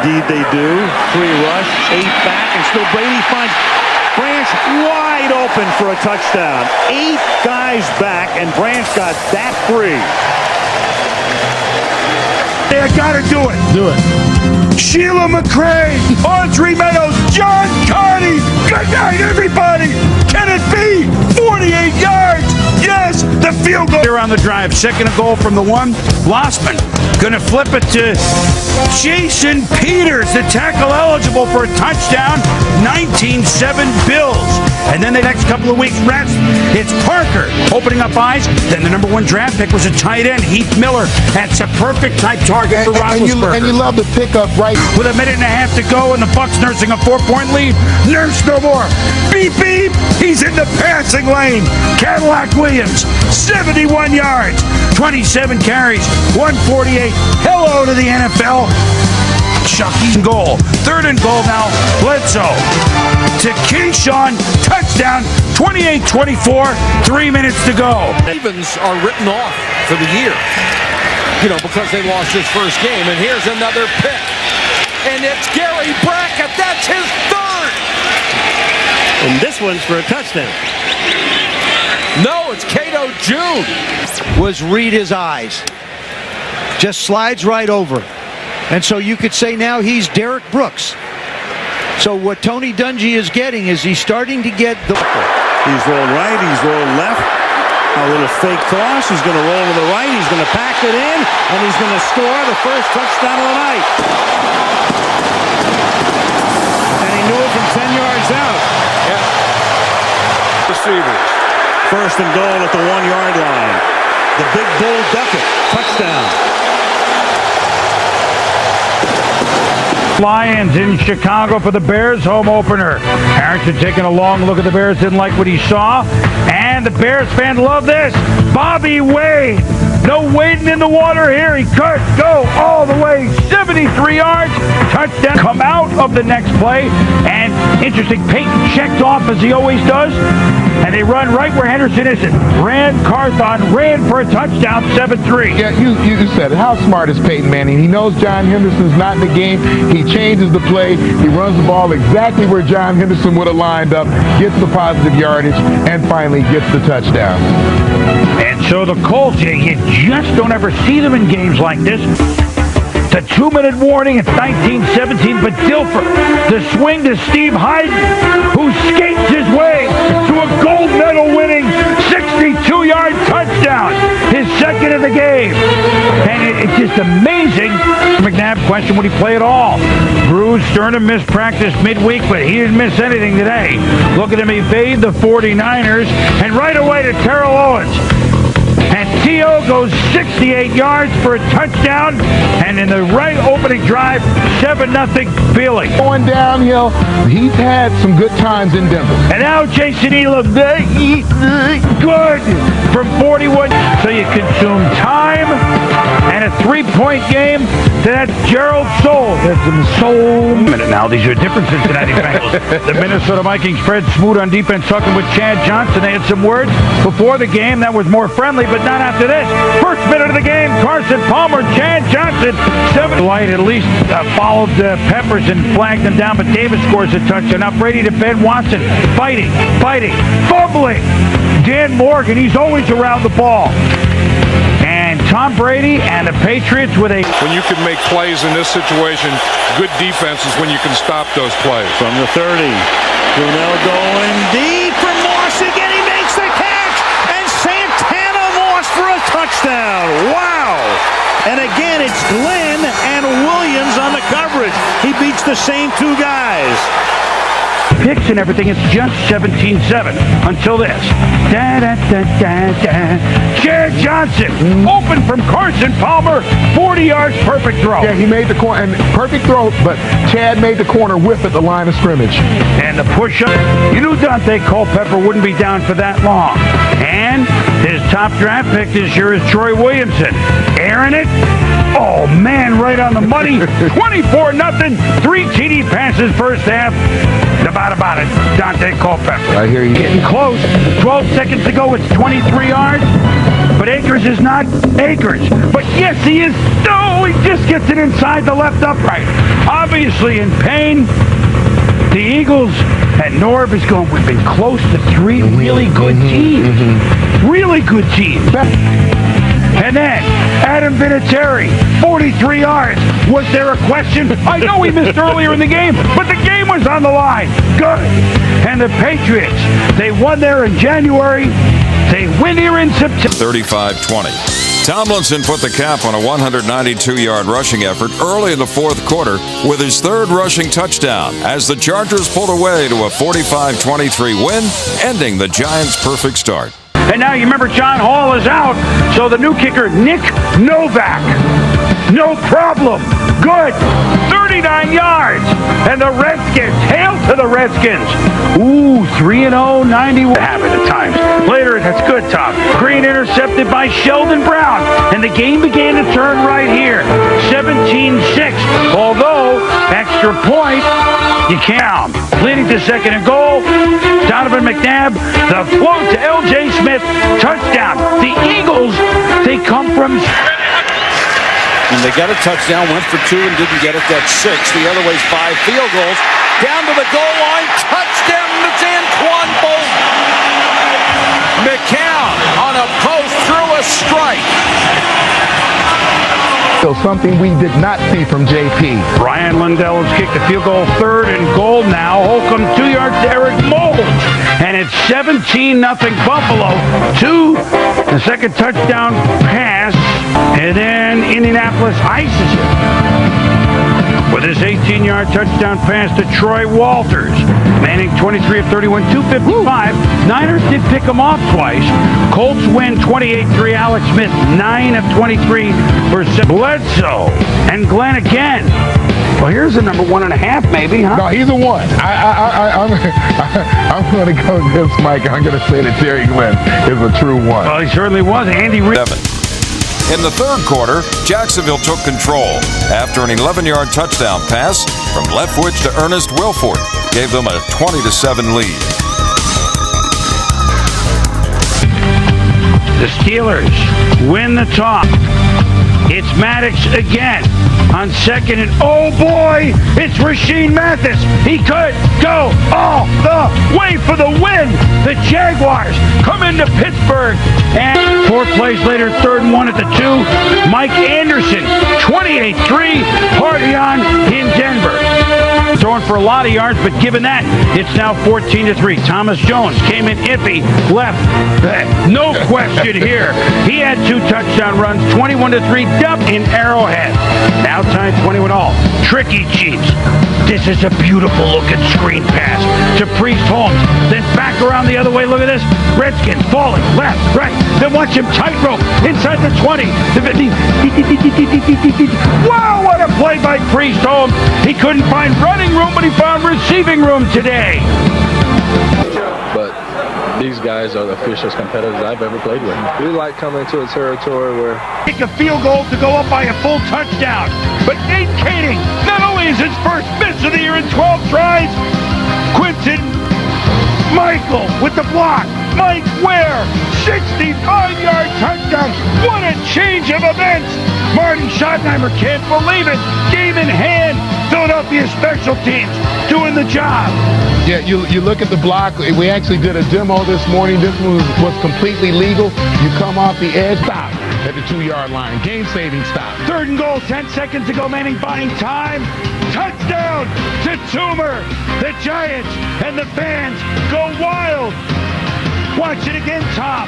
Indeed they do. Free rush, 8 back, and still Brady finds Branch wide open for a touchdown. 8 guys back, and Branch got that free. I gotta do it. Do it. Sheila McCray, Audrey Meadows, John Carney. Good night, everybody. Can it be 48 yards? Yes, the field goal. Here on the drive, 2nd and goal from the 1. Lossman gonna flip it to Jason Peters, the tackle eligible for a touchdown. 19-7 Bills. And then the next couple of weeks rest. It's Parker opening up eyes. Then the number 1 draft pick was a tight end, Heath Miller. That's a perfect type target for Roethlisberger. And you love the pickup right. With a minute and a half to go, and the Bucs nursing a 4-point lead. Nurse no more. Beep, beep. He's in the passing lane. Cadillac Williams, 71 yards, 27 carries, 148. Hello to the NFL. Chucky goal. 3rd and goal now. Bledsoe to Keyshawn. Touchdown. 28-24. 3 minutes to go. Ravens are written off for the year, because they lost his first game. And here's another pick. And it's Gary Brackett. That's his 3rd. And this one's for a touchdown. No, it's Cato June. Was read his eyes. Just slides right over. And so you could say now he's Derek Brooks. So what Tony Dungy is getting is he's starting to get the... He's rolled right, he's rolled left. A little fake toss. He's going to roll to the right. He's going to pack it in, and he's going to score the first touchdown of the night. And he knew it from 10 yards out. Yeah. Receivers. 1st and goal at the 1-yard line. The big bull Duckett. Touchdown. Lions in Chicago for the Bears home opener. Harrington taking a long look at the Bears, didn't like what he saw. And the Bears fan love this. Bobby Wade. No wading in the water here. He could go all the way 73 yards. Touchdown. Come out of the next play. And interesting, Peyton checked off as he always does. And they run right where Henderson isn't. Carthon ran for a touchdown, 7-3. Yeah, you said it. How smart is Peyton Manning? He knows John Henderson's not in the game. He changes the play. He runs the ball exactly where John Henderson would have lined up, gets the positive yardage, and finally gets the touchdown. And so the Colts, you just don't ever see them in games like this. The 2-minute warning at 19-17, but Dilfer, the swing to Steve Hyden, who skates his way to a gold medal winning 62-yard touchdown, his 2nd of the game. And it's just amazing. McNabb questioned, would he play at all? Bruce Sternum missed practice midweek, but he didn't miss anything today. Look at him evade the 49ers, and right away to Terrell Owens. And T.O. goes 68 yards for a touchdown. And in the right opening drive, 7-0 Philly. Going downhill, he's had some good times in Denver. And now Jason Elam, good from 41. So you consume time and a 3-point game. That's Gerald Soule. That's some Soule. Minute now. These are different Cincinnati Bengals. The Minnesota Vikings spread smooth on defense, talking with Chad Johnson. They had some words before the game that was more friendly, but not after this. First minute of the game, Carson Palmer, Chad Johnson, 7. White at least followed Peppers and flagged them down, but Davis scores a touchdown. Now Brady to Ben Watson, fighting, fumbling. Dan Morgan, he's always around the ball. And Tom Brady and the Patriots with a... When you can make plays in this situation, good defense is when you can stop those plays. From the 30, Brunell going deep for Moss again. He makes the catch, and Santana Moss for a touchdown. Wow! And again, it's Glenn and Williams on the coverage. He beats the same 2 guys. Picks and everything, it's just 17-7 until this. Chad Johnson, open from Carson Palmer, 40 yards, perfect throw. Yeah, he made the corner, and perfect throw, but Chad made the corner whip at the line of scrimmage. And the push-up, you knew Dante Culpepper wouldn't be down for that long. And his top draft pick this year is Troy Williamson. Airing it, Oh, man, right on the money. 24-0. 3 TD passes first half. About it. Dante Culpepper. I hear you. Getting close. 12 seconds to go. It's 23 yards. But Akers is not Akers. But yes, he is. No, he just gets it inside the left upright. Obviously in pain. The Eagles at Norb is going, we've been close to 3 really good teams. Really good teams. And then Adam Vinatieri, 43 yards. Was there a question? I know he missed earlier in the game, but the game was on the line. Good. And the Patriots, they won there in January. They win here in September. 35-20. Tomlinson put the cap on a 192-yard rushing effort early in the fourth quarter with his 3rd rushing touchdown as the Chargers pulled away to a 45-23 win, ending the Giants' perfect start. And now you remember John Hall is out, so the new kicker, Nick Novak. No problem. Good. 39 yards. And the Redskins, hail to the Redskins. Ooh, 3-0, 91. Habit at times. Later, that's good, Tom. Green intercepted by Sheldon Brown. And the game began to turn right here. 17-6. Although, extra point, you can't. Leading to second and goal. Donovan McNabb, the float to L.J. Smith. Touchdown. The Eagles, they come from... And they got a touchdown, went for 2 and didn't get it. That's 6. The other way's 5 field goals. Down to the goal line. Touchdown. It's Anquan Bolton. McCown on a post through a strike. So something we did not see from JP. Brian Lindell has kicked the field goal, 3rd and goal now. Holcomb 2 yards to Eric Mold. And it's 17-0 Buffalo. 2. The second touchdown pass. And then Indianapolis ices it with his 18-yard touchdown pass to Troy Walters. Manning 23 of 31, 255. Niners did pick him off twice. Colts win 28-3. Alex Smith 9 of 23 for Bledsoe. And Glenn again. Well, here's a number 1.5 maybe, huh? No, he's a 1. I'm going to go against Mike. I'm going to say that Terry Glenn is a true 1. Well, he certainly was. Andy Reid. 7. In the third quarter, Jacksonville took control after an 11-yard touchdown pass from Leftwich to Ernest Wilford gave them a 20-7 lead. The Steelers win the toss. It's Maddox again on second and oh boy, it's Rasheed Mathis. He could go all the way for the win. The Jaguars come into Pittsburgh and 4 plays later, 3rd and 1 at the 2. Mike Anderson, 28-3, party on in Denver. Throwing for a lot of yards, but given that, it's now 14-3. Thomas Jones came in iffy, left. No question here. He had 2 touchdown runs, 21-3, dump in Arrowhead. Now tied 21-all. Tricky Chiefs. This is a beautiful looking screen pass to Priest Holmes. Then back around the other way. Look at this. Redskins falling left, right. Then watch him tightrope inside the 20. The 50. Wow, what a play by Priest Holmes. He couldn't find running room, but he found receiving room today. But these guys are the fiercest competitors I've ever played with. We like coming to a territory where... Kick a field goal to go up by a full touchdown. But Nate Kading, not only is his first miss of the year in 12 tries, Quinton Michael with the block. Mike Ware, 65-yard touchdown. What a change of events. Marty Schottenheimer can't believe it. Game in hand. Philadelphia special teams doing the job. Yeah, you look at the block. We actually did a demo this morning. This one was completely legal. You come off the edge, stop at the 2-yard line. Game-saving stop. 3rd and goal, 10 seconds to go. Manning buying time. Touchdown to Toomer. The Giants and the fans go wild. Watch it again, Tom.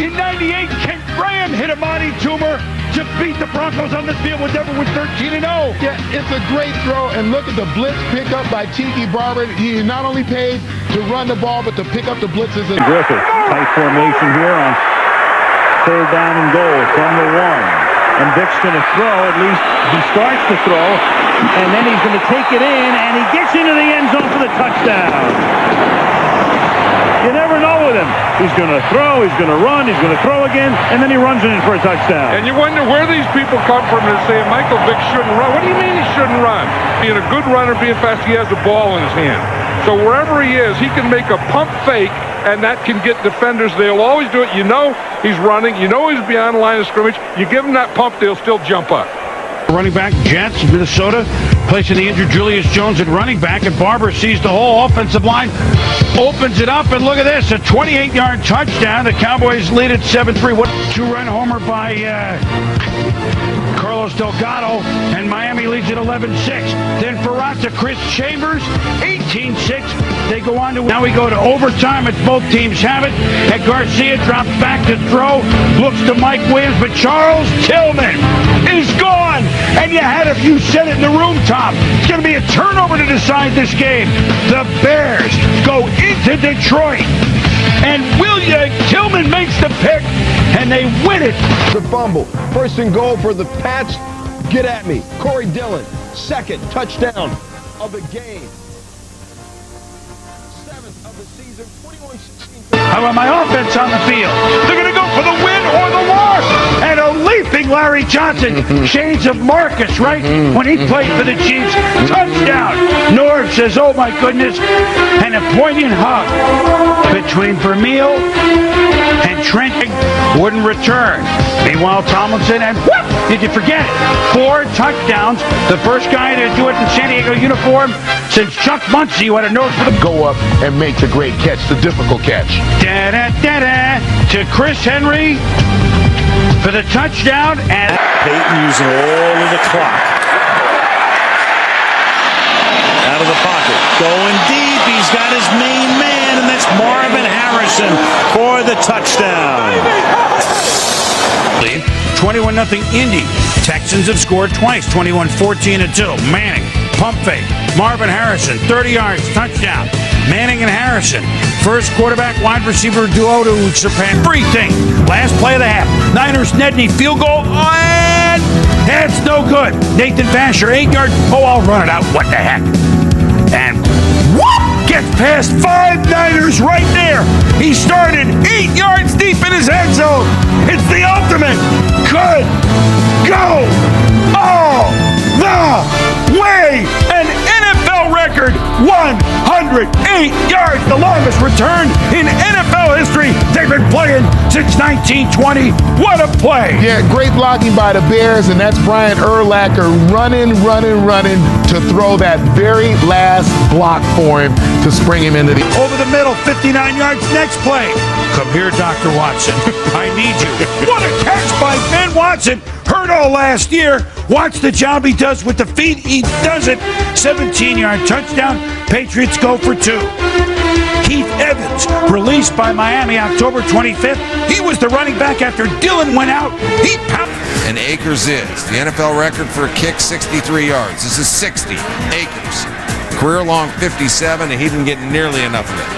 In 98, Kent Graham hit Amani Toomer to beat the Broncos on the field when Denver was 13-0. Yeah, it's a great throw, and look at the blitz pickup by Tiki Barber. He not only paid to run the ball, but to pick up the blitzes. Griffith, tight formation here on 3rd down and goal from the 1. And Vick's going to throw, at least he starts to throw, and then he's going to take it in, and he gets into the end zone for the touchdown. You never know with him. He's going to throw, he's going to run, he's going to throw again, and then he runs it in for a touchdown. And you wonder where these people come from that say Michael Vick shouldn't run. What do you mean he shouldn't run? Being a good runner, being fast, he has the ball in his hand. So wherever he is, he can make a pump fake, and that can get defenders. They'll always do it. You know he's running. You know he's beyond the line of scrimmage. You give him that pump, they'll still jump up. Running back, Jets, Minnesota, placing the injured Julius Jones at running back, and Barber sees the whole offensive line, opens it up, and look at this, a 28-yard touchdown. The Cowboys lead at 7-3. What two-run homer by Carlos Delgado, and Miami leads at 11-6. Then Farrat to Chris Chambers, 18-6. They go on to, now we go to overtime, as both teams have it, and Garcia drops back to throw, looks to Mike Williams, but Charles Tillman is gone. And you had, if you said it in the room, Tom, it's going to be a turnover to decide this game. The Bears go into Detroit, and William Tillman makes the pick, and they win it. The fumble. First and goal for the Pats. Get at me. Corey Dillon, second touchdown of the game. 7th of the season, 21-16. How about my offense on the field? They're going to go for the win or the loss. And a leaping Larry Johnson. Shades of Marcus, right? When he played for the Chiefs. Touchdown. Norv says, oh my goodness. And a poignant hug between Vermeil and Trent wouldn't return. Meanwhile, Tomlinson, and whoop, did you forget it? 4 touchdowns. The first guy to do it in San Diego uniform since Chuck Muncie, who had a nose for the Go up and makes a great catch, the difficult catch. da-da-da-da to Chris Henry for the touchdown, and Peyton using all of the clock. Out of the pocket. Going deep. He's got his main man, and that's Marvin Harrison for the touchdown. 21-0 Indy. Texans have scored twice, 21-14-2. Manning, pump fake. Marvin Harrison, 30 yards, touchdown. Manning and Harrison, first quarterback wide receiver duo to surpass everything. Last play of the half. Niners, Nedney, field goal, and it's no good. Nathan Vasher, 8 yards. Oh, I'll run it out. What the heck? And whoop! Gets past 5 Niners right there. He started 8 yards deep in his end zone. It's the ultimate. Could go all the way. An NFL record, 108 yards, the longest return in NFL history. They've been playing since 1920. What a play. Yeah, great blocking by the Bears, and that's Brian Urlacher running to throw that very last block for him to spring him into the... Over the middle, 59 yards, next play. Come here, Dr. Watson. I need you. What a catch by Ben Watson. Hurt all last year. Watch the job he does with the feet. He does it. 17-yard touchdown. Patriots go for 2. Keith Evans, released by Miami October 25th. He was the running back after Dillon went out. He pounded. And Akers is the NFL record for a kick, 63 yards. This is 60. Akers. Career-long 57, and he didn't get nearly enough of it.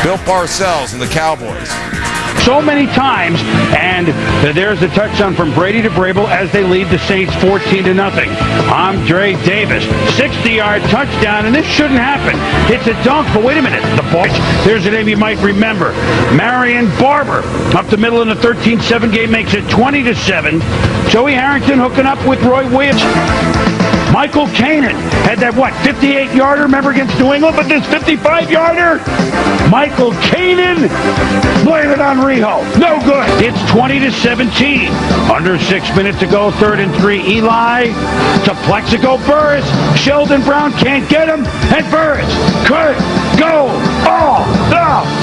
Bill Parcells and the Cowboys. So many times, and there's a touchdown from Brady to Vrabel as they lead the Saints 14-0. Andre Davis, 60-yard touchdown, and this shouldn't happen. It's a dunk, but wait a minute. The ball. There's a name you might remember. Marion Barber, up the middle in the 13-7 game, makes it 20-7. Joey Harrington hooking up with Roy Williams. Michael Kanan had that, 58-yarder, remember, against New England, but this 55-yarder, Michael Kanan, blame it on Riho. No good. It's 20-17. Under 6 minutes to go, 3rd and 3. Eli to Plexico Burris. Sheldon Brown can't get him, and Burris could go all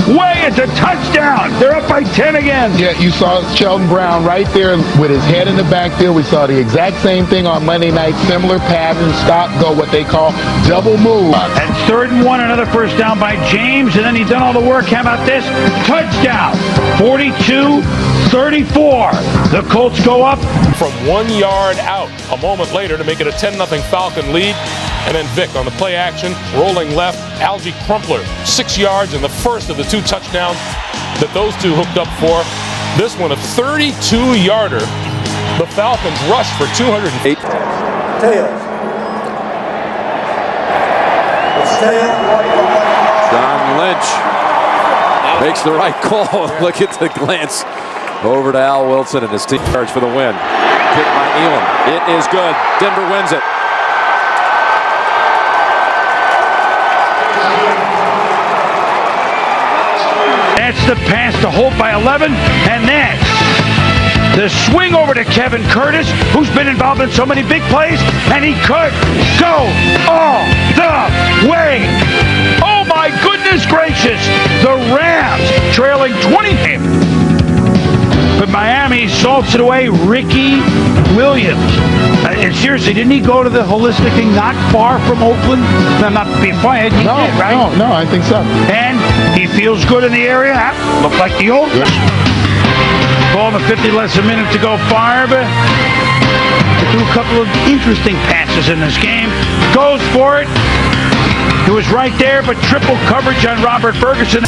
the way. It's a touchdown. They're up by 10 again. Yeah, you saw Sheldon Brown right there with his head in the backfield. We saw the exact same thing on Monday night. Similar pattern, stop, go, what they call double move. And 3rd and 1, another first down by James, and then he's done all the work. How about this? Touchdown. 42-34. The Colts go up. From 1 yard out, a moment later to make it a 10-0 Falcon lead. And then Vick on the play action, rolling left. Algie Crumpler, 6 yards, and the first of the 2 touchdowns that those two hooked up for. This one, a 32-yarder. The Falcons rush for 208. Tails. It's tails. John Lynch makes the right call. Look at the glance over to Al Wilson and his team charge for the win. Kick by Elam. It is good. Denver wins it. That's the pass to Holt by 11, and then the swing over to Kevin Curtis, who's been involved in so many big plays, and he could go all the way. Oh my goodness gracious! The Rams trailing 20. But Miami salts it away. Ricky Williams. And seriously, didn't he go to the holistic thing not far from Oakland? I'm not being funny. He did, right? No, I think so. And he feels good in the area. Looked like the old. Ball with 50 less a minute to go. Favre threw a couple of interesting passes in this game. Goes for it. It was right there, but triple coverage on Robert Ferguson.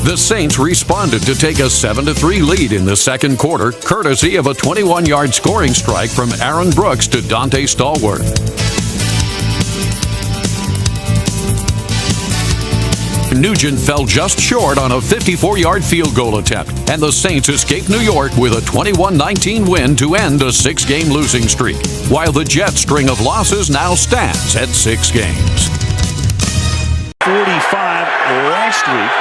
The Saints responded to take a 7-3 lead in the second quarter, courtesy of a 21-yard scoring strike from Aaron Brooks to Dante Stallworth. Nugent fell just short on a 54-yard field goal attempt, and the Saints escaped New York with a 21-19 win to end a 6-game losing streak, while the Jets' string of losses now stands at 6 games. 45 last week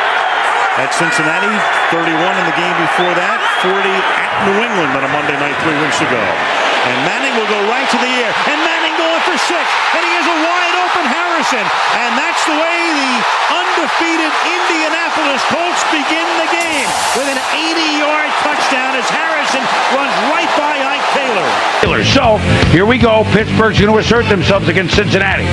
at Cincinnati, 31 in the game before that, 40 at New England on a Monday night 3 weeks ago. And Manning will go right to the air, and Manning going for 6, and he has a wide open Harrison, and that's the way the undefeated Indianapolis Colts begin the game with an 80-yard touchdown as Harrison runs right by Ike Taylor. So here we go. Pittsburgh's going to assert themselves against Cincinnati.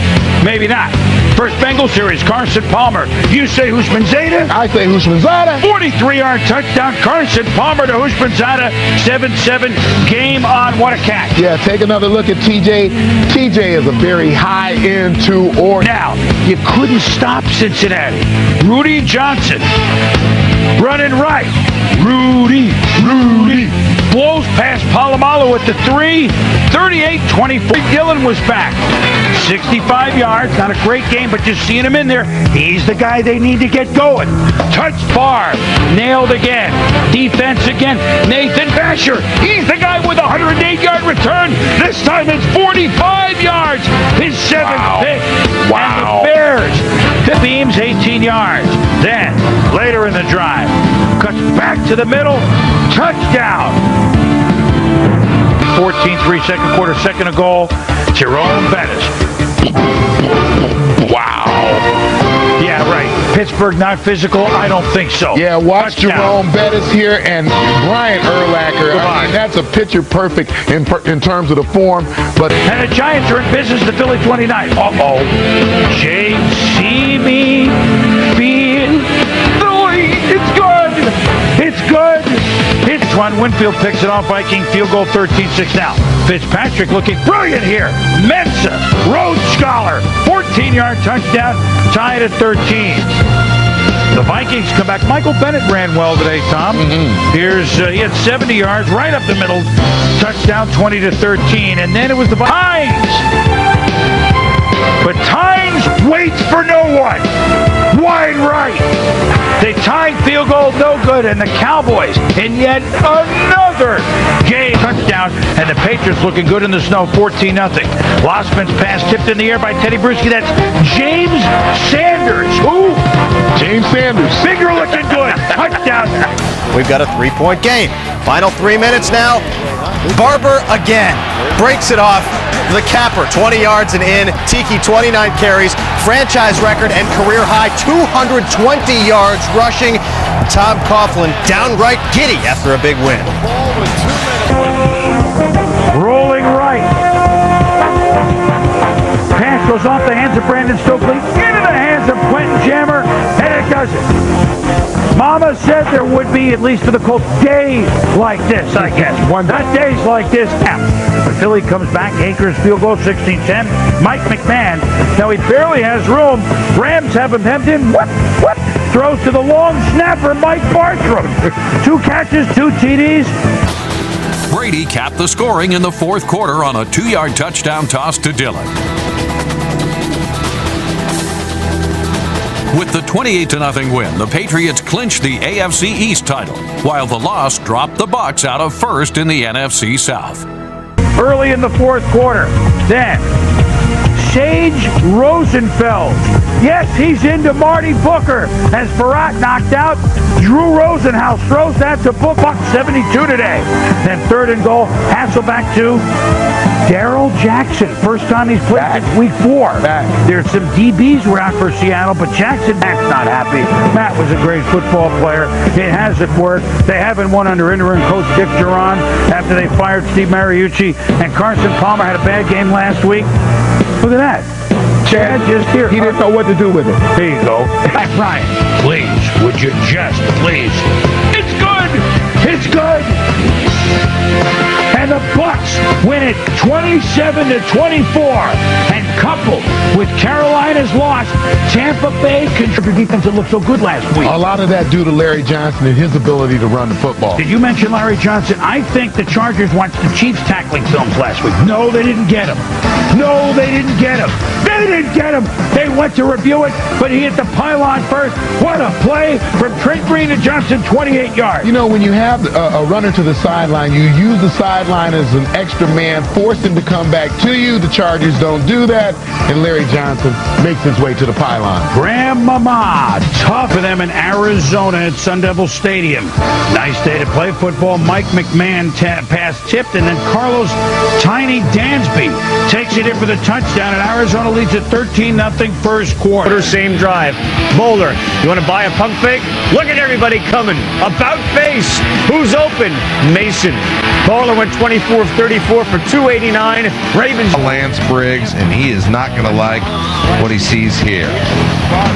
Maybe not. First Bengal series, Carson Palmer. You say Houshmandzadeh? I say Houshmandzadeh. 43-yard touchdown, Carson Palmer to Houshmandzadeh. 7-7 game on. What a catch. Yeah, take another look at TJ. TJ is a very high-end two-or. Now, you couldn't stop Cincinnati. Rudy Johnson running right. Rudy. Blows past Polamalu at the 3. 38-24. Dillon was back. 65 yards. Not a great game, but just seeing him in there, he's the guy they need to get going. Touch bar. Nailed again. Defense again. Nathan Basher. He's the guy with a 108-yard return. This time it's 45 yards. His 7th pick. And the Bears. The beams 18 yards. Then, later in the drive, cuts back to the middle. Touchdown. 14-3 second quarter, second a goal. Jerome Bettis. Wow. Yeah, right. Pittsburgh not physical? I don't think so. Yeah, watch Touchdown. Jerome Bettis here and Brian Urlacher. I mean, that's a picture perfect in terms of the form. But And the Giants are in business to Philly 29. Uh-oh. J.C.B. being the lead. It's good. It's good. Antoine Winfield picks it off. Viking field goal 13-6 now. Fitzpatrick looking brilliant here. Mensa, Rhodes Scholar, 14-yard touchdown, tied at 13. The Vikings come back. Michael Bennett ran well today, Tom. Here's he had 70 yards right up the middle. Touchdown 20-13. And then it was the Hines. But Tynes waits for no one. Wide right. They tied field goal, no good, and the Cowboys in yet another game touchdown, and the Patriots looking good in the snow, 14-0. Lossman's pass tipped in the air by Teddy Bruschi. That's James Sanders. Who? James Sanders. Finger looking good. Touchdown. We've got a 3-point game. Final 3 minutes now. Barber again breaks it off. The capper, 20 yards and in. Tiki, 29 carries. Franchise record and career high, 220 yards rushing. Tom Coughlin downright giddy after a big win. Rolling right. Pass goes off the hands of Brandon Stokely into the hands of Quentin Jammer, and it does it. Mama said there would be, at least for the Colts, days like this, I guess. Not days like this. But Philly comes back. Akers field goal, 16-10. Mike McMahon. Now he barely has room. Rams have him hemmed in. What? Throws to the long snapper, Mike Bartram. 2 catches, 2 TDs. Brady capped the scoring in the fourth quarter on a 2-yard touchdown toss to Dillon. With the 28-0 win, the Patriots clinched the AFC East title, while the loss dropped the Bucs out of first in the NFC South. Early in the fourth quarter, then Sage Rosenfeld. Yes, he's into Marty Booker as Barat knocked out. Drew Rosenhaus throws that to Book. Bucs 72 today. Then third and goal, Hasselback to Darrell Jackson. First time he's played since week 4. There's some DBs were out for Seattle, but Matt's not happy. Matt was a great football player. It hasn't worked. They haven't won under interim coach Dick Duran after they fired Steve Mariucci, and Carson Palmer had a bad game last week. Look at that. Chad just here. He didn't know what to do with it. There you go. Hey, Brian, please, would you just please? It's good. It's good. And the Bucs win it 27-24. And coupled with Carolina's loss, Tampa Bay contributed defense that looked so good last week. A lot of that due to Larry Johnson and his ability to run the football. Did you mention Larry Johnson? I think the Chargers watched the Chiefs tackling films last week. No, they didn't get him. No, they didn't get him. They didn't get him. They went to review it, but he hit the pylon first. What a play from Trent Green to Johnson, 28 yards. You know, when you have a runner to the sideline, you use the sideline as an extra man, force him to come back to you. The Chargers don't do that, and Larry Johnson makes his way to the pylon. Grandmama, tough for them in Arizona at Sun Devil Stadium. Nice day to play football. Mike McMahon pass tipped, and then Carlos Tiny Dansby takes it in for the touchdown, and Arizona leads at 13-0 first quarter. Same drive. Boulder, you want to buy a pump fake? Look at everybody coming. About face. Who's open? Mason. Bowler went 24 of 34 for 289. Ravens. Lance Briggs, and he is not going to like what he sees here.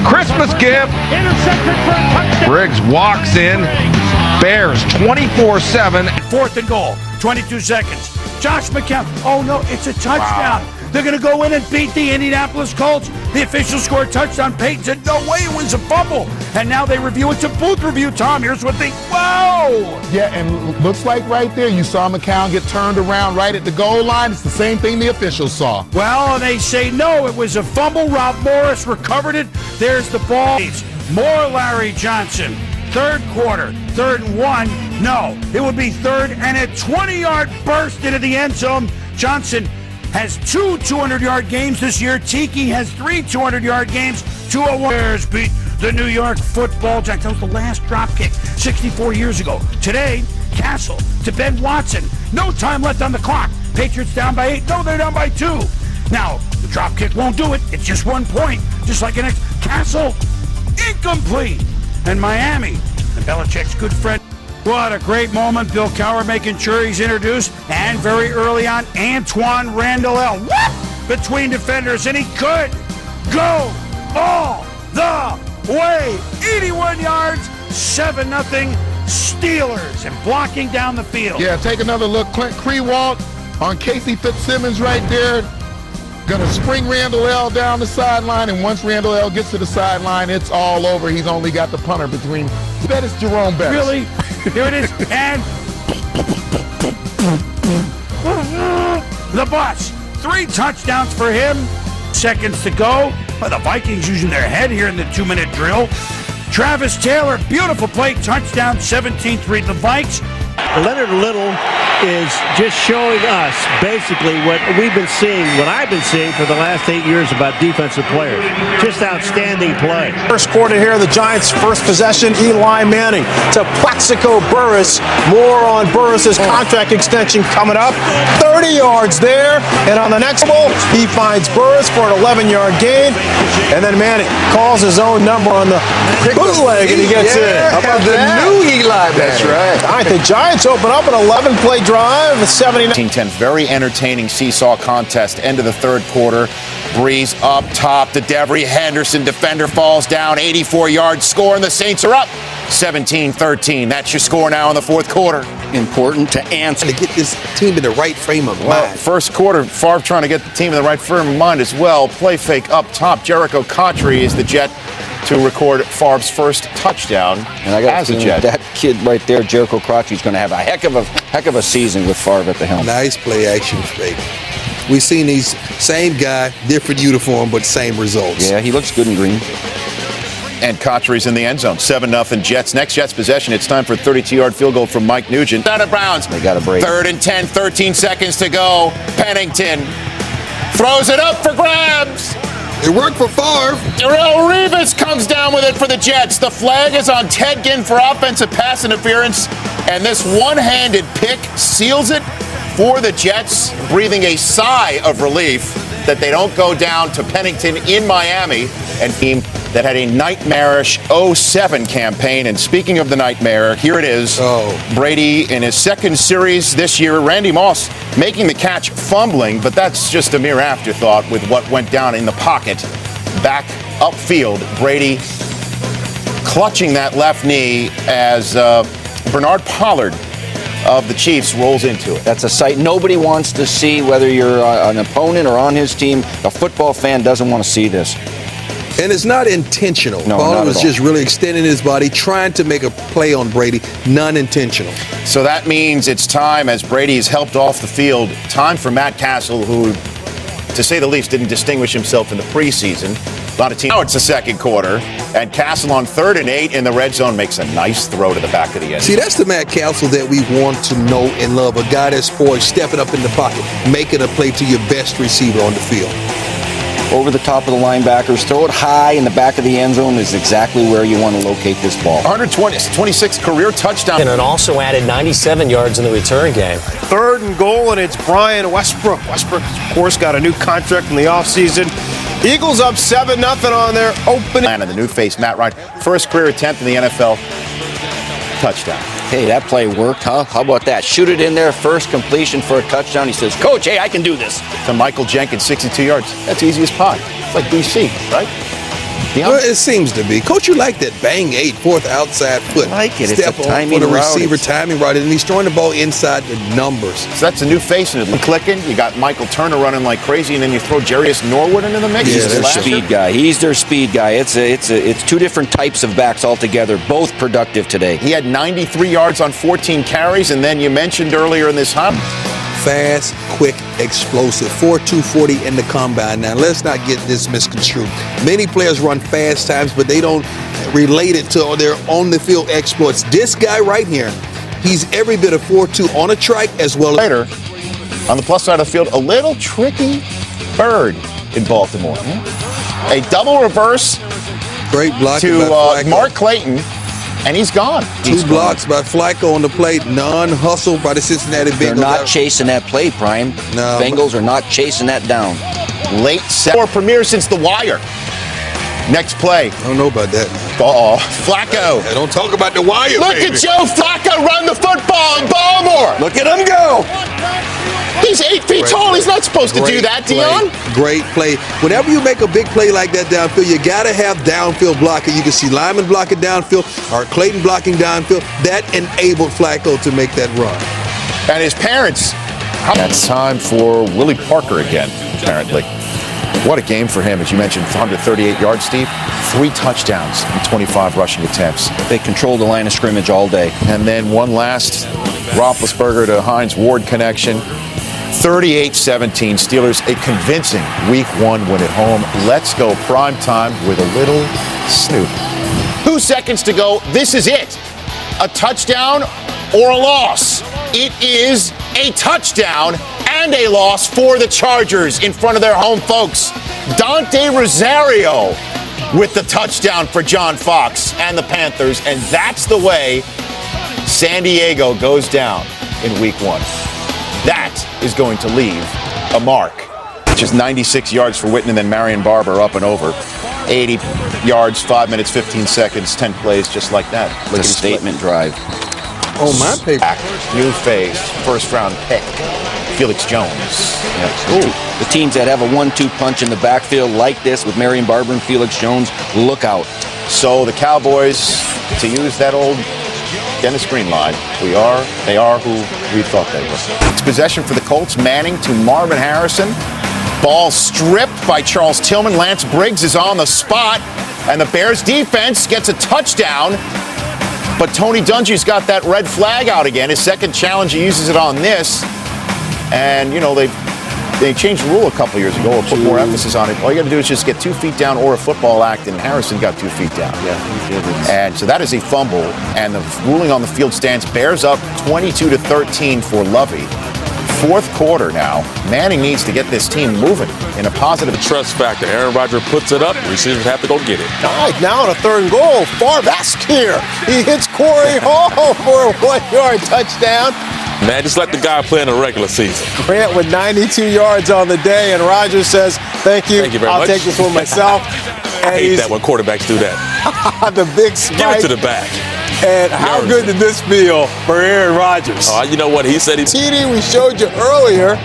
Christmas gift. Intercepted for a touchdown. Briggs walks in. Bears 24-7. Fourth and goal, 22 seconds. Josh McCown. Oh no, it's a touchdown. Wow. They're going to go in and beat the Indianapolis Colts. The officials scored a touchdown. Peyton said, no way, it was a fumble. And now they review it. It's a booth review. Tom, here's what they, whoa! Yeah, and looks like right there, you saw McCown get turned around right at the goal line. It's the same thing the officials saw. Well, they say, no, it was a fumble. Rob Morris recovered it. There's the ball. More Larry Johnson. Third quarter, 3rd and 1. No, it would be 3rd and a 20-yard burst into the end zone. Johnson has 2 200-yard games this year. Tiki has 3 200-yard games. 201 Bears beat the New York Football Giants. That was the last drop kick 64 years ago. Today, Castle to Ben Watson. No time left on the clock. Patriots down by 8. No, they're down by 2. Now, the drop kick won't do it. It's just 1 point. Just like an Castle, incomplete. And Miami, and Belichick's good friend. What a great moment. Bill Cowher making sure he's introduced. And very early on, Antoine Randall between defenders. And he could go all the way. 81 yards, 7-0 Steelers. And blocking down the field. Yeah, take another look. Clint Crewalt on Casey Fitzsimmons right there. Gonna spring Randall L down the sideline, and once Randall L gets to the sideline, it's all over. He's only got the punter between. Bet it's Jerome Bettis. Really? Here it is. And the bus. 3 touchdowns for him. Seconds to go. Well, the Vikings using their head here in the 2-minute drill. Travis Taylor, beautiful play, touchdown, 17-3 the Vikes. Leonard Little is just showing us basically what we've been seeing, what I've been seeing for the last 8 years about defensive players. Just outstanding play. First quarter here, the Giants' first possession, Eli Manning to Plaxico Burress. More on Burress's contract extension coming up. 30 yards there, and on the next ball, he finds Burress for an 11-yard gain, and then Manning calls his own number on the bootleg, and he gets in. How about the new Eli Manning? That's right. All right, the Giants open up an 11-play drive, 79-10. Very entertaining seesaw contest. End of the third quarter. Breeze up top to Devery Henderson. Defender falls down. 84-yard score, and the Saints are up 17-13. That's your score now in the fourth quarter. Important to answer to get this team in the right frame of mind. Well, first quarter, Favre trying to get the team in the right frame of mind as well. Play fake up top. Jericho Cotchery is the Jet to record Favre's first touchdown and I got a feeling that kid right there, Jericho Cotchery, is going to have a heck of a season with Favre at the helm. Nice play action fake. We've seen these same guy, different uniform, but same results. Yeah, he looks good in green. And Cotchery's in the end zone. 7-0 Jets. Next Jets possession. It's time for a 32-yard field goal from Mike Nugent. Out of bounds. They got a break. 3rd and 10, 13 seconds to go. Pennington throws it up for grabs. It worked for Favre. Darrelle Revis comes down with it for the Jets. The flag is on Ted Ginn for offensive pass interference. And this one-handed pick seals it for the Jets, breathing a sigh of relief that they don't go down to Pennington in Miami, and team that had a nightmarish 0-7 campaign. And speaking of the nightmare, here it is. Brady in his second series this year. Randy Moss making the catch, fumbling, but that's just a mere afterthought with what went down in the pocket. Back upfield, Brady clutching that left knee as Bernard Pollard of the Chiefs rolls into it. That's a sight nobody wants to see, whether you're an opponent or on his team. A football fan doesn't want to see this. And it's not intentional. No, Pollard was just really extending his body, trying to make a play on Brady, non-intentional. So that means it's time, as Brady is helped off the field, time for Matt Castle, who, to say the least, didn't distinguish himself in the preseason. A lot of teams. Now it's the second quarter, and Castle on 3rd and 8 in the red zone makes a nice throw to the back of the end. See, that's the Matt Castle that we want to know and love. A guy that's poised, stepping up in the pocket, making a play to your best receiver on the field. Over the top of the linebackers, throw it high in the back of the end zone is exactly where you want to locate this ball. 126 career touchdown. And also added 97 yards in the return game. 3rd and goal, and it's Brian Westbrook. Westbrook, of course, got a new contract in the offseason. Eagles up 7-0 on their opening. And the new face, Matt Ryan. First career attempt in the NFL. Touchdown. Hey, that play worked, huh? How about that? Shoot it in there, first completion for a touchdown. He says, Coach, hey, I can do this. To Michael Jenkins, 62 yards. That's easy as pie. It's like BC, right? Well, it seems to be. Coach, you like that bang 8, 4th outside foot. I like it. Step It's a on for the route. receiver, timing right, and he's throwing the ball inside the numbers. So that's a new face in it. Clicking. You got Michael Turner running like crazy, and then you throw Jarius Norwood into the mix. He's their speed guy. He's their speed guy. It's two different types of backs altogether, both productive today. He had 93 yards on 14 carries, and then you mentioned earlier in this hub. Fast, quick, explosive. 4.2 40 in the combine. Now, let's not get this misconstrued. Many players run fast times, but they don't relate it to their on-the-field exploits. This guy right here, he's every bit of 4.2 on a trike as well as... Later, on the plus side of the field, a little tricky bird in Baltimore. A double reverse. Great block to Mark Clayton. And he's gone. Two blocks by Flacco on the plate. Non-hustle by the Cincinnati Bengals. They're not chasing that play, Prime. No. Bengals are not chasing that down. Late set. Or premiere since The Wire. Next play. I don't know about that. Uh-oh. Flacco. Hey, don't talk about The Wire, Look baby. at Joe Flacco run the football in Baltimore. Look at him go. He's 8 feet tall. He's not supposed to do that, Dion. Great play. Whenever you make a big play like that downfield, you got to have downfield blocking. You can see Lyman blocking downfield or Clayton blocking downfield. That enabled Flacco to make that run. And his parents. That's time for Willie Parker again, apparently. What a game for him, as you mentioned, 138 yards, Steve. 3 touchdowns and 25 rushing attempts. They controlled the line of scrimmage all day. And then one last Roethlisberger to Hines Ward connection. 38-17, Steelers a convincing Week 1 win at home. Let's go prime time with a little snoop. 2 seconds to go. This is it. A touchdown or a loss. It is a touchdown and a loss for the Chargers in front of their home folks. Dante Rosario with the touchdown for John Fox and the Panthers. And that's the way San Diego goes down in Week 1. That is going to leave a mark. Just 96 yards for Witten, and then Marion Barber up and over. 80 yards, 5 minutes, 15 seconds, 10 plays, just like that. Look at a statement drive. Oh, my paper. New phase, first-round pick, Felix Jones. Yeah. The teams that have a 1-2 punch in the backfield like this with Marion Barber and Felix Jones, look out. So the Cowboys, to use that old Dennis Green line, they are who we thought they were. It's possession for the Colts. Manning to Marvin Harrison. Ball stripped by Charles Tillman. Lance Briggs is on the spot, and the Bears defense gets a touchdown. But Tony Dungy's got that red flag out again. His second challenge, he uses it on this. And, you know, they've They changed the rule a couple years ago, or put more emphasis on it. All you got to do is just get 2 feet down or a football act, and Harrison got 2 feet down. Yeah, and so that is a fumble, and the ruling on the field stands. Bears up 22-13 for Lovey. Fourth quarter now. Manning needs to get this team moving in a positive trust factor. Aaron Rodgers puts it up. Receivers have to go get it. All right, now on a 3rd and goal, Farbask here. He hits Corey Hall for a 1-yard touchdown. Man, just let the guy play in the regular season. Grant with 92 yards on the day, and Rodgers says, thank you very I'll much. take this one myself. I hate that when quarterbacks do that. The big spike. Give it to the back. And how good did this feel for Aaron Rodgers? You know what? He said he... TD, we showed you earlier.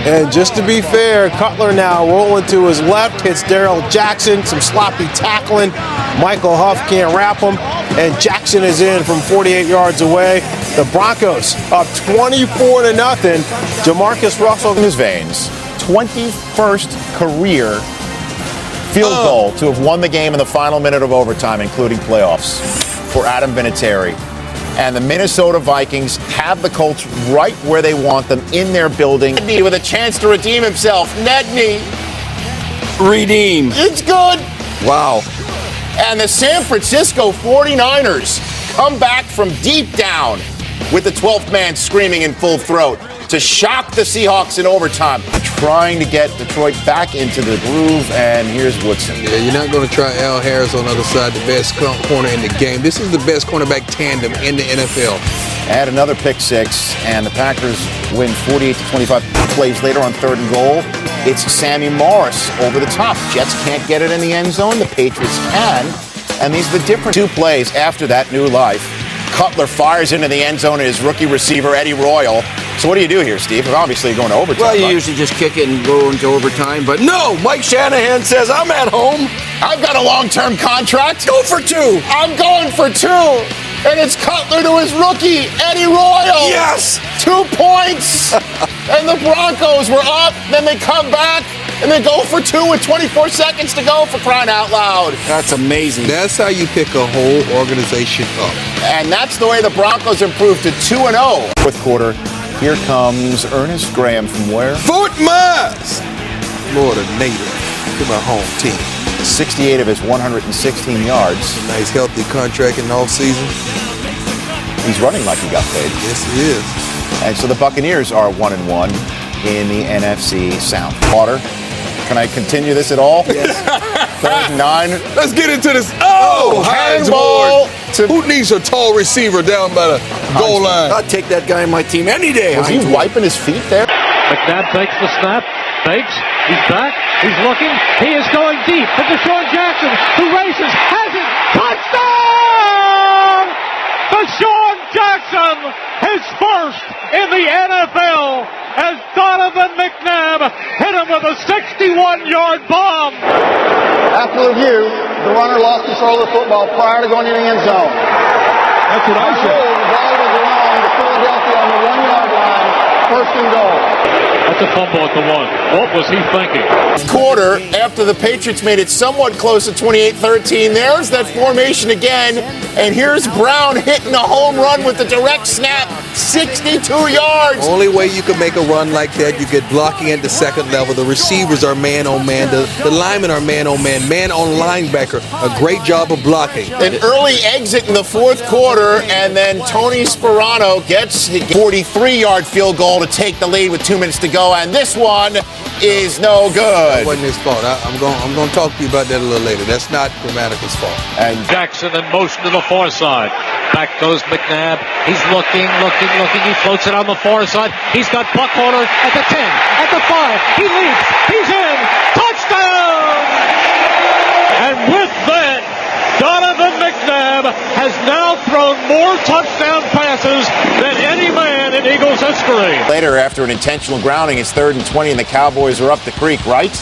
And just to be fair, Cutler now rolling to his left, hits Darrell Jackson, some sloppy tackling. Michael Huff can't wrap him, and Jackson is in from 48 yards away. The Broncos up 24-0. Jamarcus Russell in his veins. 21st career field goal to have won the game in the final minute of overtime, including playoffs, for Adam Vinatieri. And the Minnesota Vikings have the Colts right where they want them, in their building. Nedney with a chance to redeem himself. Nedney. Redeem. It's good. Wow. And the San Francisco 49ers come back from deep down with the 12th man screaming in full throat to shock the Seahawks in overtime, trying to get Detroit back into the groove. And here's Woodson. Yeah, you're not going to try Al Harris on the other side, the best corner in the game. This is the best cornerback tandem in the NFL. Add another pick six, and the Packers win 48-25. Plays later on 3rd and goal. It's Sammy Morris over the top. Jets can't get it in the end zone. The Patriots can. And these are the different 2 plays after that new life. Cutler fires into the end zone, and his rookie receiver, Eddie Royal. So what do you do here, Steve? Obviously going to overtime. Well, you usually just kick it and go into overtime. But no, Mike Shanahan says, I'm at home. I've got a long-term contract. Go for 2. I'm going for 2. And it's Cutler to his rookie, Eddie Royal. Yes. 2 points. And the Broncos were up. Then they come back. And they go for 2 with 24 seconds to go, for crying out loud. That's amazing. That's how you pick a whole organization up. And that's the way the Broncos improved to 2-0. Fourth quarter, here comes Ernest Graham from where? Fort Myers. Florida native to my home team. 68 of his 116 yards. A nice healthy contract in the offseason. He's running like he got paid. Yes, he is. And so the Buccaneers are 1-1 in the NFC South. Water. Can I continue this at all? Yes. 3rd and 9. Let's get into this. Oh, handball. Who needs a tall receiver down by the goal line? I'd take that guy on my team any day. Was he wiping his feet there? McNabb takes the snap, fakes, he's back, he's looking, he is going deep to Deshaun Jackson, who races, has it, touchdown! Deshaun Jackson, his first in the NFL, as Donovan McNabb hit him with a 61-yard bomb. After the review, the runner lost control of the football prior to going into the end zone. That's what I said. The ball was around to Philadelphia on the 1-yard line, 1st and goal. That's a fumble at the 1. What was he thinking? Quarter, after the Patriots made it somewhat close to 28-13, there's that formation again, and here's Brown hitting a home run with the direct snap, 62 yards. Only way you can make a run like that, you get blocking at the second level. The receivers are man-on-man. The linemen are man-on-man. Man-on linebacker. A great job of blocking. An early exit in the 4th quarter, and then Tony Sperano gets a 43-yard field goal to take the lead with 2 minutes to go, and this one is no good. That wasn't his fault. I'm going to talk to you about that a little later. That's not Grammatica's fault. And Jackson in motion to the far side. Back goes McNabb. He's looking. He floats it on the far side. He's got Buckholder at the 10, at the 5. He leaps. He's in. Touchdown! And with that, Donovan McNabb has now thrown more touchdown passes than any man in Eagles history. Later, after an intentional grounding, it's 3rd and 20, and the Cowboys are up the creek, right?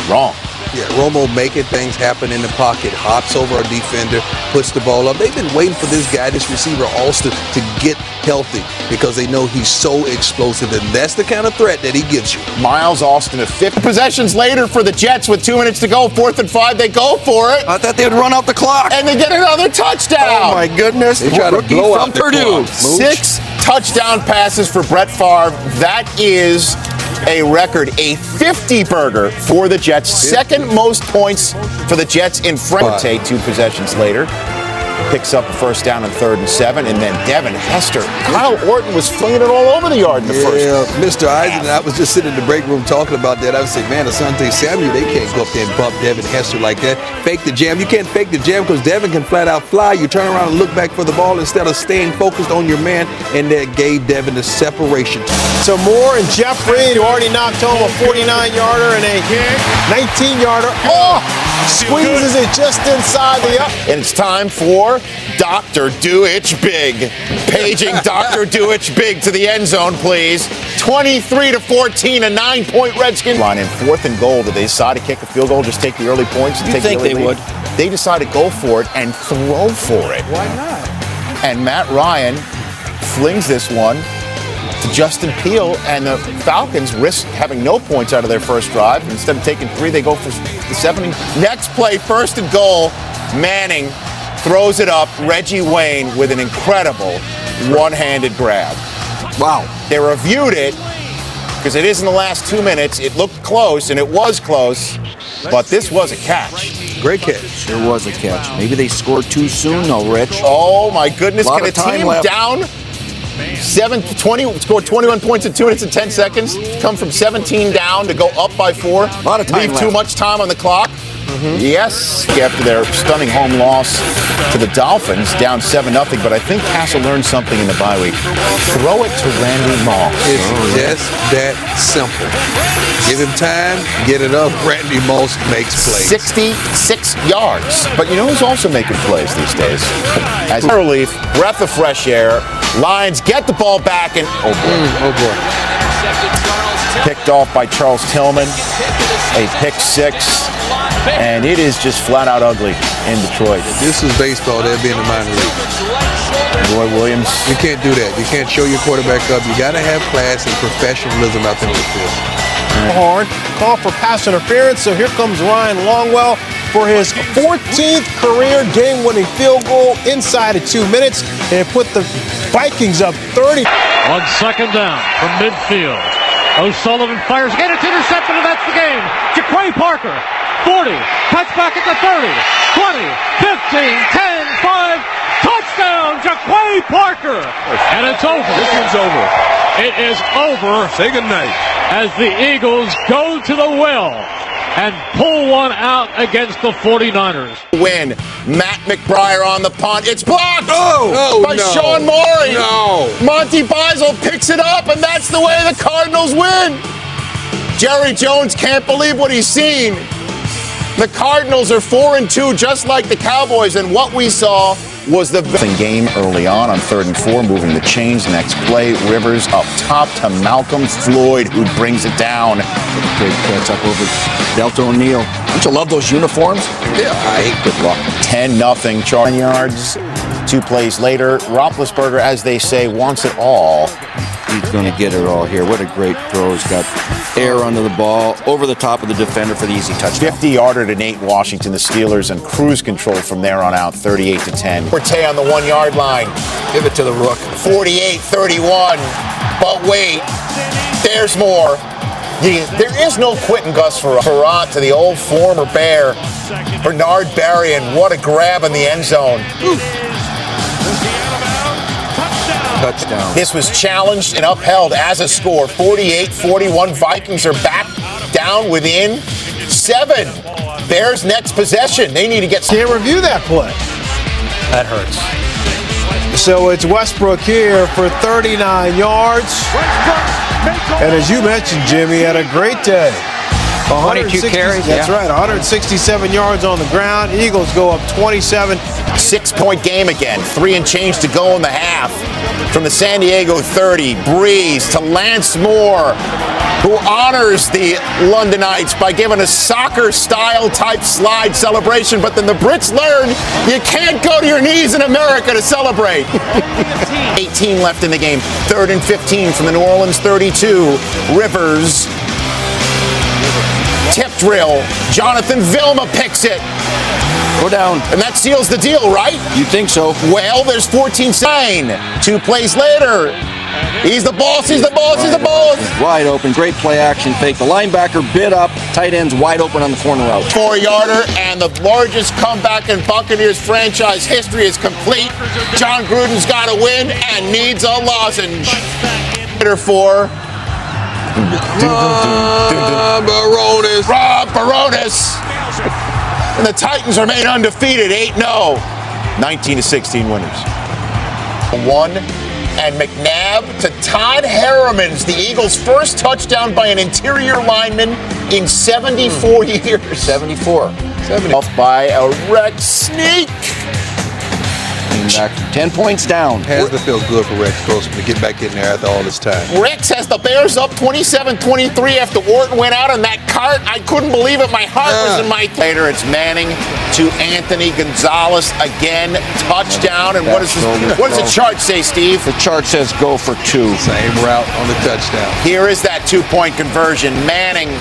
Wrong. Yeah, Romo making things happen in the pocket, hops over a defender, puts the ball up. They've been waiting for this guy, this receiver Austin, to get healthy because they know he's so explosive, and that's the kind of threat that he gives you. Miles Austin, a 5 possessions later for the Jets with 2 minutes to go. 4th and 5, they go for it. I thought they'd run out the clock. And they get another touchdown. Oh, my goodness. They try to blow out the Purdue. clock. 6 touchdown passes for Brett Favre. That is a record, a 50-burger for the Jets. Second most points for the Jets in Fuente 2 possessions later. Picks up a first down and 3rd and 7, and then Devin Hester. Kyle Orton was flinging it all over the yard in the first. Yeah, Mr. Eisen and I was just sitting in the break room talking about that. I was saying, man, Asante Samuel, they can't go up there and bump Devin Hester like that. Fake the jam. You can't fake the jam because Devin can flat out fly. You turn around and look back for the ball instead of staying focused on your man, and that gave Devin the separation. So Moore and Jeff Reed, who already knocked home a 49-yarder and a 19-yarder. Oh! Squeezes it just inside the up. And it's time for Dr. Do-Itch Big. Paging Dr. Do-Itch Big to the end zone, please. 23-14, a 9-point Redskin line in 4th and goal. Did they decide to kick a field goal, just take the early points? And take think the early they lead? would? They decided to go for it and throw for it. Why not? And Matt Ryan flings this one to Justin Peele, and the Falcons risk having no points out of their first drive. Instead of taking 3, they go for the 70. Next play, 1st and goal. Manning throws it up. Reggie Wayne with an incredible one-handed grab. Wow. They reviewed it because it is in the last 2 minutes. It looked close, and it was close, but this was a catch. Great catch. There was a catch. Maybe they scored too soon, though, Rich. Oh, my goodness. Lot Can a of time team left. down 20, score 21 points in 2 minutes and 10 seconds, come from 17 down to go up by 4, lot of time leave left. too much time on the clock? Yes, after their stunning home loss to the Dolphins, down 7-0, but I think Castle learned something in the bye week. Throw it to Randy Moss. It's just that simple. Give him time, get it up. Randy Moss makes plays. 66 yards. But you know who's also making plays these days? As a relief, breath of fresh air. Lions get the ball back and oh boy. Picked off by Charles Tillman. A pick 6. And it is just flat out ugly in Detroit. This is baseball. They'll be in the minor league. Roy Williams. You can't do that. You can't show your quarterback up. You got to have class and professionalism out there on the field. Hard. Call for pass interference. So here comes Ryan Longwell for his 14th career game-winning field goal inside of 2 minutes, and put the Vikings up 30. On 2nd down from midfield, O'Sullivan fires again. It's intercepted, and that's the game. Jaquay Parker, 40, cuts back at the 30, 20, 15, 10, 5, touchdown, Jaquay Parker. And it's over. This one's over. It is over. Say goodnight. As the Eagles go to the well and pull one out against the 49ers. Win. Matt McBride on the punt. It's blocked by no. Sean Morey. No. Monty Beisel picks it up, and that's the way the Cardinals win. Jerry Jones can't believe what he's seen. The Cardinals are 4-2, just like the Cowboys, and what we saw was the game early on 3rd and 4, moving the chains. Next play, Rivers up top to Malcolm Floyd, who brings it down. Great catch up over Delta O'Neal. Don't you love those uniforms? Yeah, I hate Good luck. 10-0, Charlie yards. 2 plays later, Roethlisberger, as they say, wants it all. He's going to get it all here. What a great throw. He's got air under the ball, over the top of the defender for the easy touchdown. 50-yarder to Nate Washington. The Steelers in cruise control from there on out, 38-10. Forte on the 1-yard line. Give it to the Rook. 48-31. But wait, there's more. There is no quitting Gus Farrat to the old former Bear, Bernard Berrien. What a grab in the end zone. Touchdown. This was challenged and upheld as a score. 48-41. Vikings are back down within 7. Bears next possession. They need to get... Can't review that play. That hurts. So it's Westbrook here for 39 yards. And as you mentioned, Jimmy, had a great day. 22 carries. That's right, 167 yards on the ground. Eagles go up 27. 6-point game again. 3 and change to go in the half. From the San Diego 30, Breeze to Lance Moore, who honors the Londonites by giving a soccer-style type slide celebration. But then the Brits learn you can't go to your knees in America to celebrate. 18 left in the game. 3rd and 15 from the New Orleans 32. Rivers. Tip drill. Jonathan Vilma picks it. Go down. And that seals the deal, right? You think so? Well, there's 14-9. 2 plays later. He's the boss, he's the boss, he's the boss. Wide open, great play action fake. The linebacker bid up, tight end's wide open on the corner route. 4-yarder, and the largest comeback in Buccaneers franchise history is complete. John Gruden's got to win and needs a lozenge. For Barones. Rob Barones. And the Titans remain undefeated, 8-0. 19-16 winners. 1. And McNabb to Todd Harriman's, the Eagles' first touchdown by an interior lineman in 74 years. 74. Off by a Rex sneak. Back 10 points down. Has to feel good for Rex Grossman to get back in there after all this time. Rex has the Bears up 27-23 after Orton went out on that cart. I couldn't believe it. My heart was in my... Later, it's Manning to Anthony Gonzalez again. Touchdown. And what does the chart say, Steve? The chart says go for 2. Same route on the touchdown. Here is that 2-point conversion. Manning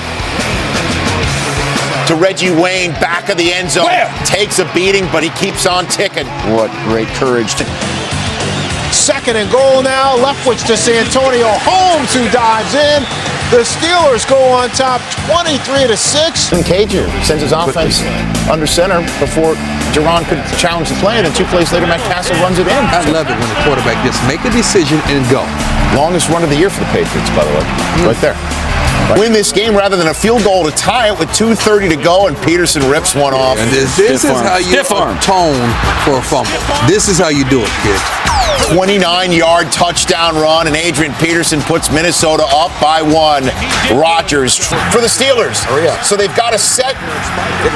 to Reggie Wayne, back of the end zone. Takes a beating, but he keeps on ticking. What great courage. Second and goal now. Leftwich to Santonio Holmes, who dives in. The Steelers go on top 23-6. And Cager sends his offense under center before Jerron could challenge the play, and then 2 plays later, Matt Castle runs it in. I love it when the quarterback just make a decision and go. Longest run of the year for the Patriots, by the way. Right there. Win this game rather than a field goal to tie it with 2:30 to go, and Peterson rips one off. And this is how you atone for a fumble. This is how you do it, kids. 29-yard touchdown run, and Adrian Peterson puts Minnesota up by 1. Rodgers for the Steelers. So they've got to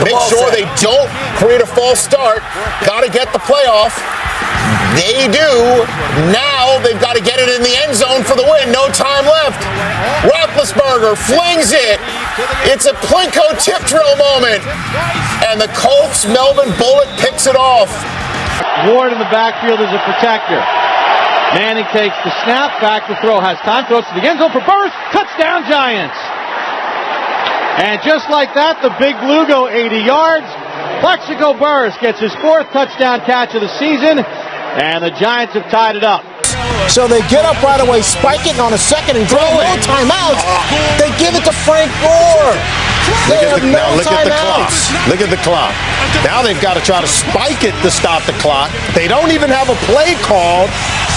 make sure they don't create a false start. Got to get the playoff. They do. Now they've got to get it in the end zone for the win. No time left. Roethlisberger flings it. It's a Plinko tip drill moment. And the Colts' Melvin Bullock picks it off. Ward in the backfield is a protector. Manning takes the snap, back to throw, has time, throws to the end zone for Burris. Touchdown, Giants. And just like that, the Big Blue go 80 yards. Plexico Burris gets his 4th touchdown catch of the season, and the Giants have tied it up. So they get up right away, spike it on a second and goal. No timeouts. They give it to Frank Gore. They have no timeouts. Look at the clock. Now they've got to try to spike it to stop the clock. They don't even have a play called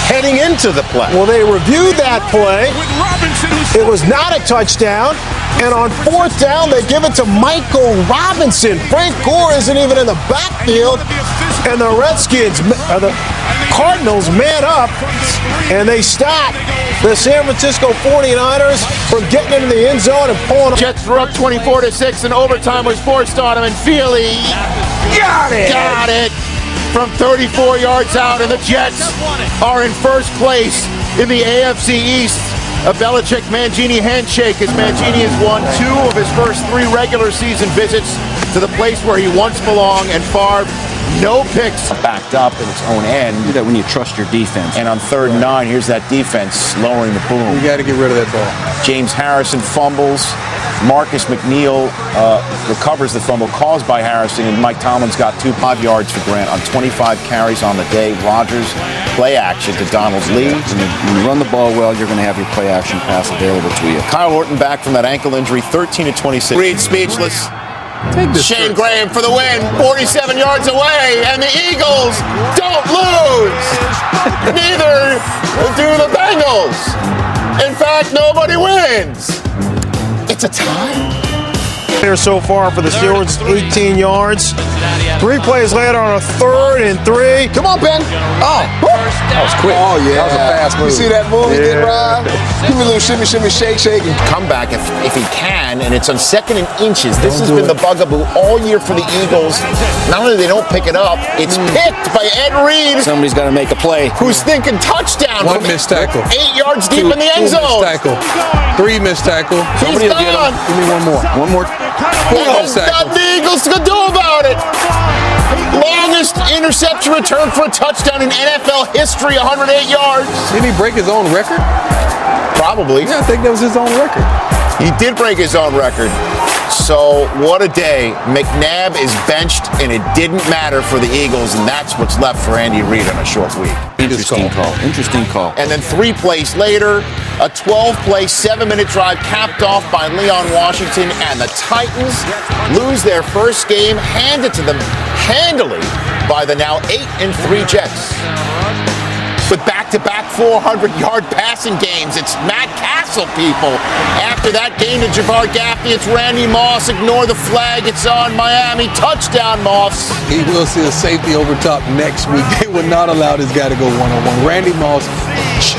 heading into the play. Well, they reviewed that play. It was not a touchdown. And on 4th down, they give it to Michael Robinson. Frank Gore isn't even in the backfield. And the the Cardinals man up, and they stop the San Francisco 49ers from getting into the end zone and pulling. Jets were up 24-6, and overtime was forced on him, and Feely got it from 34 yards out, and the Jets are in first place in the AFC East. A Belichick-Mangini handshake as Mangini has won 2 of his first 3 regular season visits to the place where he once belonged, and Favre, no picks. Backed up in its own end. You do that when you trust your defense. And on 3rd and 9, here's that defense lowering the boom. You got to get rid of that ball. James Harrison fumbles. Marcus McNeil recovers the fumble caused by Harrison, and Mike Tomlin's got 5 yards for Grant on 25 carries on the day. Rodgers play action to Donald's Lee. When you run the ball well, you're going to have your play action pass available to you. Kyle Orton back from that ankle injury, 13-26. Reed speechless. Shane Graham for the win, 47 yards away, and the Eagles don't lose. Neither do the Bengals. In fact, nobody wins. It's a tie. Here so far for the Steelers, 18 yards. 3 plays later on a 3rd and 3. Come on, Ben. Oh, that was quick. Oh, yeah. That was a fast move. You see that move he did, Rob? Give me a little shimmy, shimmy, shake, shake. Comeback if he can, and it's on 2nd and inches. This has been the bugaboo all year for the Eagles. Not only they don't pick it up, it's picked by Ed Reed. Somebody's got to make a play. Who's thinking touchdown? 1 missed tackle. 8 yards deep in the end zone. 2 missed tackle. 3 missed tackle. He's gone. Give me one more. One more. What the Eagles gonna do about it? Longest interception return for a touchdown in NFL history, 108 yards. Didn't he break his own record? Probably. Yeah, I think that was his own record. He did break his own record. So what a day. McNabb is benched, and it didn't matter for the Eagles, and that's what's left for Andy Reid on a short week. Interesting call. Interesting call. And then 3 plays later, a 12-play, 7-minute drive capped off by Leon Washington, and the Titans lose their first game, handed to them handily by the now 8-3 Jets. With back-to-back 400-yard passing games, it's Matt Castle, people. After that game to Javar Gaffney, it's Randy Moss. Ignore the flag. It's on Miami. Touchdown, Moss. He will see a safety over top next week. They will not allow this guy to go one-on-one. Randy Moss,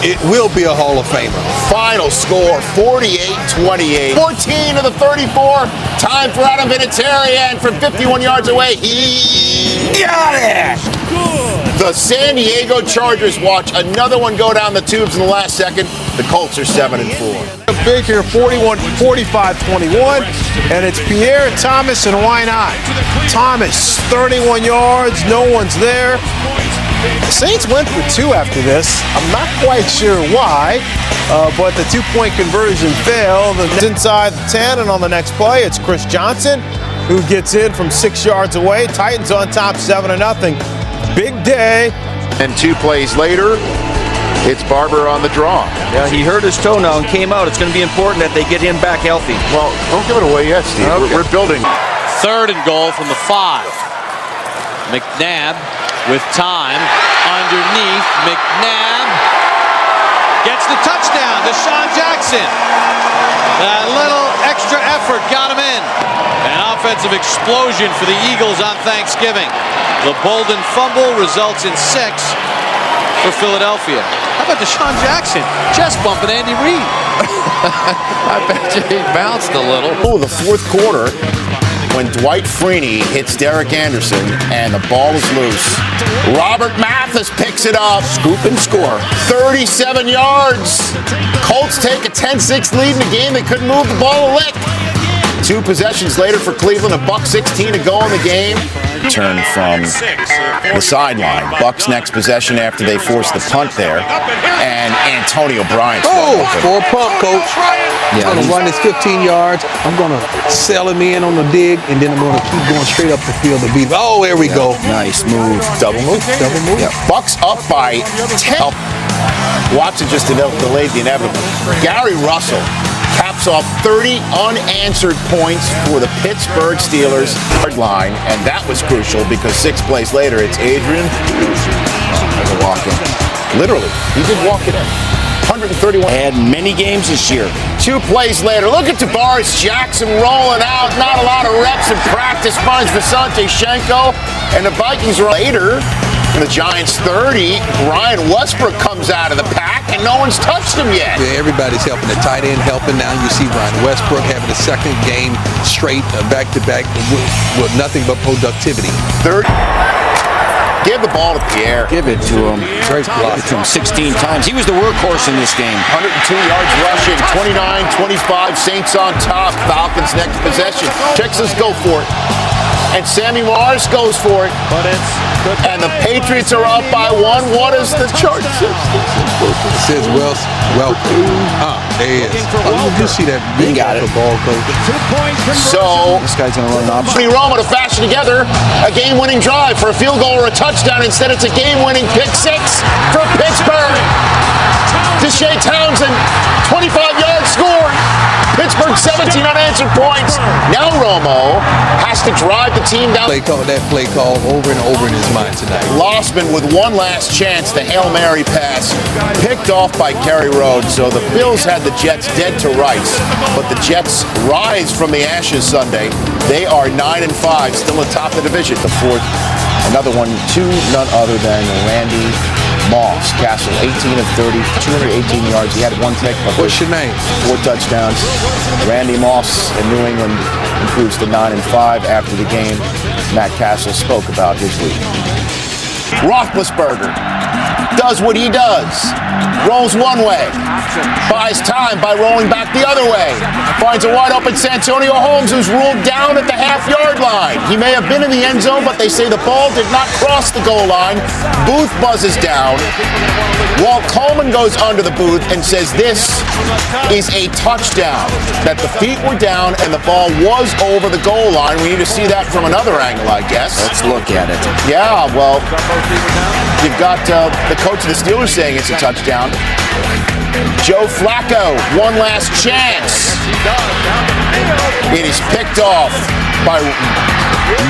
it will be a Hall of Famer. Final score, 48-28. 14 to the 34. Time for Adam Vinatieri, and from 51 yards away, he got it! The San Diego Chargers watch another one go down the tubes in the last second. The Colts are 7-4. Big here, 45-21, and it's Pierre Thomas, and why not? Thomas, 31 yards, no one's there. The Saints went for 2 after this. I'm not quite sure why, but the 2-point conversion failed. It's inside the 10, and on the next play, it's Chris Johnson, who gets in from 6 yards away. Titans on top, 7-0. Big day. And 2 plays later, it's Barber on the draw. Yeah, he hurt his toe now and came out. It's going to be important that they get him back healthy. Well, don't give it away yet, Steve. Okay. We're building. 3rd and goal from the 5. McNabb with time underneath. McNabb gets the touchdown. Deshaun Jackson. That little extra effort got him in. An offensive explosion for the Eagles on Thanksgiving. The Bolden fumble results in 6 for Philadelphia. How about Deshaun Jackson chest bumping Andy Reid? I bet you he bounced a little. Oh, the 4th quarter, when Dwight Freeney hits Derek Anderson and the ball is loose. Robert Mathis picks it up. Scoop and score. 37 yards. Colts take a 10-6 lead in the game. They couldn't move the ball a lick. 2 possessions later for Cleveland, $1:16 to go in the game. Turn from the sideline. Bucks next possession after they force the punt there. And Antonio Bryant. Oh, for a pump, coach. I'm going to run this 15 yards. I'm going to sell him in on the dig, and then I'm going to keep going straight up the field to beat him. Oh, there we go. Nice move. Double move. Double move. Yeah. Bucks up by 10. Watson just delayed the inevitable. Gary Russell caps off 30 unanswered points for the Pittsburgh Steelers line, and that was crucial because 6 plays later, it's Adrian. There's a walk-in. Literally, he did walk it in. 131. Had many games this year. 2 plays later, look at Tavares Jackson rolling out. Not a lot of reps in practice. Finds Visante Shenko, and the Vikings are later. And the Giants 30, Brian Westbrook comes out of the pack, and no one's touched him yet. Yeah, everybody's helping. The tight end helping now. You see Brian Westbrook having a 2nd game straight, back-to-back, with nothing but productivity. 30. Give the ball to Pierre. Give it to him. Great block. Give it to him 16 times. He was the workhorse in this game. 102 yards rushing, 29-25, Saints on top. Falcons next possession. Texas go for it. And Sammy Morris goes for it. But it's good. And the Patriots are up by 1. What is the chart? It says welcome. There it is. Oh, you see that big ball, coach. So, this guy's going to run an option. Anthony Romo to fashion together a game-winning drive for a field goal or a touchdown. Instead, it's a game-winning pick 6 for Pittsburgh. Deshae Townsend, 25-yard score. Pittsburgh 17 unanswered points. Now Romo has to drive the team down. That play call over and over in his mind tonight. Lossman with one last chance, the Hail Mary pass, picked off by Kerry Rhodes. So the Bills had the Jets dead to rights, but the Jets rise from the ashes Sunday. They are 9-5, still atop the division. The 4th, another one to none other than Randy Moss. Castle, 18 of 30, 218 yards. He had 1 pick. What's your name? 4 touchdowns. Randy Moss in New England improves to 9-5 after the game. Matt Castle spoke about his week. Roethlisberger does what he does. Rolls one way. Buys time by rolling back the other way. Finds a wide open Santonio Holmes, who's ruled down at the half-yard line. He may have been in the end zone, but they say the ball did not cross the goal line. Booth buzzes down. Walt Coleman goes under the booth and says this is a touchdown, that the feet were down and the ball was over the goal line. We need to see that from another angle, I guess. Let's look at it. Yeah, well, you've got the coach of the Steelers saying it's a touchdown. Joe Flacco, one last chance. It is picked off by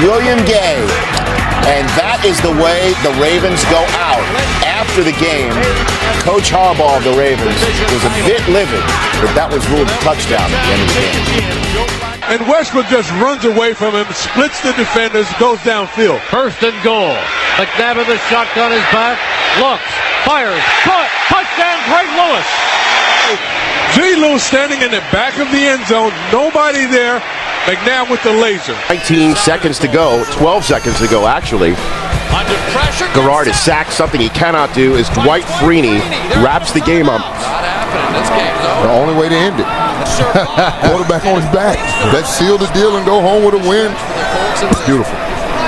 William Gay. And that is the way the Ravens go out. After the game, Coach Harbaugh of the Ravens was a bit livid that that was ruled a touchdown at the end of the game. And Westbrook just runs away from him, splits the defenders, goes downfield. First and goal. McNabb in the shotgun is back. Looks, fires, caught, touchdown, Greg Lewis. G. Lewis standing in the back of the end zone, nobody there. McNabb with the laser. 19 seconds to go, 12 seconds to go actually. Under pressure. Garrard is sacked. Something he cannot do is Dwight Freeney wraps the game up. The only way to end it. Quarterback on his back. Let's seal the deal and go home with a win. It's beautiful.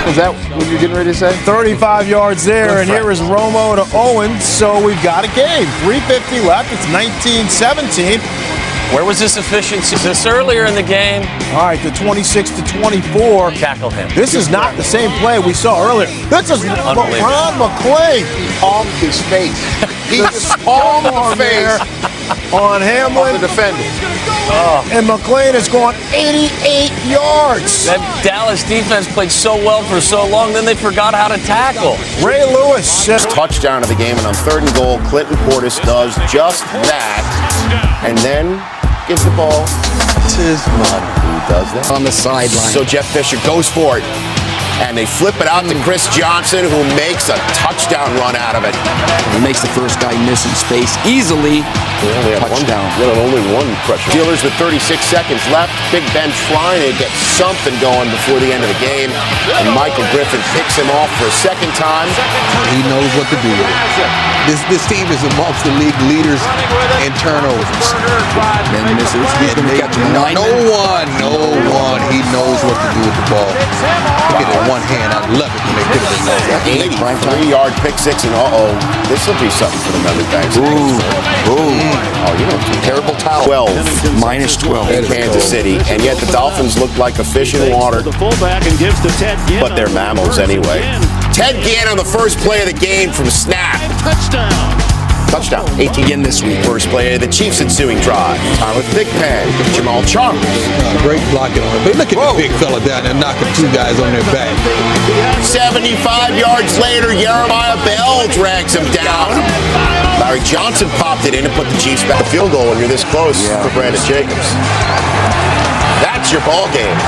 Is that what you're getting ready to say? 35 yards there, and here is Romo to Owens, so we've got a game. 3:50 left. It's 19-17. Where was this efficiency? This earlier in the game. All right, the 26-24. Tackle him. This is not the same play we saw earlier. This is Ron McClain. On his face. He just palmed the face on Hamlin. On the defender. And McClain has gone 88 yards. That Dallas defense played so well for so long, then they forgot how to tackle. Ray Lewis. Touchdown of the game, and on 3rd and goal, Clinton Portis does just that. And then gives the ball to his mom. Who does that? On the sideline. So Jeff Fisher goes for it. And they flip it out to Chris Johnson, who makes a touchdown run out of it. He makes the first guy miss in space easily. Touchdown. Only one pressure. Steelers with 36 seconds left. Big Ben trying to get something going before the end of the game. And Michael Griffin picks him off for a second time. He knows what to do with it. This team is amongst the league leaders in turnovers. Then misses. He's going to catch him. No one. He knows what to do with the ball. Look at it, one hand. I love it when they put it in there. 83-yard pick six, and this will be something for the Memphis Banks. Oh, you know, terrible towel. 12. Minus 12. In Kansas City, and yet the Dolphins look like a fish in water. But they're mammals anyway. Ted Ginn on the first play of the game from snap. Touchdown. 18 again this week. First play of the Chiefs' ensuing drive. Tyler Thigpen, Jamal Charles. Great blocking on it. But look at the big fella down there knocking two guys on their back. 75 yards later, Jeremiah Bell drags him down. Larry Johnson popped it in and put the Chiefs back. A field goal when you're this close for Brandon Jacobs. That's your ball game.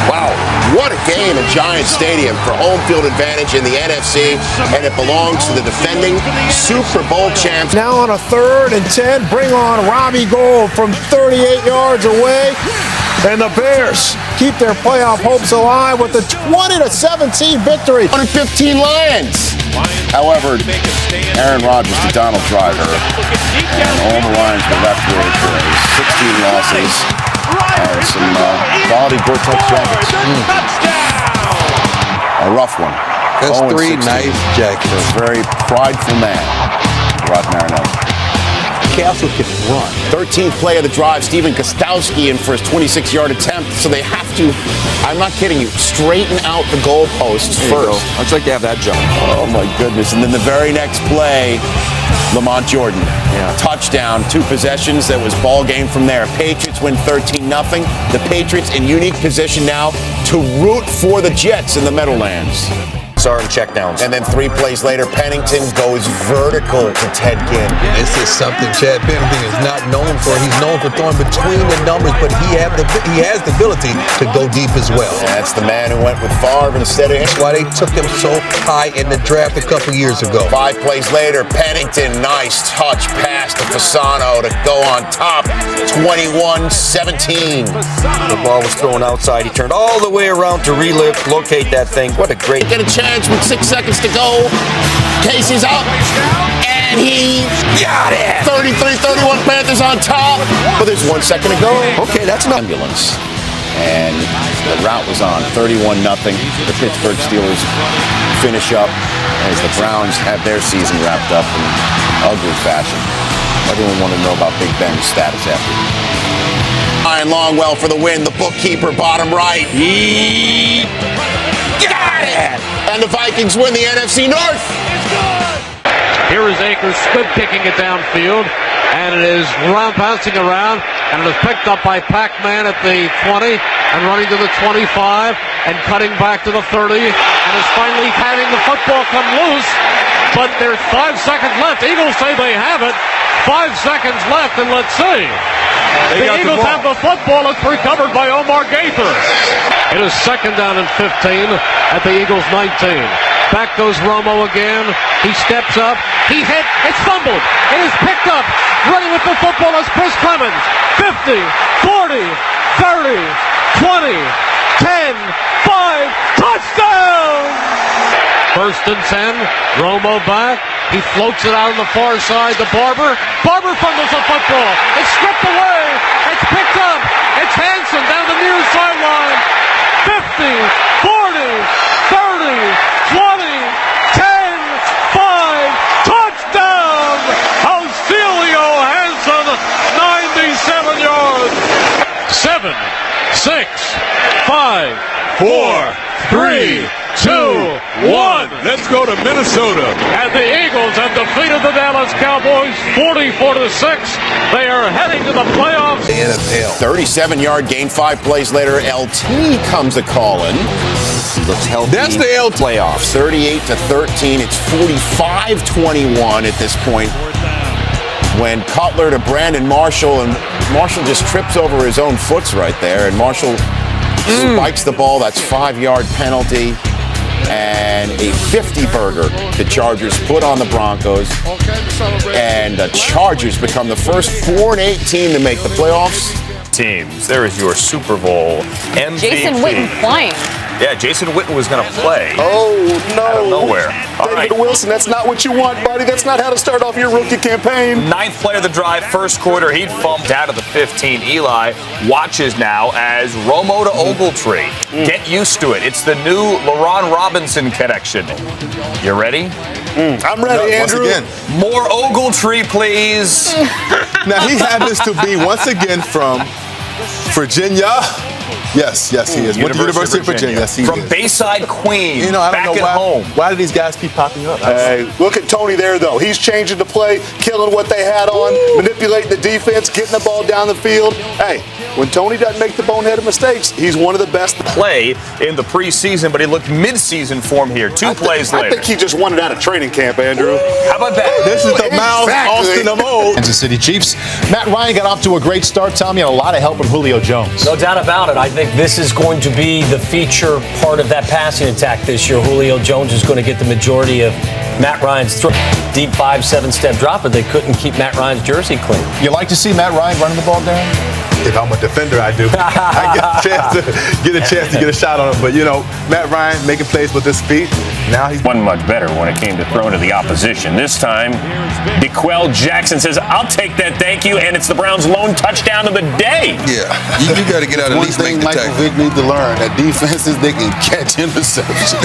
Wow, what a game at Giant Stadium for home field advantage in the NFC, and it belongs to the defending Super Bowl champs. Now on a 3rd and 10, bring on Robbie Gould from 38 yards away. And the Bears keep their playoff hopes alive with a 20-17 victory. 115 Lions. However, Aaron Rodgers to Donald Driver, and all the Lions were left with 16 losses and some quality Gore-Tex jackets. A rough one. That's 3 nice jackets. A very prideful man, Rod Marinelli. Castle can run. 13th play of the drive, Stephen Gostkowski in for his 26-yard attempt. So they have to, I'm not kidding you, straighten out the goalposts first. I'd like to have that job. Oh my goodness. And then the very next play, Lamont Jordan. Touchdown, 2 possessions. That was ball game from there. Patriots win 13-0. The Patriots in unique position now to root for the Jets in the Meadowlands. Sarm checkdowns. And then 3 plays later, Pennington goes vertical to Ted Ginn. This is something Chad Pennington is not known for. He's known for throwing between the numbers, but he has the ability to go deep as well. That's the man who went with Favre instead of him. That's why they took him so high in the draft a couple years ago. 5 plays later, Pennington, nice touch pass to Fasano to go on top, 21-17. The ball was thrown outside. He turned all the way around to relocate that thing. What a great... Get a chance with 6 seconds to go. Casey's up. And And he got it! 33-31 Panthers on top, but there's 1 second to go. Okay, that's an ambulance. And the route was on 31-0. The Pittsburgh Steelers finish up as the Browns have their season wrapped up in ugly fashion. Everyone wanted to know about Big Ben's status after. Ryan Longwell for the win. The bookkeeper, bottom right. He got it! And the Vikings win the NFC North. Here is Akers spin kicking it downfield, and it is bouncing around, and it is picked up by Pac-Man at the 20, and running to the 25, and cutting back to the 30, and is finally having the football come loose, but there's 5 seconds left. Eagles say they have it. 5 seconds left, and let's see. The Eagles have the football. It's recovered by Omar Gaither. It is second down and 15 at the Eagles' 19. Back goes Romo again. He steps up. He hit. It's fumbled. It is picked up. Running with the football is Chris Clemens. 50, 40, 30, 20, 10, 5. Touchdown! First and 10. Romo back. He floats it out on the far side to Barber. Barber fumbles the football. It's stripped away. It's picked up. It's Hanson down the near sideline. 50, 40, 30, 20, 10, 5. Touchdown! Auxilio Hanson, 97 yards. 7, 6, 5, 4, 3, 2, 1. Let's go to Minnesota. And the Eagles have defeated the Dallas Cowboys 44-6. They are heading to the playoffs. The NFL. 37-yard gain 5 plays later. LT comes a calling. He looks healthy. That's the LT. Playoffs. 38-13. It's 45-21 at this point. When Cutler to Brandon Marshall, and Marshall just trips over his own foots right there, and Marshall spikes the ball. That's 5-yard penalty. And a 50-burger the Chargers put on the Broncos. And the Chargers become the first 4-8 team to make the playoffs. Teams. There is your Super Bowl MVP. Jason Witten playing. Yeah, Jason Witten was going to play. Oh, no. Out of nowhere. All David right. Wilson, that's not what you want, buddy. That's not how to start off your rookie campaign. Ninth play of the drive, first quarter, he'd fumbled out of the 15. Eli watches now as Romo to Ogletree. Get used to it. It's the new LaRon Robinson connection. You ready? I'm ready, Andrew. Once again. More Ogletree, please. Now, he happens to be, once again, from Virginia. Yes, he is. Went to University of Virginia. Yes, he From is. Bayside, Queens. You know, I don't back know at home. Why do these guys keep popping up? Hey, look at Tony there, though. He's changing the play, killing what they had on, manipulating the defense, getting the ball down the field. Hey, when Tony doesn't make the boneheaded mistakes, he's one of the best. Play in the preseason, but he looked mid-season form here. 2 plays later. I think he just wanted out of training camp, Andrew. How about that? This is the Miles Austin of old. Kansas City Chiefs. Matt Ryan got off to a great start. Tell me, a lot of help with Julio Jones. No doubt about it. I think this is going to be the feature part of that passing attack this year. Julio Jones is going to get the majority of Matt Ryan's throw. Deep 5-7 drop, but they couldn't keep Matt Ryan's jersey clean. You like to see Matt Ryan running the ball down? If I'm a defender, I do. I get a chance to get a shot on him. But, you know, Matt Ryan making plays with his feet. Now he's one much better when it came to throwing to the opposition. This time, DeQuell Jackson says, I'll take that, thank you, and it's the Browns' lone touchdown of the day. Yeah, you got to get out of one thing Michael Vick needs to learn, that defenses, they can catch interceptions.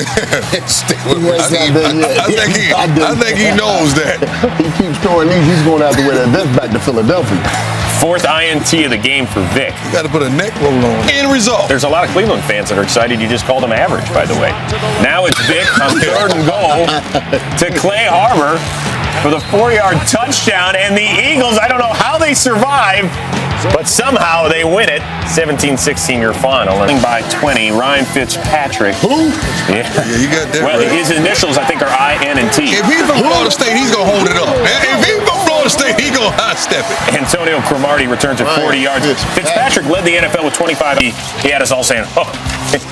I think he knows that. He keeps throwing these, he's going to have to wear that vest back to Philadelphia. 4th INT of the game for Vick. You got to put a neck roll on. End result. There's a lot of Cleveland fans that are excited you just called him average, by the way. Now it's Vick on 3rd and goal to Clay Harbor for the 4-yard touchdown. And the Eagles, I don't know how they survived, but somehow they win it. 17-16 your final. By 20, Ryan Fitzpatrick. Who? Yeah, you got that well, right. His initials, I think, are I, N, and T. If he's from Florida State, he's going to hold it up. If he's from Florida State, he's going to high-step it. Antonio Cromartie returns at 40 yards. Fitzpatrick led the NFL with 25. He had us all saying, oh,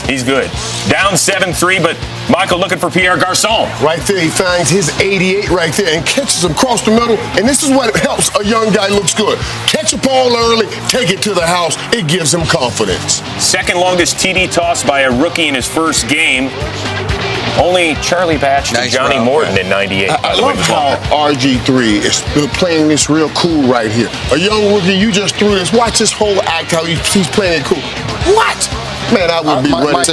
he's good. Down 7-3, but Michael looking for Pierre Garçon. Right there, he finds his 88 right there and catches him across the middle. And this is what helps a young guy looks good. Catch a ball early, take it to the house. It gives him confidence. Second longest TD toss by a rookie in his first game. Only Charlie Batch and Johnny Morton in 98. I love how RG3 is playing this real cool right here. A young rookie, you just threw this. Watch this whole act, how he's playing it cool. What? Man, I would be ready.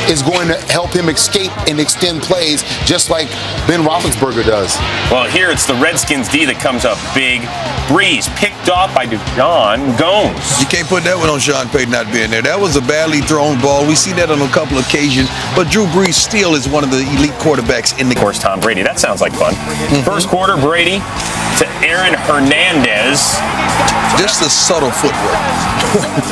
Is going to help him escape and extend plays just like Ben Roethlisberger does. Well, here it's the Redskins D that comes up big. Breeze picked off by John Gomes. You can't put that one on Sean Payton not being there. That was a badly thrown ball. We see that on a couple of occasions. But Drew Brees still is one of the elite quarterbacks in the. Of course, Tom Brady. That sounds like fun. First quarter, Brady to Aaron Hernandez. Just the subtle footwork.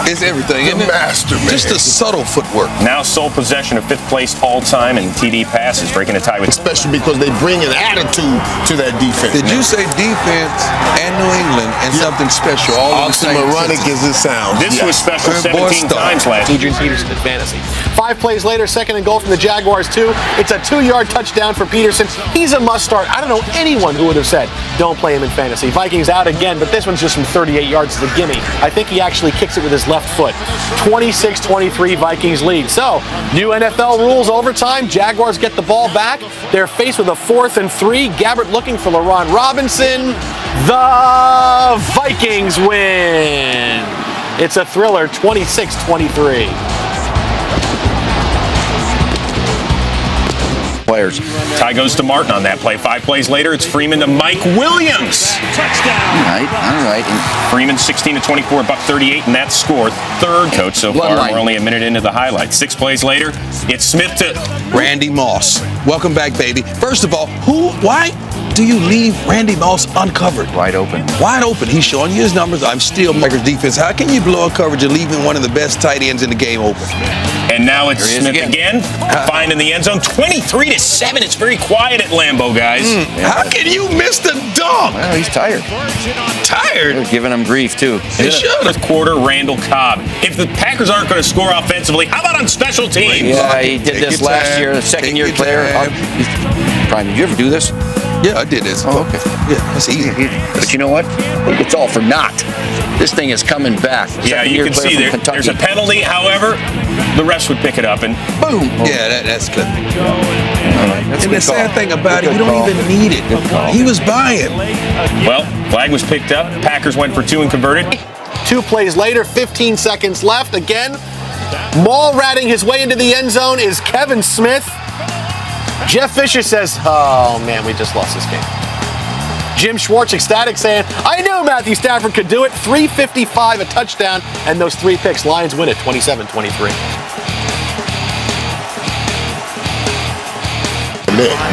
It's everything, isn't it? Master, man. Just the subtle footwork. Now sole possession of 5th place all-time in TD passes, breaking a tie with. Especially because they bring an attitude to that defense. Did you say defense and New England and something special? All oxymoronic as it sounds. This was special 17 times last year. Adrian Peterson in fantasy. 5 plays later, 2nd and goal from the Jaguars 2. It's a 2-yard touchdown for Peterson. He's a must start. I don't know anyone who would have said, don't play him in fantasy. Vikings out again, but this one's just from 38 yards to the gimme. I think he actually kicks it with his left foot. 26-23 Vikings lead. So, new NFL rules overtime. Jaguars get the ball back. They're faced with a 4th and 3. Gabbert looking for LaRon Robinson. The Vikings win. It's a thriller, 26-23. Players. Tie goes to Martin on that play. 5 plays later, it's Freeman to Mike Williams. Touchdown. All right. And Freeman 16-24, $138, and that's score. 3rd coach so far. We're only a minute into the highlights. 6 plays later, it's Smith to Randy Moss. Welcome back, baby. First of all, why do you leave Randy Moss uncovered? Wide open. Wide open. He's showing you his numbers. I'm still Packers defense. How can you blow a coverage and leaving one of the best tight ends in the game open? And now it's Smith again. Finding the end zone. 23-7. It's very quiet at Lambeau, guys. How can you miss the dunk? Well, he's tired. Tired? They're giving him grief, too. They should. 4th quarter, Randall Cobb. If the Packers aren't going to score offensively, how about on special teams? Yeah, he did this last year, the second-year player. Brian, did you ever do this? Yeah, I did this. Oh, okay. Yeah, that's easy. But you know what? It's all for naught. This thing is coming back. Yeah, you can see there's a penalty. However, the refs would pick it up and boom. Yeah, that's good. And the sad thing about it, you don't even need it. He was buying. Well, flag was picked up. Packers went for 2 and converted. 2 plays later, 15 seconds left. Again, mall ratting his way into the end zone is Kevin Smith. Jeff Fisher says, oh man, we just lost this game. Jim Schwartz ecstatic saying, I knew Matthew Stafford could do it. 3:55, a touchdown, and those 3 picks. Lions win it 27-23.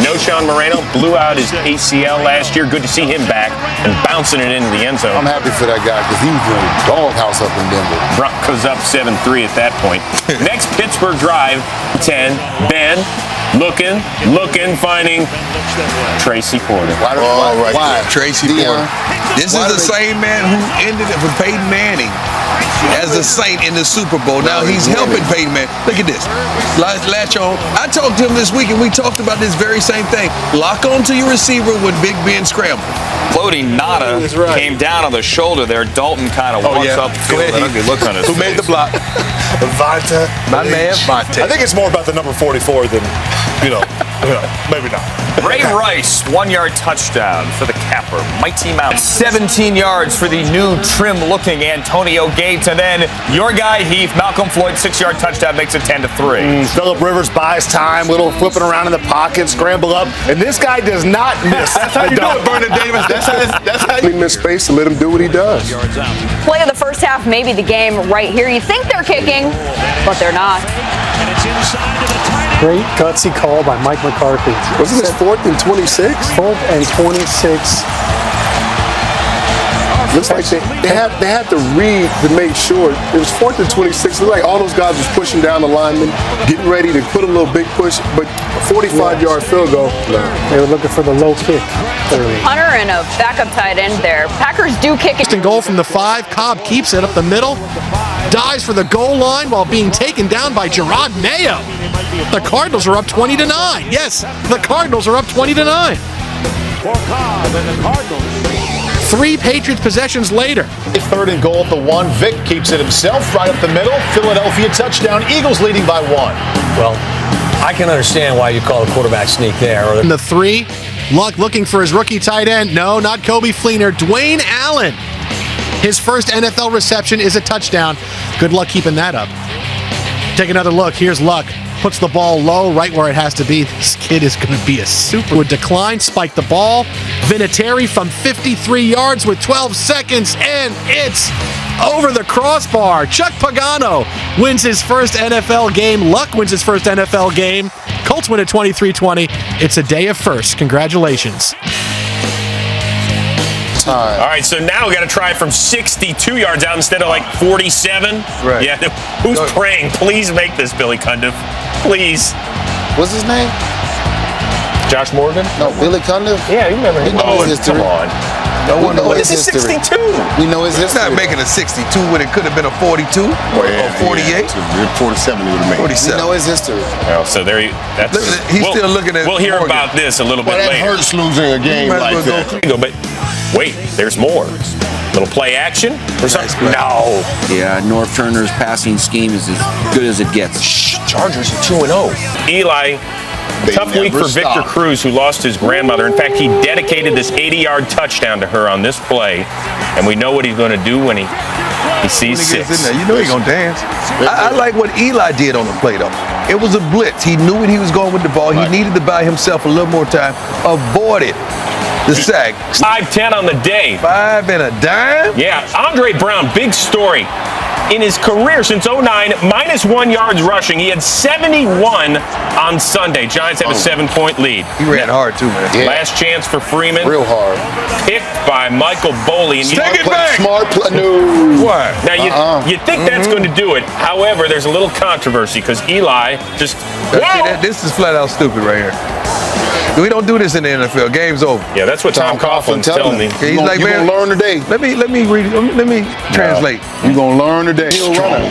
No Sean Moreno blew out his ACL last year. Good to see him back and bouncing it into the end zone. I'm happy for that guy because he's in a doghouse up in Denver. Broncos up 7-3 at that point. Next Pittsburgh drive, 10. Ben looking, finding Tracy Porter. Why? Tracy Porter. This is the same man who ended it for Peyton Manning as a Saint in the Super Bowl. Now he's helping Peyton Manning. Look at this. Latch on. I talked to him this week and we talked about this very same thing. Lock on to your receiver when Big Ben scrambled. Floating Nada came down on the shoulder there. Dalton kind of walks up the field with an ugly look on his face. Who made the block? Vonta. My man, Vonta. I think it's more about the number 44 than, maybe not. Ray Rice, 1-yard touchdown for the capper. Mighty Mouse. 17 yards for the new, trim-looking Antonio Gates. And then your guy, Heath, Malcolm Floyd, 6-yard touchdown, makes it 10-3. Phillip Rivers buys time, little flipping around in the pocket, scramble up. And this guy does not miss. That's how you do it, Vernon Davis. That's how you miss space and let him do what he does. Play of the first half, maybe the game right here. You think they're kicking, but they're not. And it's inside to the tight end. Great gutsy call by Mike McCarthy. Wasn't this 4th and 26? 4th and 26. Looks like they had to read to make sure. It was 4th and 26. It looked like all those guys was pushing down the linemen, getting ready to put a little big push, but a 45-yard field goal. No. They were looking for the low kick early. Hunter and a backup tight end there. Packers do kick it. First and goal from the 5. Cobb keeps it up the middle. Dives for the goal line while being taken down by Gerard Mayo. The Cardinals are up 20-9. Yes, the Cardinals are up 20-9. For Cobb and the Cardinals. 3 Patriots possessions later. 3rd and goal at the 1. Vic keeps it himself right up the middle. Philadelphia touchdown. Eagles leading by 1. Well, I can understand why you call a quarterback sneak there. In the 3, Luck looking for his rookie tight end. No, not Kobe Fleener. Dwayne Allen. His first NFL reception is a touchdown. Good luck keeping that up. Take another look. Here's Luck. Puts the ball low, right where it has to be. This kid is going to be a super. Would decline, spike the ball. Vinatieri from 53 yards with 12 seconds, and it's over the crossbar. Chuck Pagano wins his first NFL game. Luck wins his first NFL game. Colts win at 23-20. It's a day of firsts. Congratulations. All right, so now we got to try from 62 yards out instead of like 47. Right. Yeah. Who's praying? Please make this, Billy Cundiff. Please. What's his name? Josh Morgan? No, Billy Cundiff. Yeah, you remember him. Oh, his history. Come on. No one knows What his is it, history. 62? We know his history. It's not making a 62 when it could have been a 42 or 48. 47 would have made. 47. We know his history. Well, so there you. That's. He's still looking at. We'll hear Morgan. about this a little Well, bit that later. hurts losing a game like that. But wait, there's more. Little play action or something? No. Yeah, North Turner's passing scheme is as good as it gets. Chargers are 2-0. Eli, tough week for Victor Cruz, who lost his grandmother. In fact, he dedicated this 80-yard touchdown to her on this play, and we know what he's going to do when he sees When he gets 6. in there, you know he's gonna dance. I like what Eli did on the play though. It was a blitz. He knew when he was going with the ball. He needed to buy himself a little more time. Avoided the sack. 5-10 on the day. 5 and a dime? Yeah, Andre Brown, big story. In his career since 09, -1 yards rushing. He had 71 on Sunday. Giants have a 7-point lead. He ran hard too, man. Yeah. Last chance for Freeman. Real hard. Picked by Michael Boley. And Take it back. Smart play. No. Why? Now, you think that's going to do it. However, there's a little controversy because Eli just... This is flat out stupid right here. We don't do this in the NFL. Game's over. Yeah, that's what Tom Coughlin's telling me. He's like, man, gonna learn today. Let me read. Let me translate. You're gonna learn today. Strong.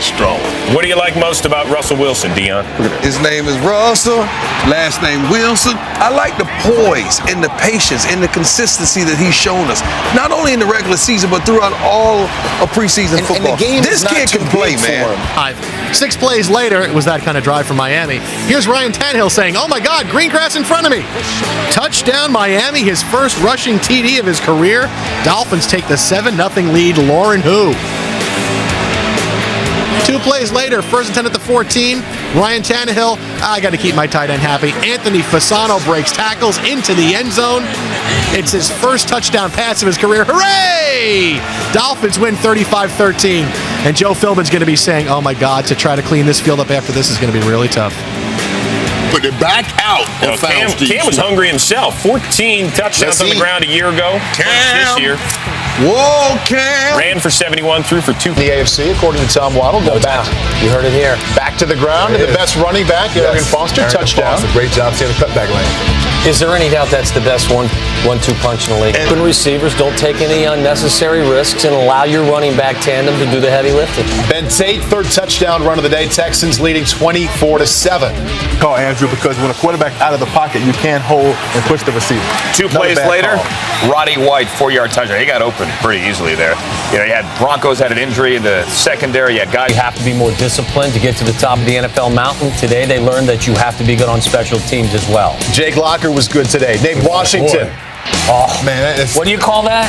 Strong. What do you like most about Russell Wilson, Dion? His name is Russell. Last name Wilson. I like the poise and the patience and the consistency that he's shown us. Not only in the regular season, but throughout all of preseason football. And the game this is not kid too can play, big man. for him. 6 plays later, it was that kind of drive from Miami. Here's Ryan Tannehill saying, "Oh my God, green grass in front of me." Touchdown Miami, his first rushing TD of his career. Dolphins take the 7-0 lead. Lauren Who. 2 plays later, 1st and 10 at the 14. Ryan Tannehill, I got to keep my tight end happy. Anthony Fasano breaks tackles into the end zone. It's his first touchdown pass of his career. Hooray! Dolphins win 35-13. And Joe Philbin's going to be saying, oh my God, to try to clean this field up after this is going to be really tough. Put it back out. Well, Cam was hungry himself. 14 touchdowns on the ground a year ago. This year. Whoa, Cam! Ran for 71, threw for 2. The AFC, according to Tom Waddle, No doubt. You heard it here. back to the ground. And the best running back, Arian Foster, touchdown. Great job seeing the cutback lane. Is there any doubt that's the best one-two punch in the league? Open receivers don't take any unnecessary risks and allow your running back tandem to do the heavy lifting. Ben Tate, 3rd touchdown run of the day. Texans leading 24-7. Call Andrew because when a quarterback out of the pocket, you can't hold and push the receiver. 2 plays later, Roddy White, 4-yard touchdown. He got open pretty easily there. You know, you had Broncos had an injury in the secondary. You had guys. You have to be more disciplined to get to the top of the NFL mountain. Today they learned that you have to be good on special teams as well. Jake Locker was good today. Nate Washington. Oh, man. What do you call that?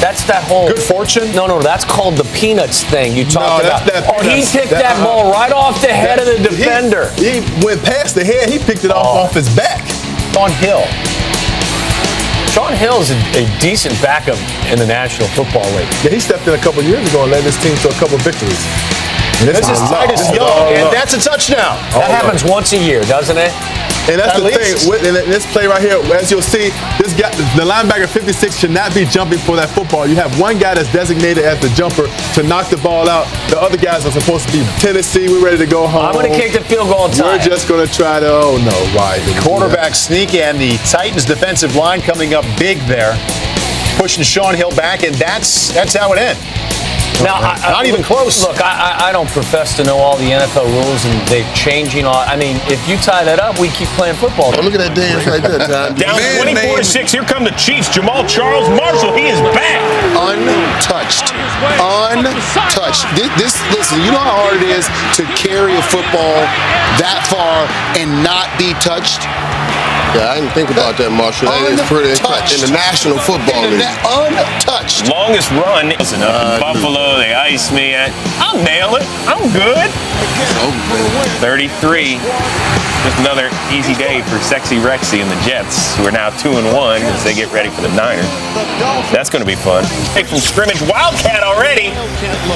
That's that whole... Good fortune? No, that's called the Peanuts thing you talked about. He picked that ball right off the head of the defender. He went past the head. He picked it off his back. Sean Hill. Sean Hill is a decent backup in the National Football League. Yeah, he stepped in a couple years ago and led his team to a couple victories. This is Titus Young, and that's a touchdown. That happens once a year, doesn't it? And that's the thing. In this play right here, as you'll see, this guy, the linebacker 56 should not be jumping for that football. You have one guy that's designated as the jumper to knock the ball out. The other guys are supposed to be Tennessee. We're ready to go home. I'm going to kick the field goal and tie. We're just going to try to, why? Quarterback sneak and the Titans defensive line coming up big there. Pushing Sean Hill back, and that's how it ends. Now, Not even close. Look, I don't profess to know all the NFL rules, and they're changing. I mean, if you tie that up, we keep playing football. Oh, look at that dance right there, John. Down 24-6. Here come the Chiefs. Jamal Charles Marshall. He is back. Untouched. Untouched. Listen, you know how hard it is to carry a football that far and not be touched? Yeah, I didn't think about that, Marshall. That is pretty in the National Football League. Untouched. Longest run is enough. Buffalo, they iced me. I'll nail it. I'm good. 33. Just another easy day for Sexy Rexy and the Jets, who are now 2-1 as they get ready for the Niners. That's going to be fun. Hey, from scrimmage, Wildcat already.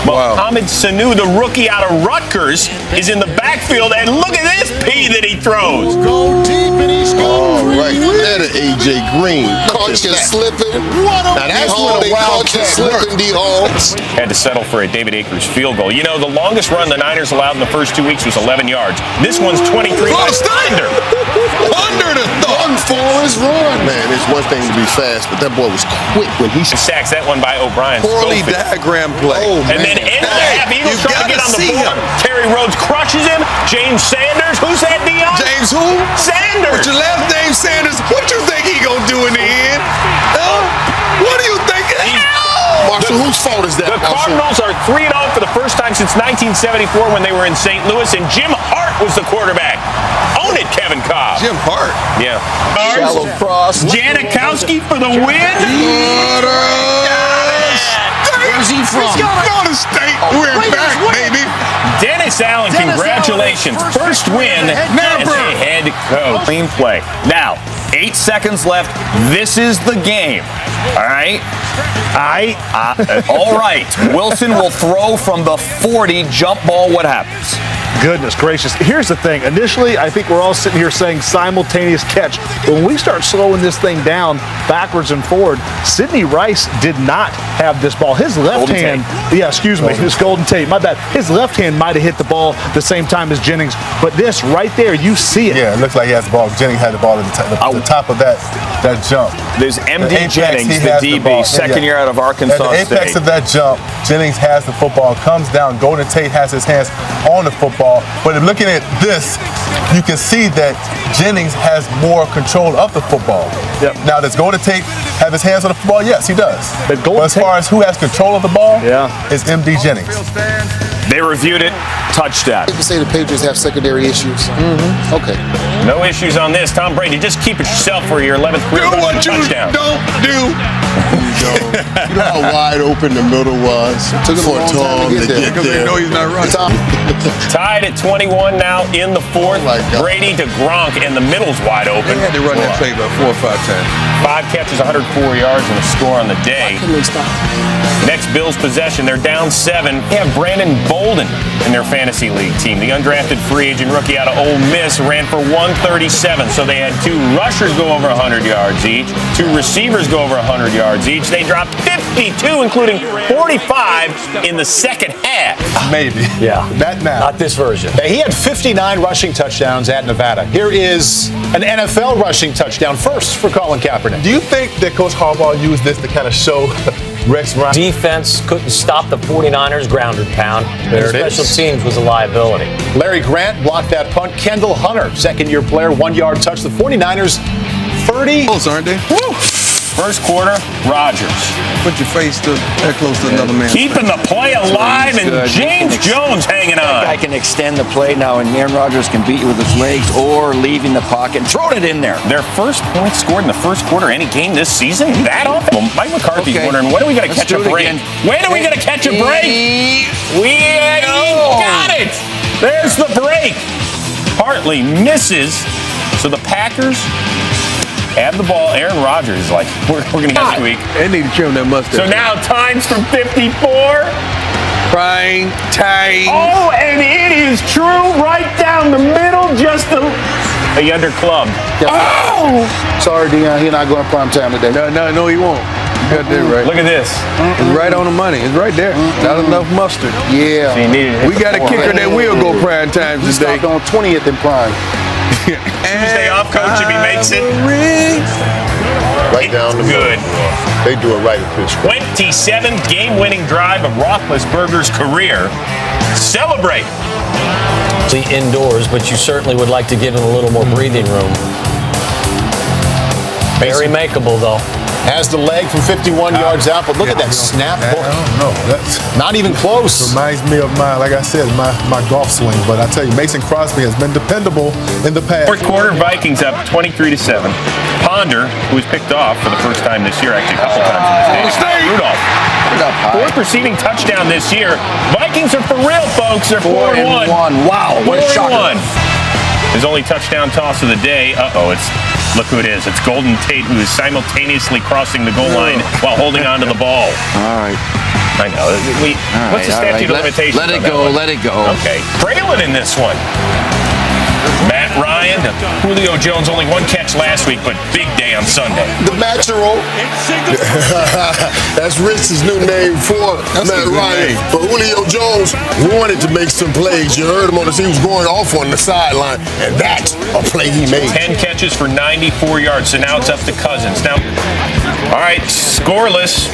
Mohamed Sanu, the rookie out of Rutgers, is in the backfield, and look at this P that he throws. All right, that is A.J. Green. Caught you slipping. Now that's when they caught you slipping, D-Hall. Had to settle for a David Akers field goal. You know, the longest run the Niners allowed in the first 2 weeks was 11 yards. This one's 23 yards. Under the thumb for his run. Man, it's one thing to be fast, but that boy was quick when he sacks that one by O'Brien. Poorly diagram play. And then end of the half, Eagles trying to get on the board. Terry Rhodes crushes him. James Sanders. Who's that, Dion? James who? Sanders. What's your last name, Sanders? What you think he gonna do in the end? What do you think? Marshall, whose fault is that? The Cardinals are 3-0 for the first time since 1974 when they were in St. Louis, and Jim Hart was the quarterback. Own it, Kevin Cobb. Jim Hart. Yeah. Shallow cross. Janikowski for the win. Where's he from? Florida State. We're back, baby. Dennis Allen, congratulations. First win as a head coach. Clean play. Now, 8 seconds left. This is the game. All right? All right. Wilson will throw from the 40. Jump ball. What happens? Goodness gracious. Here's the thing. Initially, I think we're all sitting here saying simultaneous catch. But when we start slowing this thing down backwards and forward, Sidney Rice did not have this ball. His left hand, his Golden Tate, my bad. His left hand might have hit the ball the same time as Jennings. But this right there, you see it. Yeah, it looks like he has the ball. Jennings had the ball at the top of that jump. There's MD Jennings, the DB, second year out of Arkansas State. At the apex of that jump, Jennings has the football, comes down. Golden Tate has his hands on the football. But if looking at this, you can see that Jennings has more control of the football. Yep. Now, does Golden Tate have his hands on the football? Yes, he does. But as far as who has control of the ball, is MD Jennings. They reviewed it. Touchdown. People say the Patriots have secondary issues. Okay. No issues on this. Tom Brady, just keep it yourself for your 11th career touchdown. Don't do. You know how wide open the middle was? Took him a long time to get there. Because they know he's not running. Tied at 21 now in the fourth. Brady to Gronk, and the middle's wide open. They had to run that play about 4 or 5 times. 5 catches, 104 yards, and a score on the day. Next Bills possession, they're down 7. They have Brandon Bolden in their fantasy league team. The undrafted free agent rookie out of Ole Miss ran for 137. So they had 2 rushers go over 100 yards each, 2 receivers go over 100 yards each. They dropped 52, including 45 in the second half. Maybe. Yeah. That now. Not this version. He had 59 rushing touchdowns at Nevada. Here is an NFL rushing touchdown first for Colin Kaepernick. Do you think that Coach Harbaugh used this to kind of show Rex Ryan? Defense couldn't stop the 49ers ground and pound. Their special teams was a liability. Larry Grant blocked that punt. Kendall Hunter, second-year player, 1-yard touch. The 49ers, 30. Close, aren't they? Woo! First quarter, Rodgers. Put your face that close to another man. Keeping the play alive, and James Jones hanging on. That guy can extend the play now, and Aaron Rodgers can beat you with his legs or leaving the pocket and throwing it in there. Their first point scored in the first quarter any game this season? That often? Well, Mike McCarthy's wondering, when are we going to catch a break? When are we going to catch a break? We got it! There's the break. Hartley misses, so the Packers have the ball. Aaron Rodgers is like, we're going to get this week. They need to trim that mustache. So now times from 54. Prime time. Oh, and it is true right down the middle, just a underclubbed. Oh! Sorry, Dion, he's not going to prime time today. No, he won't. You got that right. Look at this. It's right on the money. It's right there. Not enough mustard. Yeah. So you needed We got a kicker that will go prime time today. He stopped on 20th in prime. Tuesday off, coach, if he makes it. Right down the middle. Good. They do it right at Pittsburgh. 27th game-winning drive of Roethlisberger's career. Celebrate. Indoors, but you certainly would like to give him a little more breathing room. Very makeable, though. Has the leg from 51 yards out, but look at that snap. I don't know. That's not even close. Reminds me of like I said, my golf swing. But I tell you, Mason Crosby has been dependable in the past. Fourth quarter, Vikings up 23-7. Ponder, who was picked off for the first time this year, actually a couple times in this game. Rudolph. Fourth receiving touchdown this year. Vikings are for real, folks. They're 4-1. Wow, what a shocker. His only touchdown toss of the day. Look who it is. It's Golden Tate, who is simultaneously crossing the goal line while holding onto the ball. All right. I know. What's the statute of limitations? Let it go. Let it go. Okay. Braylon in this one. Matt Ryan, Julio Jones, only one catch last week, but big day on Sunday. The Maturo. That's Rich's new name for Matt Ryan. But Julio Jones wanted to make some plays. You heard him on he was going off on the sideline, and that's a play he made. 10 catches for 94 yards, so now it's up to Cousins. Now, all right, scoreless.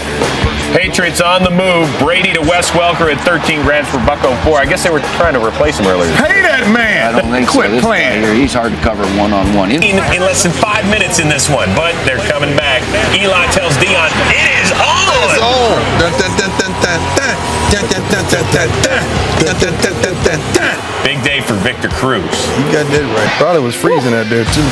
Patriots on the move. Brady to Wes Welker at 13 grand for $104. I guess they were trying to replace him earlier. Pay that man. I don't think Quit so. playing. Here, he's hard to cover one-on-one. In less than 5 minutes in this one, but they're coming back. Eli tells Dion, it is on! It's on! Big day for Victor Cruz. You got that right. Thought it was freezing out there, too.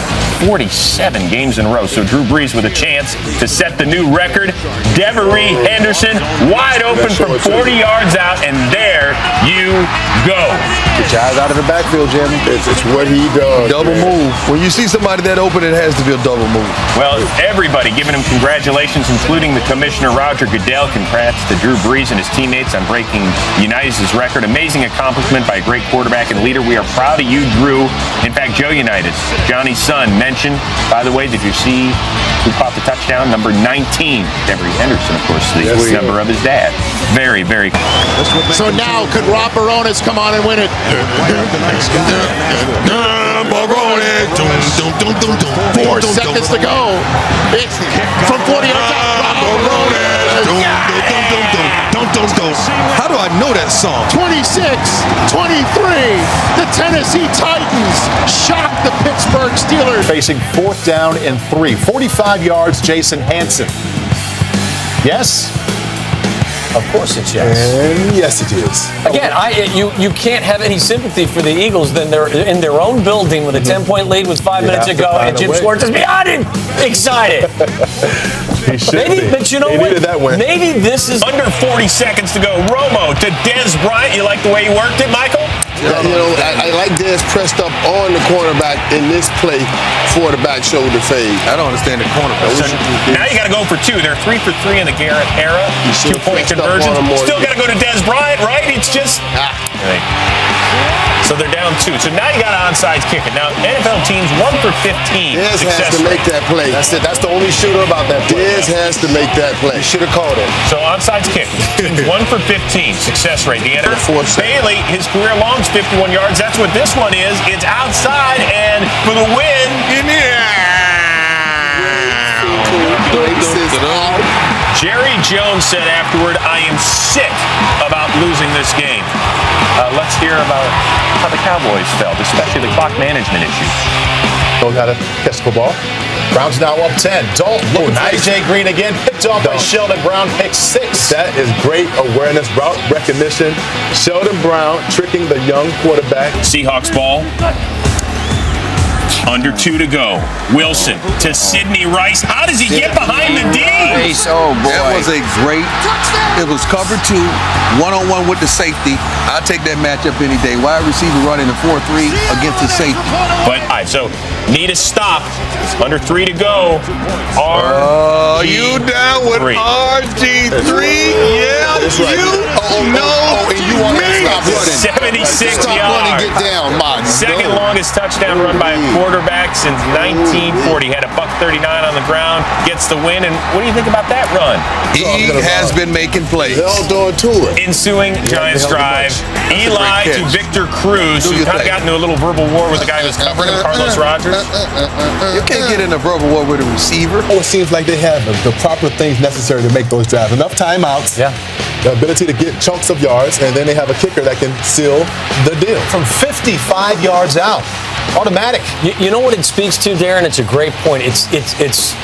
47 games in a row. So Drew Brees with a chance to set the new record. Devery Henderson wide open from 40 yards out, and there you go. Get your eyes out of the backfield, Jimmy. It's what he does. Double move. When you see somebody that open, it has to be a double move. Well, everybody giving him congratulations, including the commissioner, Roger Goodell. Congrats to Drew Brees and his teammates on breaking United's record. Amazing accomplishment by a great quarterback and leader. We are proud of you, Drew. In fact, Joe Unitas, Johnny's son, mentioned, by the way, did you see who caught the touchdown? Number 19, Devery Henderson, of course, the number of his dad. Very, very cool. So now, could Rob Barones come on and win it? 4 seconds to go. It's from 40 yards out. How do I know that song? 26-23. The Tennessee Titans shock the Pittsburgh Steelers. Facing 4th down and 3. 45 yards, Jason Hanson. Yes? Of course it's yes. And yes, it is. Again, you can't have any sympathy for the Eagles. Then they're in their own building with a 10-point lead with 5 minutes to go, and Jim Schwartz is beyond excited. He should be. But you know what? Needed that win. Maybe this is under 40 seconds to go. Romo to Dez Bryant. You like the way he worked it, Michael? I like Dez pressed up on the cornerback in this play for the back shoulder fade. I don't understand the cornerback. So now you got to go for 2. They're 3 for 3 in the Garrett era. 2-point conversions. Still got to go to Dez Bryant, right? It's just. So they're down 2. So now you got an onside kicking. Now NFL teams 1 for 15. Dez has to make that play. That's it. That's the only shooter about that play. Dez has to make that play. You should have called it. So onside kick. 1 for 15. Success rate. The enter. Bailey, his career long's 51 yards. That's what this one is. It's outside and for the win. Jerry Jones said afterward, I am sick about losing this game. Let's hear about how the Cowboys felt, especially the clock management issue. Don't got to catch the ball. Browns now up 10. Dalton looking for AJ Green again. Picked off by Sheldon Brown. Pick 6. That is great awareness, route recognition. Sheldon Brown tricking the young quarterback. Seahawks ball. Under 2 to go. Wilson to Sidney Rice. How does he get behind the D? Oh, boy. That was a great. It was cover 2, one-on-one with the safety. I'll take that matchup any day. Wide receiver running a 4-3 against the safety. But, all right, so need a stop. Under 3 to go. You down with RG3? Yeah, that's right. And you want me to stop running. 76 stop yards. Running, get down, my Second longest touchdown run by a quarterback since 1940. Had a $139 on the ground, gets the win. And what do you think about that run? He has been making plays. Held on to it. Ensuing Giants drive. Eli to Victor Cruz, who kind of got into a little verbal war with the guy who was covering him, Carlos Rogers. You can't get in a verbal war with a receiver. It seems like they have the proper things necessary to make those drives. Enough timeouts. Yeah. The ability to get chunks of yards, and then they have a kicker that can seal the deal. From 55 yards out. Automatic. You know what it speaks to, Darren? It's a great point. It's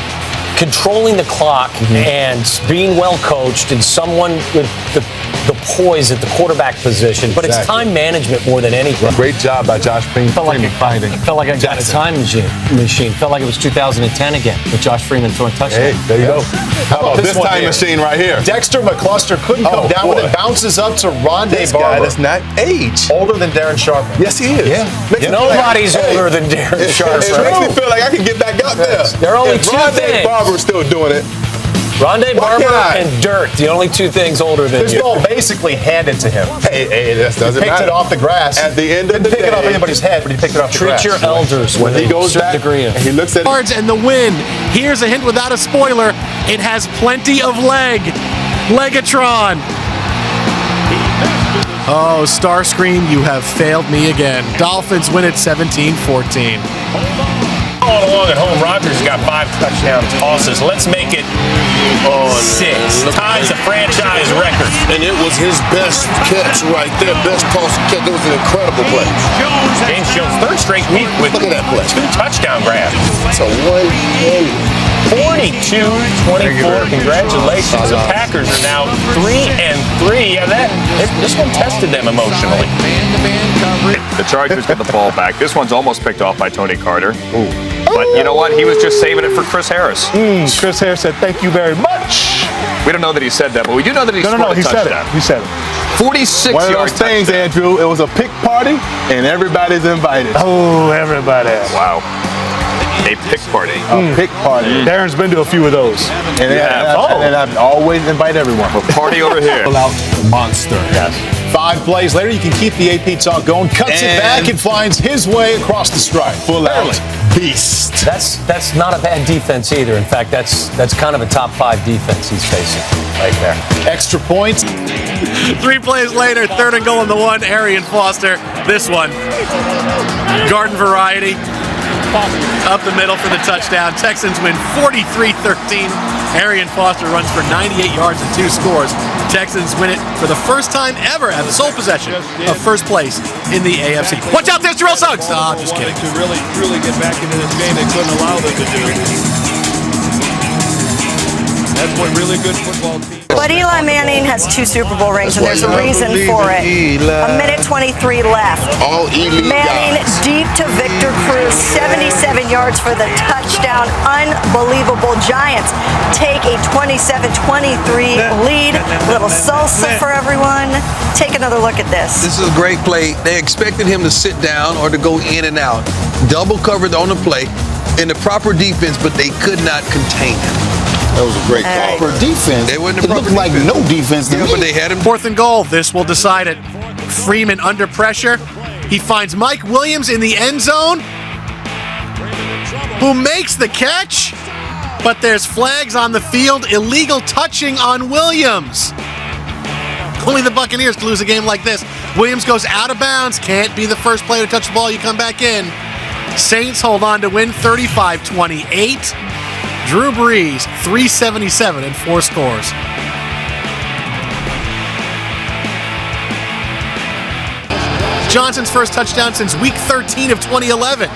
controlling the clock and being well coached and someone with the poise at the quarterback position. But it's time management more than anything. Great job by Josh Freeman. Felt like I got a time machine. Felt like it was 2010 again with Josh Freeman throwing touchdowns. Hey, there you go. How about this time machine right here? Dexter McCluster couldn't come down with it. Bounces up to Rondé Barber. That's not age. Older than Darren Sharper. Yes, he is. Yeah. Nobody's older than Darren Sharper. It makes me feel like I can get back out there. There are only two Rondé things. Barber's still doing it. Rondé Barber and dirt, the only two things older than This you. ball basically handed to him. Hey, that doesn't matter. Picked it off the grass. At the end of the day, pick it off anybody's head, but he picked it off the grass. Treat your elders when he goes back degree of. and he looks at yards and the win. Here's a hint without a spoiler. It has plenty of leg. Legatron. Oh, Starscream, you have failed me again. Dolphins win at 17-14. All along at home, Rodgers got 5 touchdown tosses. Let's make it 6. Ties the franchise record. And it was his best catch right there, best toss catch. It was an incredible play. James Jones, 3rd straight week with Look at that play. 2 touchdown grabs. That's a 42-24. Congratulations. The Packers are now 3-3. Yeah, this one tested them emotionally. The Chargers get the ball back. This one's almost picked off by Tony Carter. But you know what? He was just saving it for Chris Harris. Chris Harris said, "Thank you very much." We don't know that he said that, but we do know that he scored a touchdown. He said it. 46 one of yard those things, touchdown. Andrew. It was a pick party, and everybody's invited. Oh, everybody. Wow. A pick party. A pick party. Darren's been to a few of those. And I've always invite everyone. A party over here. Pull out the monster. Yes. 5 plays later, you can keep the AP talk going. Cuts it back and finds his way across the stripe. Full out beast. That's not a bad defense either. In fact, that's kind of a top 5 defense he's facing right there. Extra points. 3 plays later, 3rd and goal on the 1. Arian Foster. This one. Garden variety. Up the middle for the touchdown. Texans win 43-13. Arian Foster runs for 98 yards and 2 scores. Texans win it for the first time ever at the sole possession of first place in the AFC. Watch out, there's Terrell Suggs. Oh, just kidding. To really get back into this game, they couldn't allow them to do. That's what really good football teams. But Eli Manning has 2 Super Bowl rings, and there's a reason for it. A minute 23 left. All elite Manning guys. deep to Victor Cruz, 77 yards for the touchdown. Unbelievable. Giants take a 27-23 lead. Little salsa for everyone. Take another look at this. This is a great play. They expected him to sit down or to go in and out. Double covered on the play in the proper defense, but they could not contain him. That was a great call. For defense, it looked like no defense to me. But they had him. 4th and goal. This will decide it. Freeman under pressure. He finds Mike Williams in the end zone, who makes the catch, but there's flags on the field. Illegal touching on Williams. Only the Buccaneers can lose a game like this. Williams goes out of bounds. Can't be the first player to touch the ball. You come back in. Saints hold on to win 35-28. Drew Brees, 377 and 4 scores. Johnson's first touchdown since week 13 of 2011.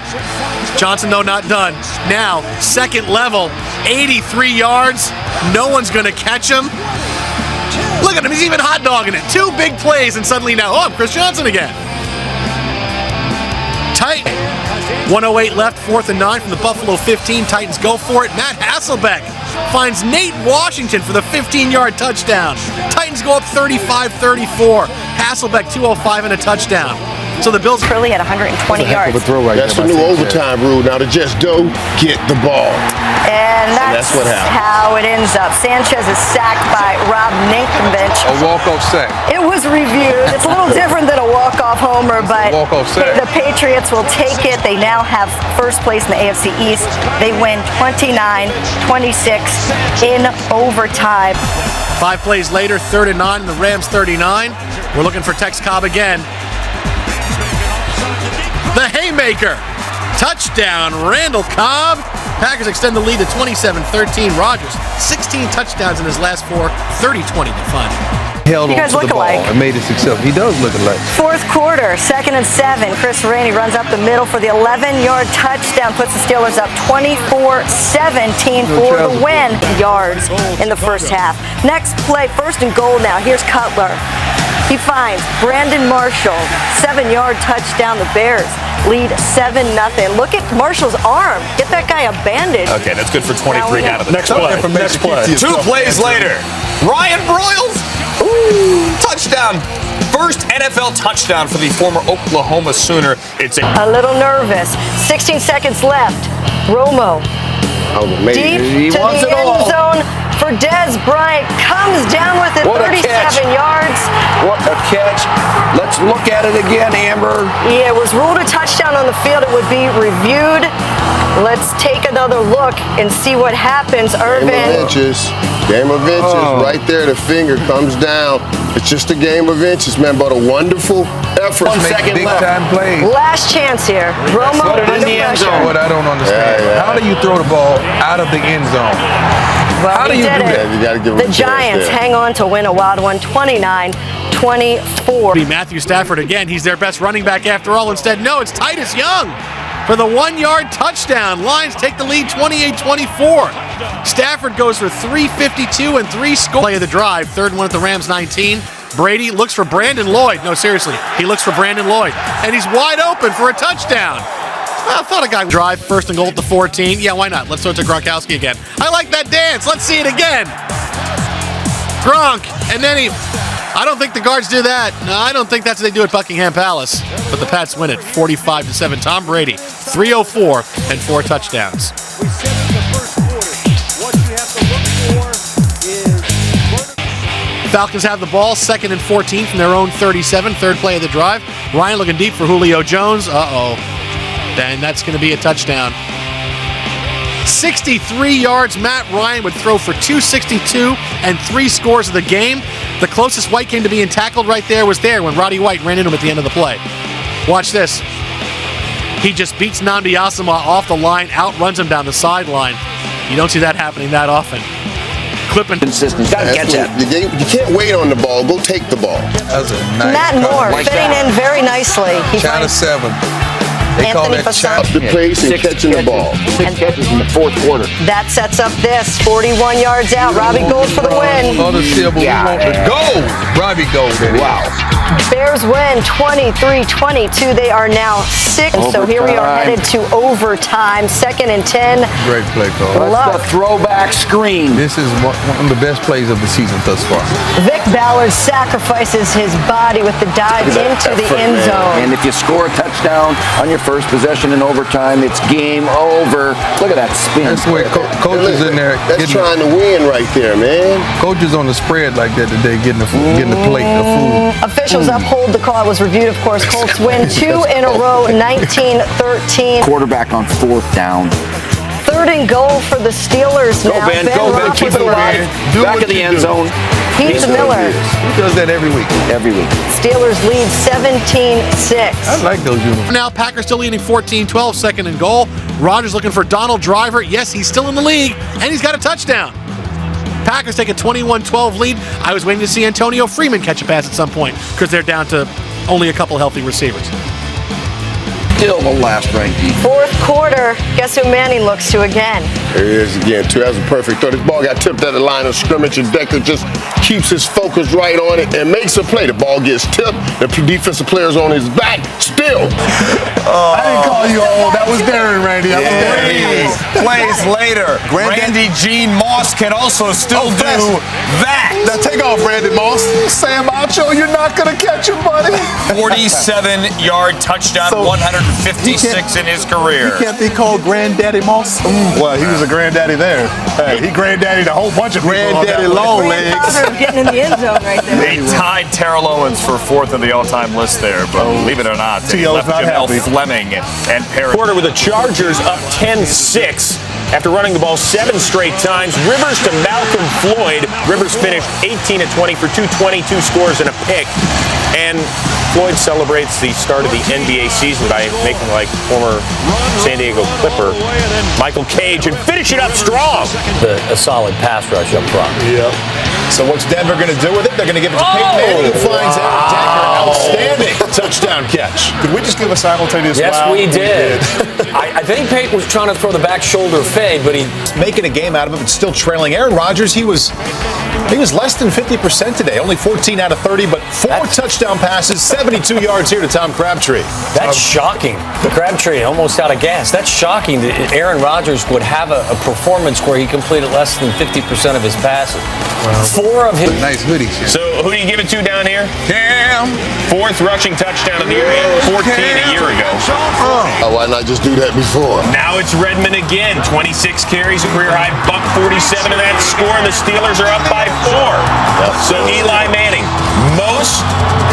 Johnson, though, not done. Now, second level, 83 yards. No one's going to catch him. Look at him, he's even hot dogging it. 2 big plays, and suddenly now, I'm Chris Johnson again. Tight. 1:08 left, 4th and 9 from the Buffalo 15. Titans go for it. Matt Hasselbeck finds Nate Washington for the 15-yard touchdown. Titans go up 35-34. Hasselbeck 205 and a touchdown. So the Bills Curly at 120 yards. That's the new overtime rule. Now to just go get the ball. And that's what happened. how it ends up. Sanchez is sacked by Rob Nankovich. A walk-off sack. It was reviewed. It's a little different than a walk-off homer, but walk-off sack. the Patriots will take it. They now have first place in the AFC East. They win 29-26 in overtime. 5 plays later, 3rd and 9 in the Rams 39. We're looking for Tex Cobb again. The haymaker. Touchdown, Randall Cobb. Packers extend the lead to 27-13. Rodgers, 16 touchdowns in his last 4, 30-20 to fun. Held You on guys to look the ball alike. and made it successful. He does look alike. 4th quarter, 2nd and 7. Chris Rainey runs up the middle for the 11-yard touchdown, puts the Steelers up 24-17 for the win. Yards in the first half. Next play, 1st and goal now. Here's Cutler. He finds Brandon Marshall, 7-yard touchdown. The Bears lead 7-0. Look at Marshall's arm. Get that guy a bandage. Okay, that's good for 23 out of the Next play. Next play. 2 plays later, Ryan Broyles. Touchdown. First NFL touchdown for the former Oklahoma Sooner. It's a little nervous. 16 seconds left. Romo. Deep to the end zone for Dez Bryant. Comes down with it, What a 37 catch. yards. What a catch. Let's look at it again, Amber. Yeah, it was ruled a touchdown on the field. It would be reviewed. Let's take another look and see what happens. Irvin. Game of inches. Right there, the finger comes down. It's just a game of inches, man, but a wonderful effort. 1 second Big left. time plays. Last chance here. Romo Put it in under the end pressure. zone. What I don't understand. How do you throw the ball out of the end zone? Well, How do he you did do it. that? You gotta give him The a chance Giants there. hang on to win a wild one, 29-24. Matthew Stafford again. He's their best running back after all. Instead, no, it's Titus Young for the 1-yard touchdown. Lions take the lead 28-24. Stafford goes for 352 and 3 scores. Play of the drive, 3rd one at the Rams 19. Brady looks for Brandon Lloyd. No, seriously, he looks for Brandon Lloyd. And he's wide open for a touchdown. I thought a guy would drive 1st and goal at the 14. Yeah, why not? Let's throw it to Gronkowski again. I like that dance. Let's see it again. Gronk. And then I don't think the guards do that. No, I don't think that's what they do at Buckingham Palace. But the Pats win it 45-7. Tom Brady, 304 and 4 touchdowns. Falcons have the ball, 2nd and 14 from their own 37, 3rd play of the drive. Ryan looking deep for Julio Jones. Then that's going to be a touchdown. 63 yards. Matt Ryan would throw for 262 and 3 scores of the game. The closest White came to being tackled right there was there when Roddy White ran into him at the end of the play. Watch this. He just beats Nnamdi Asomugha off the line, outruns him down the sideline. You don't see that happening that often. Clipping. Consistent. Gotta catch that. You can't wait on the ball. Go take the ball. That was a nice Matt Moore fitting in very nicely. He China finds 7. They call Anthony that China. Up the pace and catching the ball. 6 catches in the 4th quarter. That sets up this. 41 yards out. Robbie Gould for the win. Other silver, we want the gold. Robbie Gould. Wow. Bears win 23-22. They are now 6. So here we are Overtime. headed to overtime. 2nd and 10. Great play call. That's the throwback screen. This is one of the best plays of the season thus far. Vic Ballard sacrifices his body with the dive into the end zone. And if you score a touchdown on your first possession in overtime, it's game over. Look at that spin. That's where coaches in there. That's trying to win right there, man. Coaches on the spread like that today, getting the plate of food. Officials uphold the call. It was reviewed, of course. Colts win 2 in a row, 19-13. Quarterback on 4th down. 3rd and goal for the Steelers Go, now. Ben. Go, Ben. Keep it alive. Back of the end zone. Heath Miller. He does that every week. Every week. Steelers lead 17-6. I like those uniforms. Now Packers still leading 14-12, 2nd and goal. Rodgers looking for Donald Driver. Yes, he's still in the league, and he's got a touchdown. Packers take a 21-12 lead. I was waiting to see Antonio Freeman catch a pass at some point because they're down to only a couple healthy receivers. Still the last ranked defense. 4th quarter. Guess who Manning looks to again? There he is again, too. That was a perfect throw. This ball got tipped at the line of scrimmage, and Decker just keeps his focus right on it and makes a play. The ball gets tipped. The defensive player's on his back still. I didn't call you old. That was Darren, Randy. Plays later, Randy Gene Moss can also still do that. Now take off, Randy Moss. Sam Macho, you're not going to catch him, buddy. 47-yard touchdown, 156 in his career. He can't be called Granddaddy Moss. Well, he was a granddaddy there. Hey, he granddaddied a whole bunch of people. Granddaddy long legs. Grandfather of getting in the end zone right there. They tied Terrell Owens for 4th on the all-time list there, but believe it or not, they T.O.'s left not Jamel happy. Fleming and Perry. Quarter with the Chargers up 10-6. after running the ball 7 straight times. Rivers to Malcolm Floyd. Rivers finished 18 of 20 for 220, 2 scores and a pick. And Floyd celebrates the start of the NBA season by making like former San Diego Clipper Michael Cage and finish it up strong. A solid pass rush up front. Yep. So what's Denver going to do with it? They're going to give it to Peyton Manning, who finds Aaron Decker. Outstanding touchdown catch. Did we just give a simultaneous Yes, wow? we did. I think Peyton was trying to throw the back shoulder fade, but he's making a game out of it, but still trailing. Aaron Rodgers, he was less than 50% today. Only 14 out of 30, but 4 touchdown passes, 72 yards here to Tom Crabtree. That's shocking. Crabtree almost out of gas. That's shocking that Aaron Rodgers would have a performance where he completed less than 50% of his passes. Wow. 4 of his nice hoodies. So who do you give it to down here? Cam. 4th rushing touchdown of the year and 14 a year ago. Why not just do that before? Now it's Redmond again. 26 carries, a career high, $147 of that score, and the Steelers are up by 4. Yep. So Eli Manning, most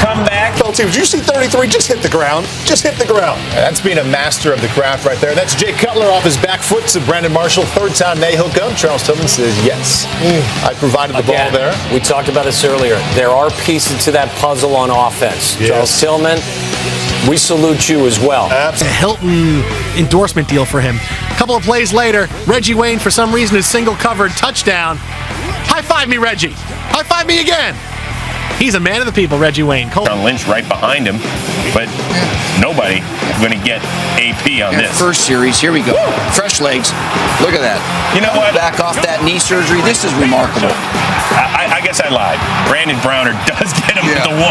comeback. Did you see 33? Just hit the ground. Just hit the ground. That's being a master of the craft right there. That's Jay Cutler off his back foot to Brandon Marshall. 3rd time they hook up. Charles Tillman says yes. I provided the ball there. We talked about this earlier. There are pieces to that puzzle on offense. Yes. Charles Tillman, we salute you as well. A Hilton endorsement deal for him. A couple of plays later, Reggie Wayne, for some reason, is single covered touchdown. High five me, Reggie. High five me again. He's a man of the people, Reggie Wayne. John Lynch right behind him, but nobody is going to get AP on this. First series, here we go. Fresh legs. Look at that. You know what? Back off that knee surgery. This is remarkable. I guess I lied. Brandon Browner does get him with the 1.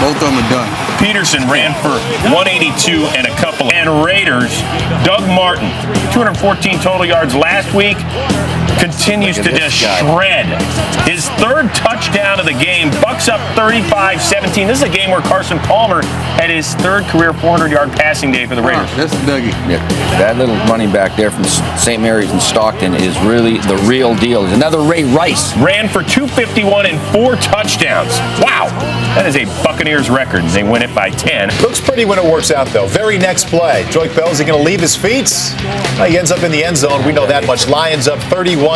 Both of them are done. Peterson ran for 182 and a couple. And Raiders, Doug Martin, 214 total yards last week. Continues to just shred. His 3rd touchdown of the game. Bucks up 35-17. This is a game where Carson Palmer had his 3rd career 400-yard passing day for the Raiders. That's Dougie. Yeah, that little running back there from St. Mary's in Stockton is really the real deal. There's another Ray Rice. Ran for 251 and 4 touchdowns. Wow. That is a Buccaneers record. They win it by 10. Looks pretty when it works out, though. Very next play. Joyke Bell, is he going to leave his feet? He ends up in the end zone. We know that much. Lions up 31-8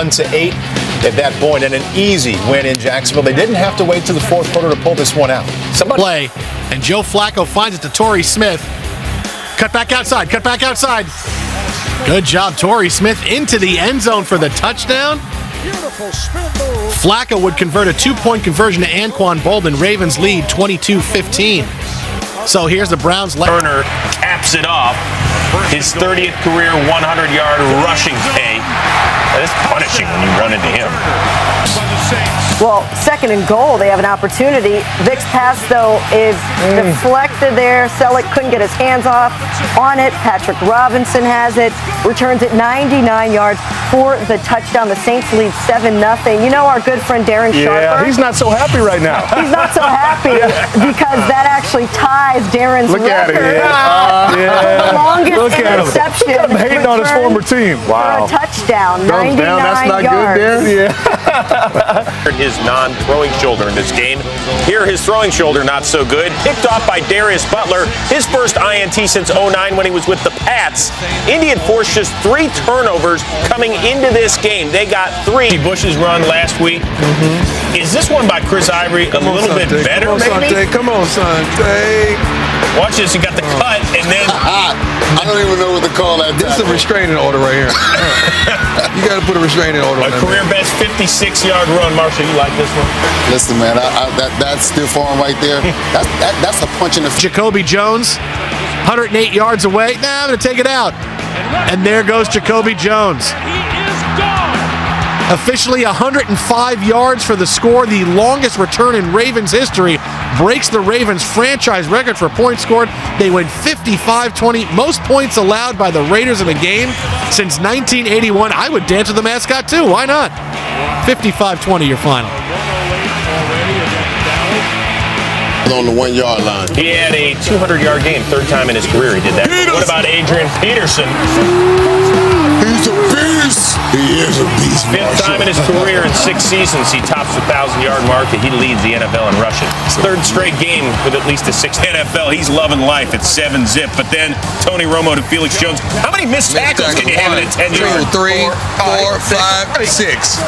at that point, and an easy win in Jacksonville. They didn't have to wait to the 4th quarter to pull this one out. Somebody play, and Joe Flacco finds it to Torrey Smith. Cut back outside. Cut back outside. Good job, Torrey Smith into the end zone for the touchdown. Flacco would convert a 2-point conversion to Anquan Bolden. Ravens lead 22-15. So here's the Browns. Turner caps it off. His 30th career 100-yard rushing pay. That is punishing when you run into him. Well, 2nd and goal, they have an opportunity. Vic's pass, though, is deflected there. Selleck couldn't get his hands off on it. Patrick Robinson has it. Returns it 99 yards for the touchdown. The Saints lead 7-0. You know our good friend Darren Sharper? Yeah, he's not so happy right now. He's not so happy because that actually ties Darren's record Yeah. for the longest Look at interception. him. Hating on his former team. Wow. For a touchdown, 99 down. That's not yards. good, Darren. Yeah. His non-throwing shoulder in this game. Here, his throwing shoulder not so good. Picked off by Darius Butler. His first INT since 2009 when he was with the Pats. Indian forced just 3 turnovers coming into this game. They got 3. Bush's run last week. Is this one by Chris Ivory a little bit better, maybe? Come on, Sante. Watch this. You got the cut, and then I don't even know what to call that. This is a restraining order right here. You got to put a restraining order on a career best 56-yard run. Marshall, you like this one? Listen, man, that stiff arm right there, that's a punch in the face. Jacoby Jones, 108 yards away. Nah, I'm going to take it out. And there goes Jacoby Jones. Officially 105 yards for the score, the longest return in Ravens history. Breaks the Ravens franchise record for points scored. They win 55-20, most points allowed by the Raiders in a game since 1981. I would dance with the mascot too, why not? 55-20 your final. On the 1-yard line. He had a 200-yard game, 3rd time in his career he did that. What about Adrian Peterson? He's a beast. He is a beast. Fifth time in his career in 6 seasons, he tops the 1,000-yard mark, and he leads the NFL in rushing. Third straight game with at least a 6th NFL. He's loving life at 7-zip. But then Tony Romo to Felix Jones. How many missed tackles can you have in a 10-yard? 3, 4, 5, 6.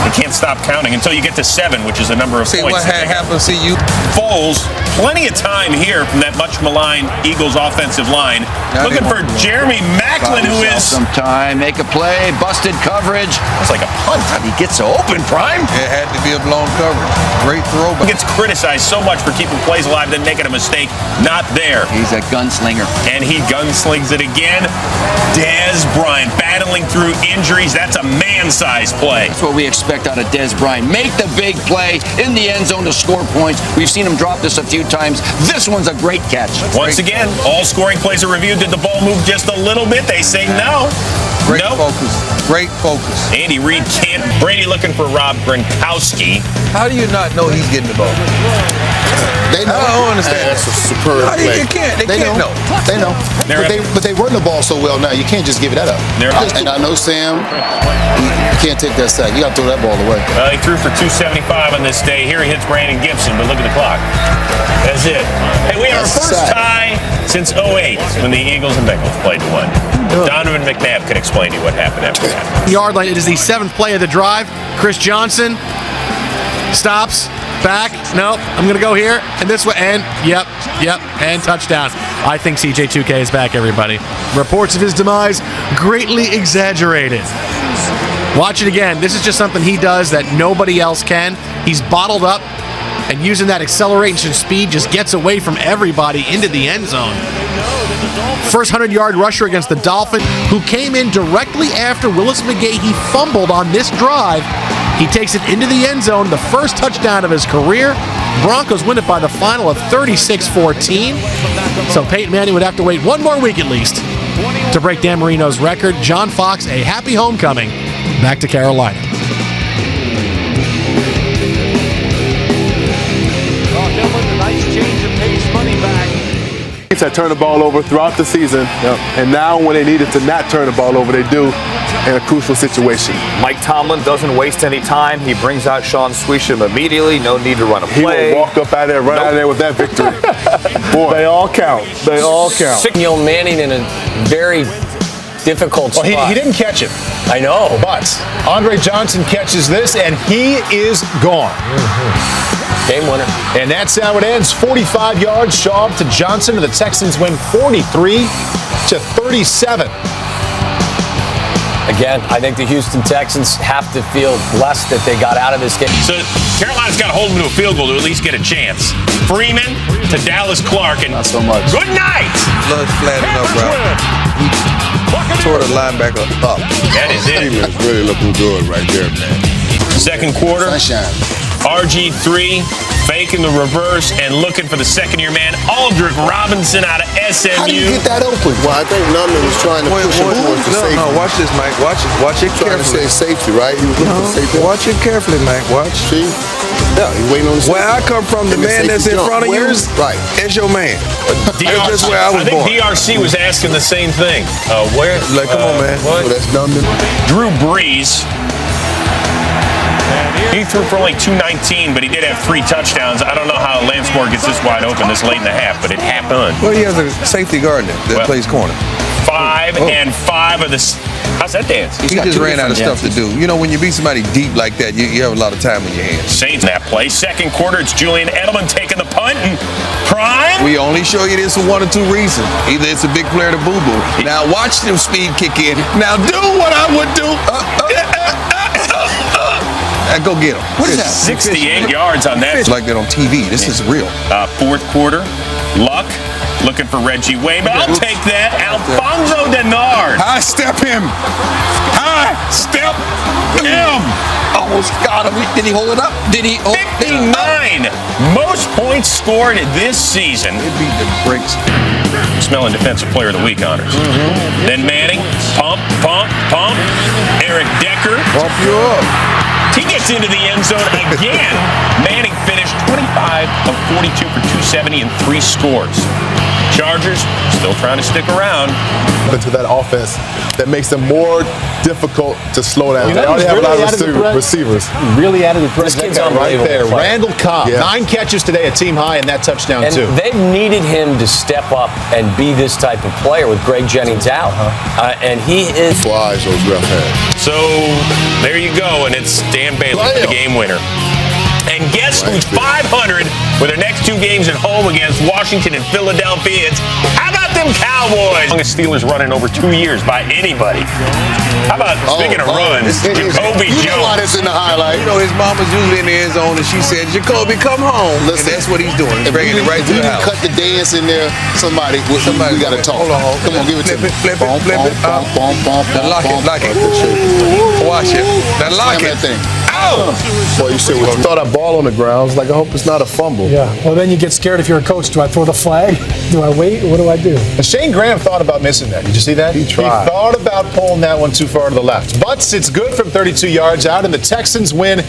You can't stop counting until you get to 7, which is the number of See points. what happened. See you. Foles, plenty of time here from that much maligned Eagles offensive line. Looking for Jeremy Maclin, who is some time, make a play, busted coverage. It's like a punt. He gets open, Prime. It had to be a blown coverage. Great throw. He gets criticized so much for keeping plays alive, then making a mistake. Not there. He's a gunslinger. And he gunslings it again. Dez Bryant battling through injuries. That's a man-sized play. That's what we expect out of Dez Bryant. Make the big play in the end zone to score points. We've seen him drop this a few times. This one's a great catch. Once again, all scoring plays are reviewed. Did the ball move just a little bit? They say no. Great focus. Great focus. Andy Reid can't. Brady looking for Rob Gronkowski. How do you not know he's getting the ball? They know. I don't understand. That's a superb play. You can't. They can't know. They know. But they run the ball so well now. You can't just give it that up. And I know Sam, you can't take that sack. You got to throw that ball away. He threw for 275 on this day. Here he hits Brandon Gibson, but look at the clock. That's it. Hey, we have our first tie since 08 when the Eagles and Bengals played one. Donovan McNabb can explain to you what happened after that. Yard line. It is the 7th play of the drive. Chris Johnson stops. Back. Nope. I'm going to go here. And this way. And, yep. And touchdown. I think CJ2K is back, everybody. Reports of his demise greatly exaggerated. Watch it again. This is just something he does that nobody else can. He's bottled up, and using that acceleration speed just gets away from everybody into the end zone. First 100-yard rusher against the Dolphins, who came in directly after Willis McGahee fumbled on this drive. He takes it into the end zone, the first touchdown of his career. Broncos win it by the final of 36-14. So Peyton Manning would have to wait one more week at least to break Dan Marino's record. John Fox, a happy homecoming back to Carolina. Nice change of pace, money back. That turn the ball over throughout the season, and now when they needed to not turn the ball over, they do in a crucial situation. Mike Tomlin doesn't waste any time. He brings out Sean Swisham immediately. No need to run a play. He will walk up out of there, run out of there with that victory. Boy, they all count. They all count. Neil Manning in a very difficult spot. Well, he didn't catch it. I know. But Andre Johnson catches this, and he is gone. Game winner. And that's how it ends. 45 yards, Schaub to Johnson, and the Texans win 43-37. Again, I think the Houston Texans have to feel blessed that they got out of this game. So Carolina's got to hold them to a field goal to at least get a chance. Freeman to Dallas Clark, and not so much. Good night. Blood's flattened up, right? He tore the linebacker up. That is it. Freeman is really looking good right there, man. Second quarter. Sunshine. RG3 faking the reverse and looking for the second-year man, Aldrick Robinson out of SMU. How do you get that open? Well, I think Nunman was trying to push him towards the safety. No, watch this, Mike. Watch it Trying to say safety, right? He was looking for safety. Watch it carefully, Mike. Watch. See? Yeah, he's waiting on the safety. Where I come from, the man that's in front of you is your man. That's where I was born. think DRC was asking the same thing. Where? Like, come on, man. What? So that's Nunman. Drew Brees. He threw for only 219, but he did have 3 touchdowns. I don't know how Lance Moore gets this wide open this late in the half, but it happened. Well, he has a safety guard that plays corner. 5 and 5 of the. How's that dance? He just ran out of stuff to do. You know, when you beat somebody deep like that, you have a lot of time on your hands. Saints in that play. Second quarter, it's Julian Edelman taking the punt, and Prime. We only show you this for one or two reasons. Either it's a big player to boo-boo. Now watch them speed kick in. Now do what I would do. Go get him. What is that? 68 yards on that. It's like that on TV. This is real. Fourth quarter, Luck looking for Reggie Wayne, but I'll take that. Alfonso Denard. High step him. High step him. Almost got him. Did he hold it up? Did he? 59. Most points scored this season. It beat the brakes. Smelling Defensive Player of the Week honors. Then Manning, pump. Eric Decker. Pump you up. He gets into the end zone again. Manning finished 25 of 42 for 270 and 3 scores. Chargers Still trying to stick around. Into that offense that makes them more difficult to slow down. You They know, already have a lot really of receivers. Really added the threat. This kid's That guy right there. unbelievable player. Randall Cobb, Yeah. 9 catches today, a team high, and that touchdown And too. they've needed him to step up and be this type of player with Greg Jennings out. And he is. Flies those ref hands. So there you go, and it's Dan Bailey, the game winner. And guess who's 500 with their next 2 games at home against Washington and Philadelphia? How about them Cowboys? Longest Steelers run in over 2 years by anybody. How about, speaking of runs, Jacoby You Jones. know why that's in the highlight. You know, his mama's usually in the end zone, and she said, Jacoby, come home. Listen, and that's what he's doing. He's bringing it right to you the didn't house. cut the dance in there. Somebody we got to talk. Hold on. Come on, give it to me. Flip it. Now lock it. Watch it. Now lock Slam it. that thing. Ow! Boy, you said, well, throw that ball on the ground. It's like, I hope it's not a fumble. Yeah. Well, then you get scared if you're a coach. Do I throw the flag? Do I wait? What do I do? And Shane Graham thought about missing that. Did you see that? He tried. He thought about pulling that one too far to the left. But it's good from 32 yards out, and the Texans win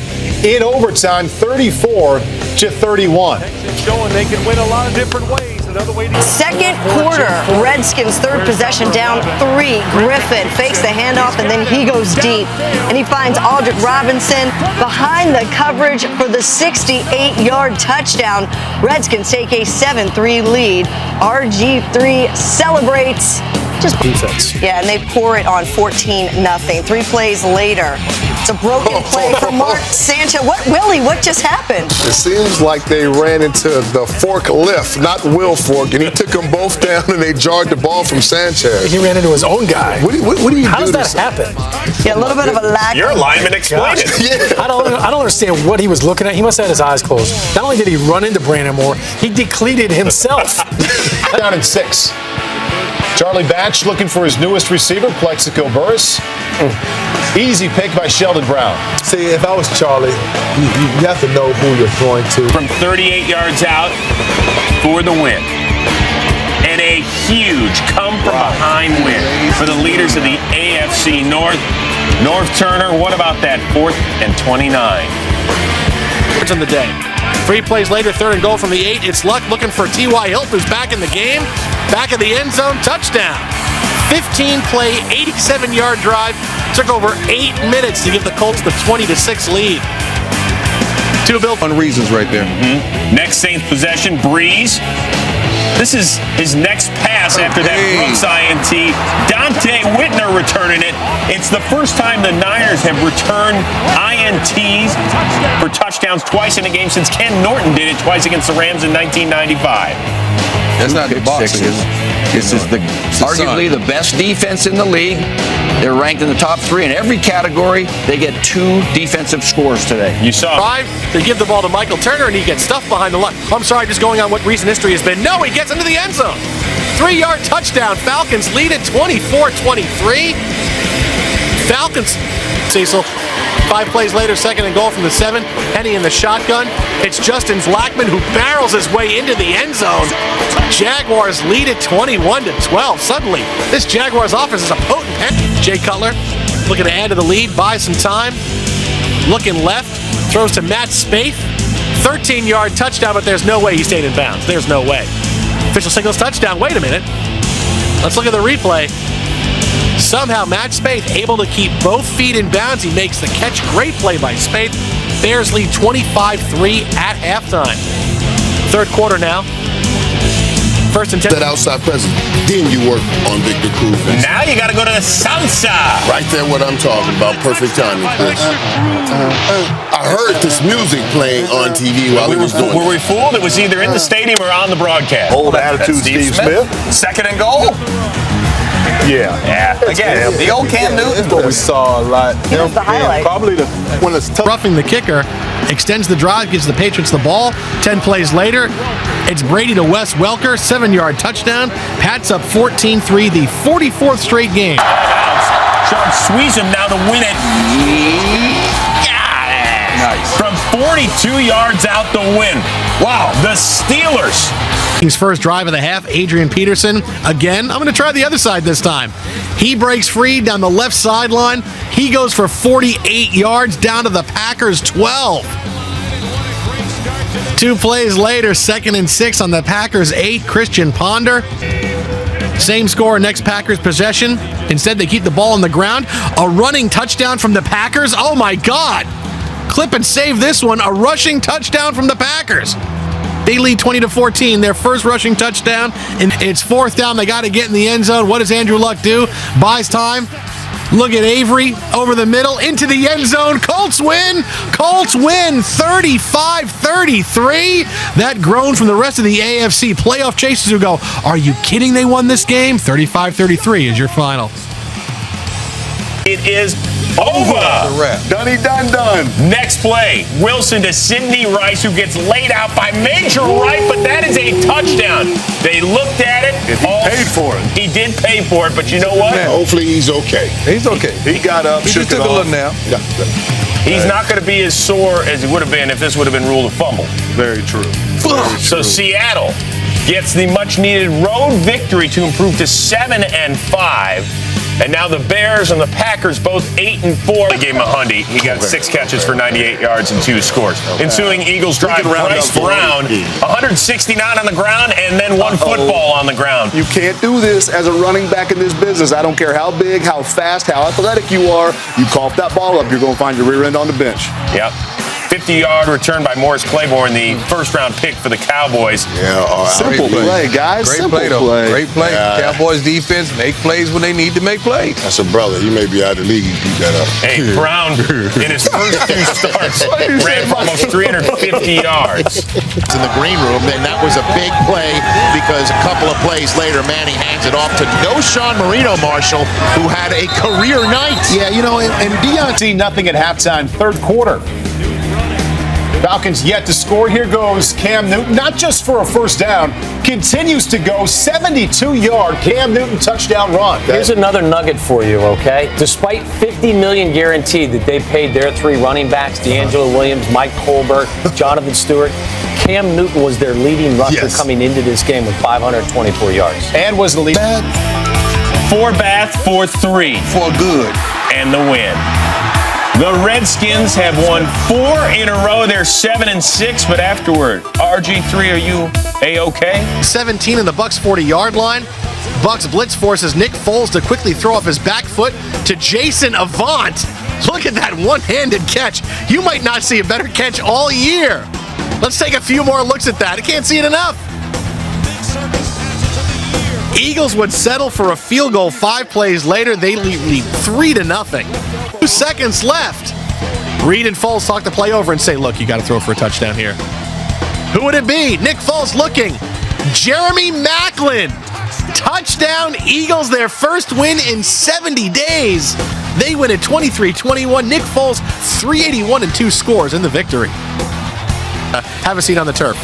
in overtime, 34-31. Showing they can win a lot of different ways. Another way to Second quarter, Redskins third possession down 3. Griffin fakes the handoff and then he goes deep. And he finds Aldrick Robinson behind the coverage for the 68-yard touchdown. Redskins take a 7-3 lead. RG3 celebrates. Just defense. Yeah, and they pour it on 14-0. 3 plays later. It's a broken play from Mark Sanchez. Willie, what just happened? It seems like they ran into the forklift, not Will Fork, and he took them both down and they jarred the ball from Sanchez. He ran into his own guy. What do you How do does that to happen? Yeah, a little bit of a lack. Your lineman explained it. Yeah. I don't understand what he was looking at. He must have had his eyes closed. Not only did he run into Brandon Moore, he depleted himself. Down in 6. Charlie Batch looking for his newest receiver, Plexico Burris. Easy pick by Sheldon Brown. See, if I was Charlie, you have to know who you're throwing to. From 38 yards out for the win. And a huge come-from-behind win for the leaders of the AFC North. North Turner, what about that 4th and 29? On the day. 3 plays later, 3rd and goal from the 8. It's Luck looking for T.Y. Hilton, who's back in the game. Back of the end zone, touchdown. 15-play, 87-yard drive. Took over 8 minutes to give the Colts the 20-6 lead. 2 built on reasons right there. Next Saints possession, Breeze. This is his next pass after that Brooks INT. Dante Whitner returning it. It's the first time the Niners have returned INTs for touchdowns twice in a game since Ken Norton did it twice against the Rams in 1995. That's not the box. This is arguably the best defense in the league. They're ranked in the top 3 in every category. They get 2 defensive scores today. You saw. Drive, they give the ball to Michael Turner, and he gets stuffed behind the line. I'm sorry, just going on what recent history has been. No, he gets into the end zone. 3-yard touchdown. Falcons lead at 24-23. Falcons, Cecil. 5 plays later, 2nd and goal from the 7. Penny in the shotgun. It's Justin Blackman who barrels his way into the end zone. Jaguars lead at 21-12. Suddenly, this Jaguars offense is a potent pen. Jay Cutler looking to add to the lead, buy some time. Looking left, throws to Matt Spaeth. 13-yard touchdown, but there's no way he stayed in bounds. There's no way. Official signals touchdown. Wait a minute. Let's look at the replay. Somehow Matt Spaeth able to keep both feet in bounds. He makes the catch. Great play by Spaeth. Bears lead 25-3 at halftime. 3rd quarter now. 1st and 10. That outside presence. Then you work on Victor Cruz. Now you got to go to the salsa. Right there, what I'm talking about. Perfect timing, Chris. I heard this music playing on TV while he was doing it. Were we fooled? It was either in the stadium or on the broadcast. Old attitude, Steve Smith. 2nd and goal. Yeah. Again, the old Cam Newton. That's what we saw a lot. Here's the highlight. Probably when it's tough. Roughing the kicker, extends the drive, gives the Patriots the ball. 10 plays later, it's Brady to Wes Welker, 7-yard touchdown. Pats up 14-3, the 44th straight game. Sean Sweezum now to win it. Got it. Nice. From 42 yards out the win. Wow, the Steelers. His first drive of the half, Adrian Peterson. Again, I'm going to try the other side this time. He breaks free down the left sideline. He goes for 48 yards down to the Packers' 12. 2 plays later, 2nd and 6 on the Packers' 8. Christian Ponder Same score, next Packers possession. Instead, they keep the ball on the ground. A running touchdown from the Packers. Oh, my God. Clip and save this one. A rushing touchdown from the Packers. They lead 20-14, their first rushing touchdown. And it's 4th down. They got to get in the end zone. What does Andrew Luck do? Buys time. Look at Avery over the middle into the end zone. Colts win. Colts win 35-33. That groan from the rest of the AFC playoff chasers who go, are you kidding they won this game? 35-33 is your final. It is over. Dunny dun dun. Next play, Wilson to Sidney Rice, who gets laid out by Major Wright, but that is a touchdown. They looked at it. And he paid for it. He did pay for it, but you know what? Hopefully he's okay. He's okay. He got up, He shook just it took a off. look now. He's not going to be as sore as he would have been if this would have been ruled a fumble. Very true. So Seattle gets the much-needed road victory to improve to 7-5. And now the Bears and the Packers both 8-4. They gave him a hundy. He got 6 catches for 98 yards and 2 scores. Ensuing Eagles drive, Bryce Brown, 169 on the ground and then 1 football on the ground. You can't do this as a running back in this business. I don't care how big, how fast, how athletic you are. You cough that ball up, you're going to find your rear end on the bench. Yep. 50-yard return by Morris Claiborne, the first-round pick for the Cowboys. Yeah, simple play, guys. Great Simple play, though. play. Great play. Cowboys defense make plays when they need to make plays. That's a brother. He may be out of the league. He beat that up. Hey, Brown, in his first 2 starts, ran for almost 350 yards. In the green room, and that was a big play because a couple of plays later, Manning hands it off to no Sean Marino, Marshall, who had a career night. Yeah, you know, and Deontay nothing at halftime, 3rd quarter. Falcons yet to score. Here goes Cam Newton, not just for a first down, continues to go 72-yard Cam Newton touchdown run. Here's another nugget for you, okay? Despite $50 million guaranteed that they paid their 3 running backs, D'Angelo Williams, Mike Colbert, Jonathan Stewart, Cam Newton was their leading rusher coming into this game with 524 yards. And was the lead. For Bath, for 3. For good. And the win. The Redskins have won 4 in a row. They're 7-6, but afterward, RG3, are you A-okay? 17 in the Bucs 40-yard line. Bucs blitz forces Nick Foles to quickly throw off his back foot to Jason Avant. Look at that one-handed catch. You might not see a better catch all year. Let's take a few more looks at that. I can't see it enough. Eagles would settle for a field goal 5 plays later. They lead 3-0. 2 seconds left. Reed and Foles talk the play over and say, look, you got to throw for a touchdown here. Who would it be? Nick Foles looking. Jeremy Maclin. Touchdown Eagles, their first win in 70 days. They win at 23-21. Nick Foles, 381 and 2 scores in the victory. Have a seat on the turf.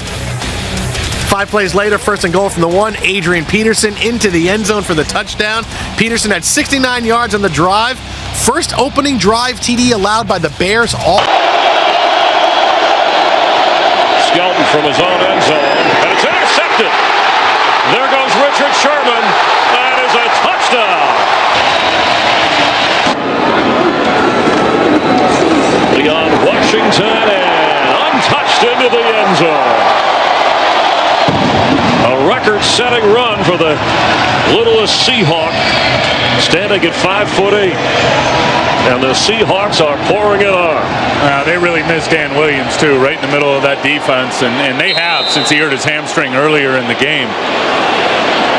5 plays later, 1st and goal from the 1. Adrian Peterson into the end zone for the touchdown. Peterson had 69 yards on the drive. First opening drive TD allowed by the Bears. Skelton from his own end zone, and it's intercepted. There goes Richard Sherman. That is a touchdown. Leon Washington and untouched into the end zone. A record-setting run for the littlest Seahawk, standing at 5'8". And the Seahawks are pouring it on. They really missed Dan Williams, too, right in the middle of that defense. And they have since he hurt his hamstring earlier in the game.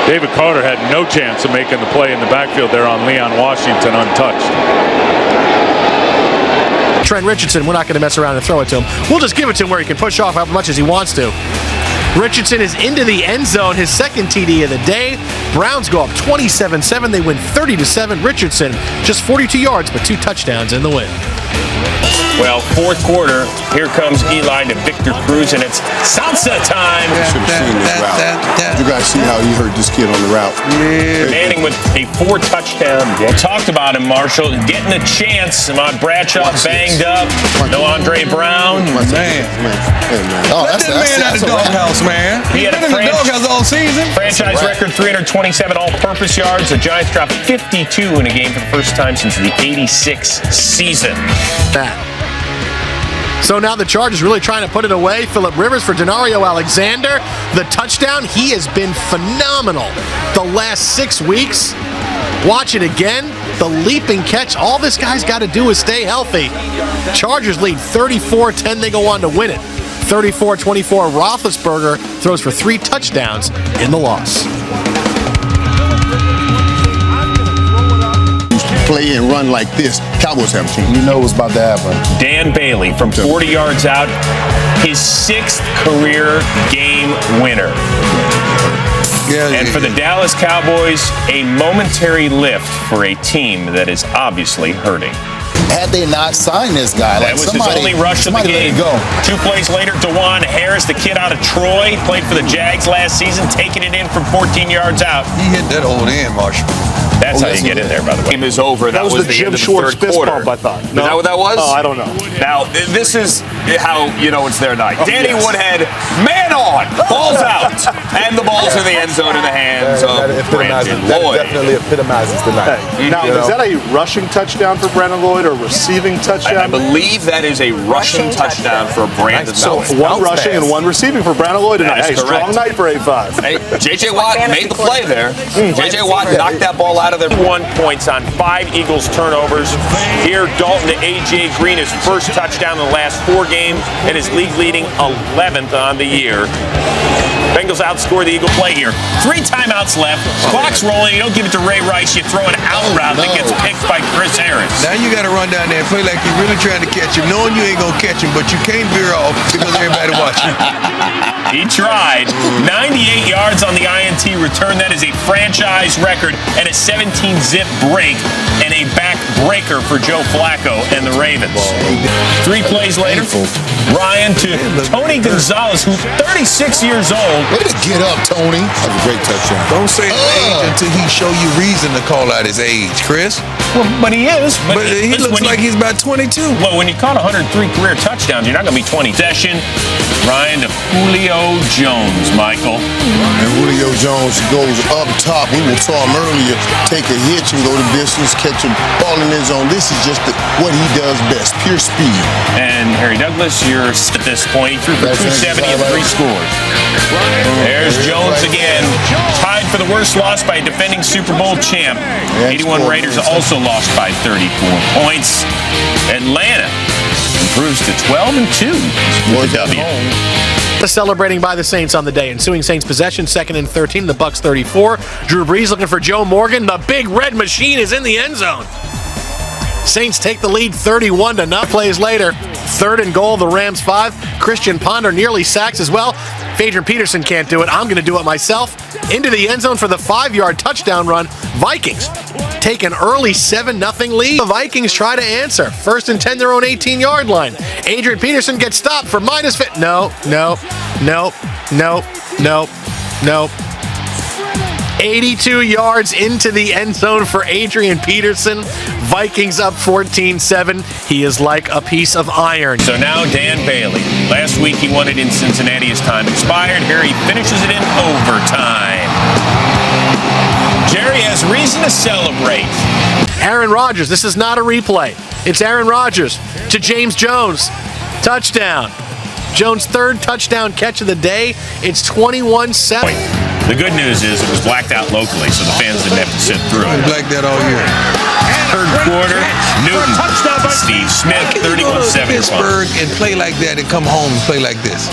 David Carter had no chance of making the play in the backfield there on Leon Washington untouched. Trent Richardson, we're not going to mess around and throw it to him. We'll just give it to him where he can push off how much as he wants to. Richardson is into the end zone, his second TD of the day. Browns go up 27-7. They win 30-7. Richardson just 42 yards, but 2 touchdowns in the win. Well, 4th quarter, here comes Eli to Victor Cruz, and it's salsa time. You should have seen this route. You guys see how he hurt this kid on the route. Manning with a 4 touchdown. We talked about him, Marshall, getting a chance. Ahmad Bradshaw banged up. No Andre Brown. Man. Oh, Let that man out of the doghouse, man. He had been in the doghouse all season. Franchise record 327 all-purpose yards. The Giants dropped 52 in a game for the first time since the '86 season. That. So now the Chargers really trying to put it away. Phillip Rivers for Denario Alexander. The touchdown, he has been phenomenal the last 6 weeks. Watch it again. The leaping catch. All this guy's got to do is stay healthy. Chargers lead 34-10. They go on to win it. 34-24. Roethlisberger throws for 3 touchdowns in the loss. Play and run like this, Cowboys have a team. You know what's about to happen. Dan Bailey from 40 yards out, his 6th career game winner. And for the Dallas Cowboys, a momentary lift for a team that is obviously hurting. Had they not signed this guy, that was his only rush of the game. 2 plays later, DeJuan Harris, the kid out of Troy, played for the Jags last season, taking it in from 14 yards out. He hit that old end, Marshall. That's how you get in there, by the way. Game is over. That was the Jim end of the Schwartz third fist quarter. bump, I thought. Is that what that was? Oh, I don't know. Now, this is how you know it's their night. Danny Woodhead, man on, balls out, and the ball's in the end zone in the hands of Brandon Lloyd. That definitely epitomizes the night. Now, is that a rushing touchdown for Brandon Lloyd or receiving touchdown? I believe that is a rushing touchdown for Brandon Lloyd. So one rushing and one receiving for Brandon Lloyd tonight. Hey, strong night for A5. Hey, J.J. Watt made the play there. J.J. Watt knocked that ball out of there. 1 point on 5 Eagles turnovers. Here, Dalton to A.J. Green, his first touchdown in the last 4 games, and his league-leading 11th on the year. Bengals outscore the Eagle play here. 3 timeouts left. Clock's rolling. You don't give it to Ray Rice. You throw an out route that gets picked by Chris Harris. Now you got to run down there and play like you're really trying to catch him, knowing you ain't going to catch him, but you can't veer off because everybody watching. He tried. 98 yards on the INT return. That is a franchise record and a 17-zip break and a back breaker for Joe Flacco and the Ravens. 3 plays later, Ryan to Tony Gonzalez, who's 36 years old. Way to get up, Tony. That was a great touchdown. Don't say his age until he show you reason to call out his age, Chris. Well, but he is. But he looks like he's about 22. Well, when you caught 103 career touchdowns, you're not going to be 20. Session, Ryan to Julio Jones, Michael. And Julio Jones goes up top. We were saw him earlier. Take a hitch and go the distance, catch him, ball in his zone. This is just what he does best, pure speed. And Harry Douglas, you're at this point. He threw for 270 and 3 scores. There's Jones again, tied for the worst loss by a defending Super Bowl champ. 81 Raiders also lost by 34 points. Atlanta improves to 12-2 with a W. Celebrating by the Saints on the day. Ensuing Saints possession, 2nd and 13, the Bucs 34. Drew Brees looking for Joe Morgan. The big red machine is in the end zone. Saints take the lead 31-0. Plays later, 3rd and goal, the Rams 5. Christian Ponder nearly sacks as well. Adrian Peterson can't do it. I'm going to do it myself. Into the end zone for the 5-yard touchdown run. Vikings take an early 7-0 lead. The Vikings try to answer. 1st and 10, their own 18-yard line. Adrian Peterson gets stopped for -5. No. 82 yards into the end zone for Adrian Peterson. Vikings up 14-7. He is like a piece of iron. So now Dan Bailey. Last week he won it in Cincinnati. His time expired. Here he finishes it in overtime. Jerry has reason to celebrate. Aaron Rodgers. This is not a replay. It's Aaron Rodgers to James Jones. Touchdown. Jones' 3rd touchdown catch of the day. It's 21-7. The good news is it was blacked out locally, so the fans didn't have to sit through it. Blacked that all year. 3rd quarter, Newton, Steve Smith, 31-7. Pittsburgh and play like that and come home and play like this.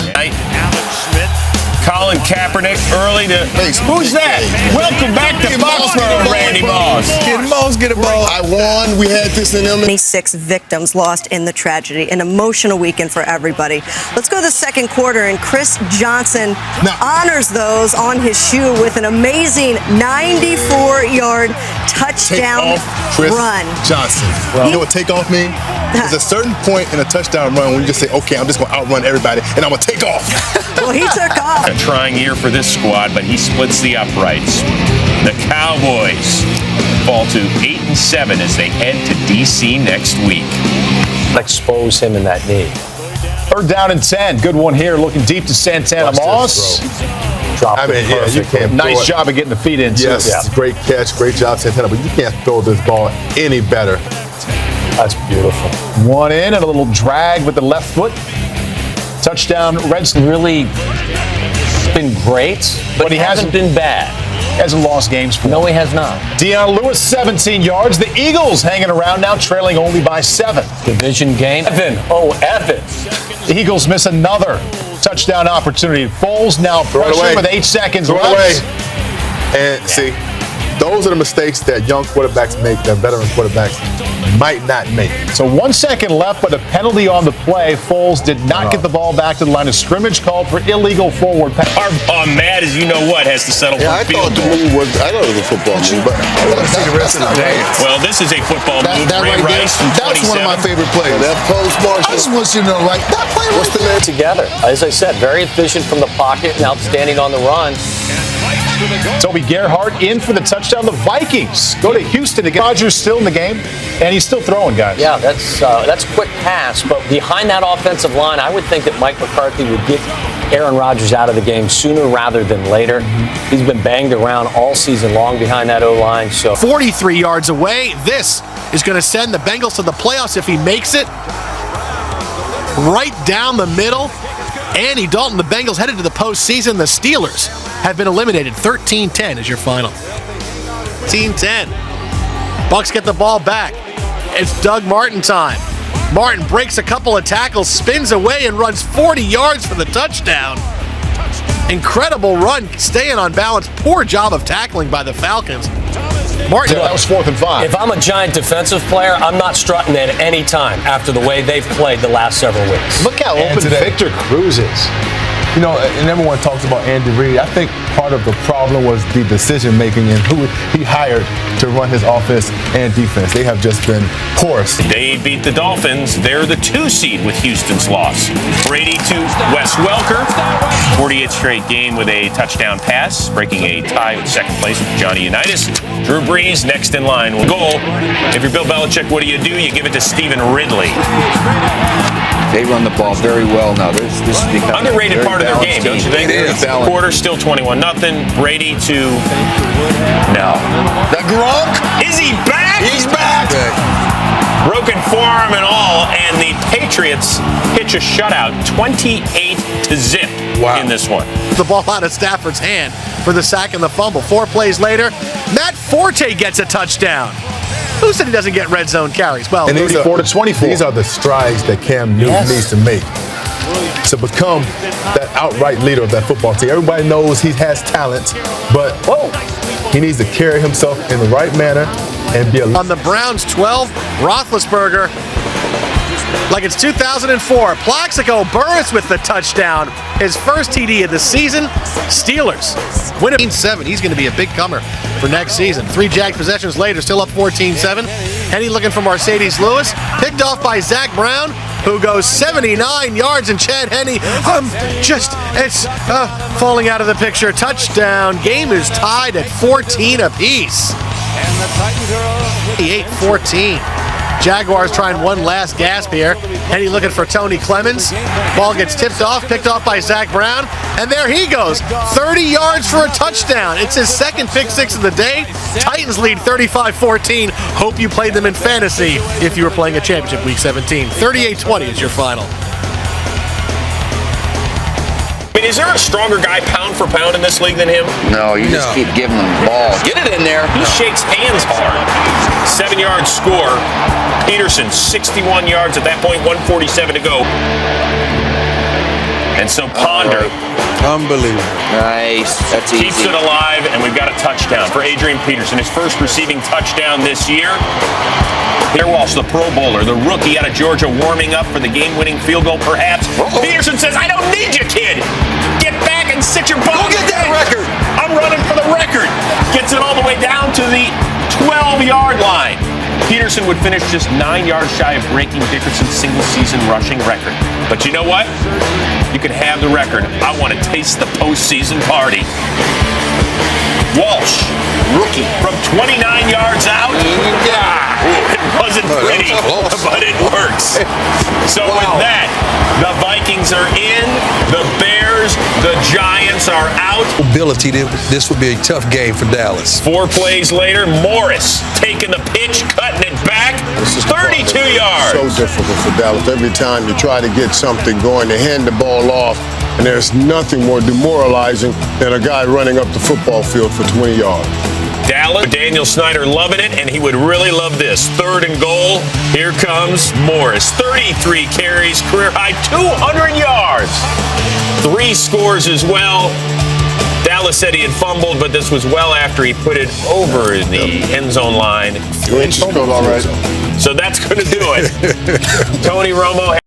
Colin Kaepernick early to. Who's that? Welcome back to Foxborough, Randy Moss. Can Moss get a ball? I won. We had this in them. 26 victims lost in the tragedy. An emotional weekend for everybody. Let's go to the 2nd quarter, and Chris Johnson honors those on his shoe with an amazing 94-yard touchdown run. Johnson. You know what takeoff means? There's a certain point in a touchdown run when you just say, okay, I'm just going to outrun everybody, and I'm going to take off. Well, he took off. A trying year for this squad, but he splits the uprights. The Cowboys fall to 8-7 as they head to D.C. next week. Expose him in that knee. 3rd down and 10. Good one here. Looking deep to Santana Moss. You can't. Nice job of getting the feet in, too. Yes, great catch, great job, Santana, but you can't throw this ball any better. That's beautiful. One in and a little drag with the left foot. Touchdown, Reds. Really been great, but he hasn't been bad. Hasn't lost games for him. No, he has not. Deion Lewis, 17 yards. The Eagles hanging around now, trailing only by 7. Division game. Evan. The Eagles miss another touchdown opportunity. Foles now pressure with 8 seconds left. And see, those are the mistakes that young quarterbacks make, that veteran quarterbacks might not make. So 1 second left, but a penalty on the play. Foles did not get the ball back to the line of scrimmage, called for illegal forward pass. Harbaugh, mad as you know what, has to settle for a field goal. I thought it was a football move, but see the rest of the day. Well, this is a football move. That right there, that's one of my favorite plays. That post Marshall. I just want you to know, like, that play was together. As I said, very efficient from the pocket and outstanding on the run. Toby Gerhardt in for the touchdown. The Vikings go to Houston again. Rodgers still in the game, and he's still throwing, guys. Yeah, that's a quick pass, but behind that offensive line, I would think that Mike McCarthy would get Aaron Rodgers out of the game sooner rather than later. He's been banged around all season long behind that O-line. So 43 yards away. This is going to send the Bengals to the playoffs if he makes it. Right down the middle. Andy Dalton, the Bengals headed to the postseason. The Steelers have been eliminated. 13-10 is your final. 13-10. Bucks get the ball back. It's Doug Martin time. Martin breaks a couple of tackles, spins away, and runs 40 yards for the touchdown. Incredible run, staying on balance. Poor job of tackling by the Falcons. Martin, that was 4th and 5. If I'm a Giant defensive player, I'm not strutting at any time after the way they've played the last several weeks. Look how open Victor Cruz is. You know, and everyone talks about Andy Reid. I think part of the problem was the decision-making and who he hired to run his offense and defense. They have just been porous. They beat the Dolphins. They're the 2 seed with Houston's loss. Brady to Wes Welker. 48th straight game with a touchdown pass, breaking a tie with second place with Johnny Unitas. Drew Brees next in line will goal. If you're Bill Belichick, what do? You give it to Stephen Ridley. They run the ball very well now. This is becoming underrated part of their game, don't you think? It is. Quarter still 21-0. Brady to the Gronk. Is he back? He's back. Broken forearm and all, and the Patriots pitch a shutout, 28-0 in this one. The ball out of Stafford's hand for the sack and the fumble. 4 plays later, Matt Forte gets a touchdown. Who said he doesn't get red zone carries? Well, 34-24. These are the strides that Cam Newton needs to make to become that outright leader of that football team. Everybody knows he has talent, but he needs to carry himself in the right manner and be on the Browns 12, Roethlisberger, like it's 2004. Plaxico Burress with the touchdown. His first TD of the season. Steelers win 14-7. He's going to be a big comer for next season. 3 Jags possessions later, still up 14-7. Henny looking for Mercedes Lewis. Picked off by Zach Brown, who goes 79 yards, and Chad Henne it's falling out of the picture. Touchdown. Game is tied at 14 apiece. And the Titans are 8-14. Jaguars trying one last gasp here. Henny looking for Tony Clemens. Ball gets tipped off, picked off by Zach Brown. And there he goes. 30 yards for a touchdown. It's his second pick-6 of the day. Titans lead 35-14. Hope you played them in fantasy if you were playing a championship week 17. 38-20 is your final. I mean, is there a stronger guy pound for pound in this league than him? No, you just keep giving him the ball. Get it in there. He shakes hands hard. 7-yard score. Peterson, 61 yards at that point, 147 to go. And so Ponder. Unbelievable. Nice. That's easy. Keeps it alive, and we've got a touchdown for Adrian Peterson. His first receiving touchdown this year. Pierre Walsh, the Pro Bowler, the rookie out of Georgia, warming up for the game-winning field goal, perhaps. Peterson says, I don't need you, kid. Get back and sit your butt. Go get that record. I'm running for the record. Gets it all the way down to the 12-yard line. Peterson would finish just 9 yards shy of breaking Dickerson's single-season rushing record. But you know what? You can have the record. I want to taste the postseason party. Walsh, rookie, from 29 yards out. It wasn't pretty, but it works. So with that, the Vikings are in, the Bears, the Giants are out. Ability, this would be a tough game for Dallas. 4 plays later, Morris taking the pitch, cutting it back. This is 32 yards. So difficult for Dallas. Every time you try to get something going, they hand the ball off, and there's nothing more demoralizing than a guy running up the football field for 20 yards. Dallas, Daniel Snyder loving it, and he would really love this. 3rd and goal. Here comes Morris. 33 carries, career high 200 yards. 3 scores as well. Dallas said he had fumbled, but this was well after he put it over the end zone line. All right. So that's going to do it. Tony Romo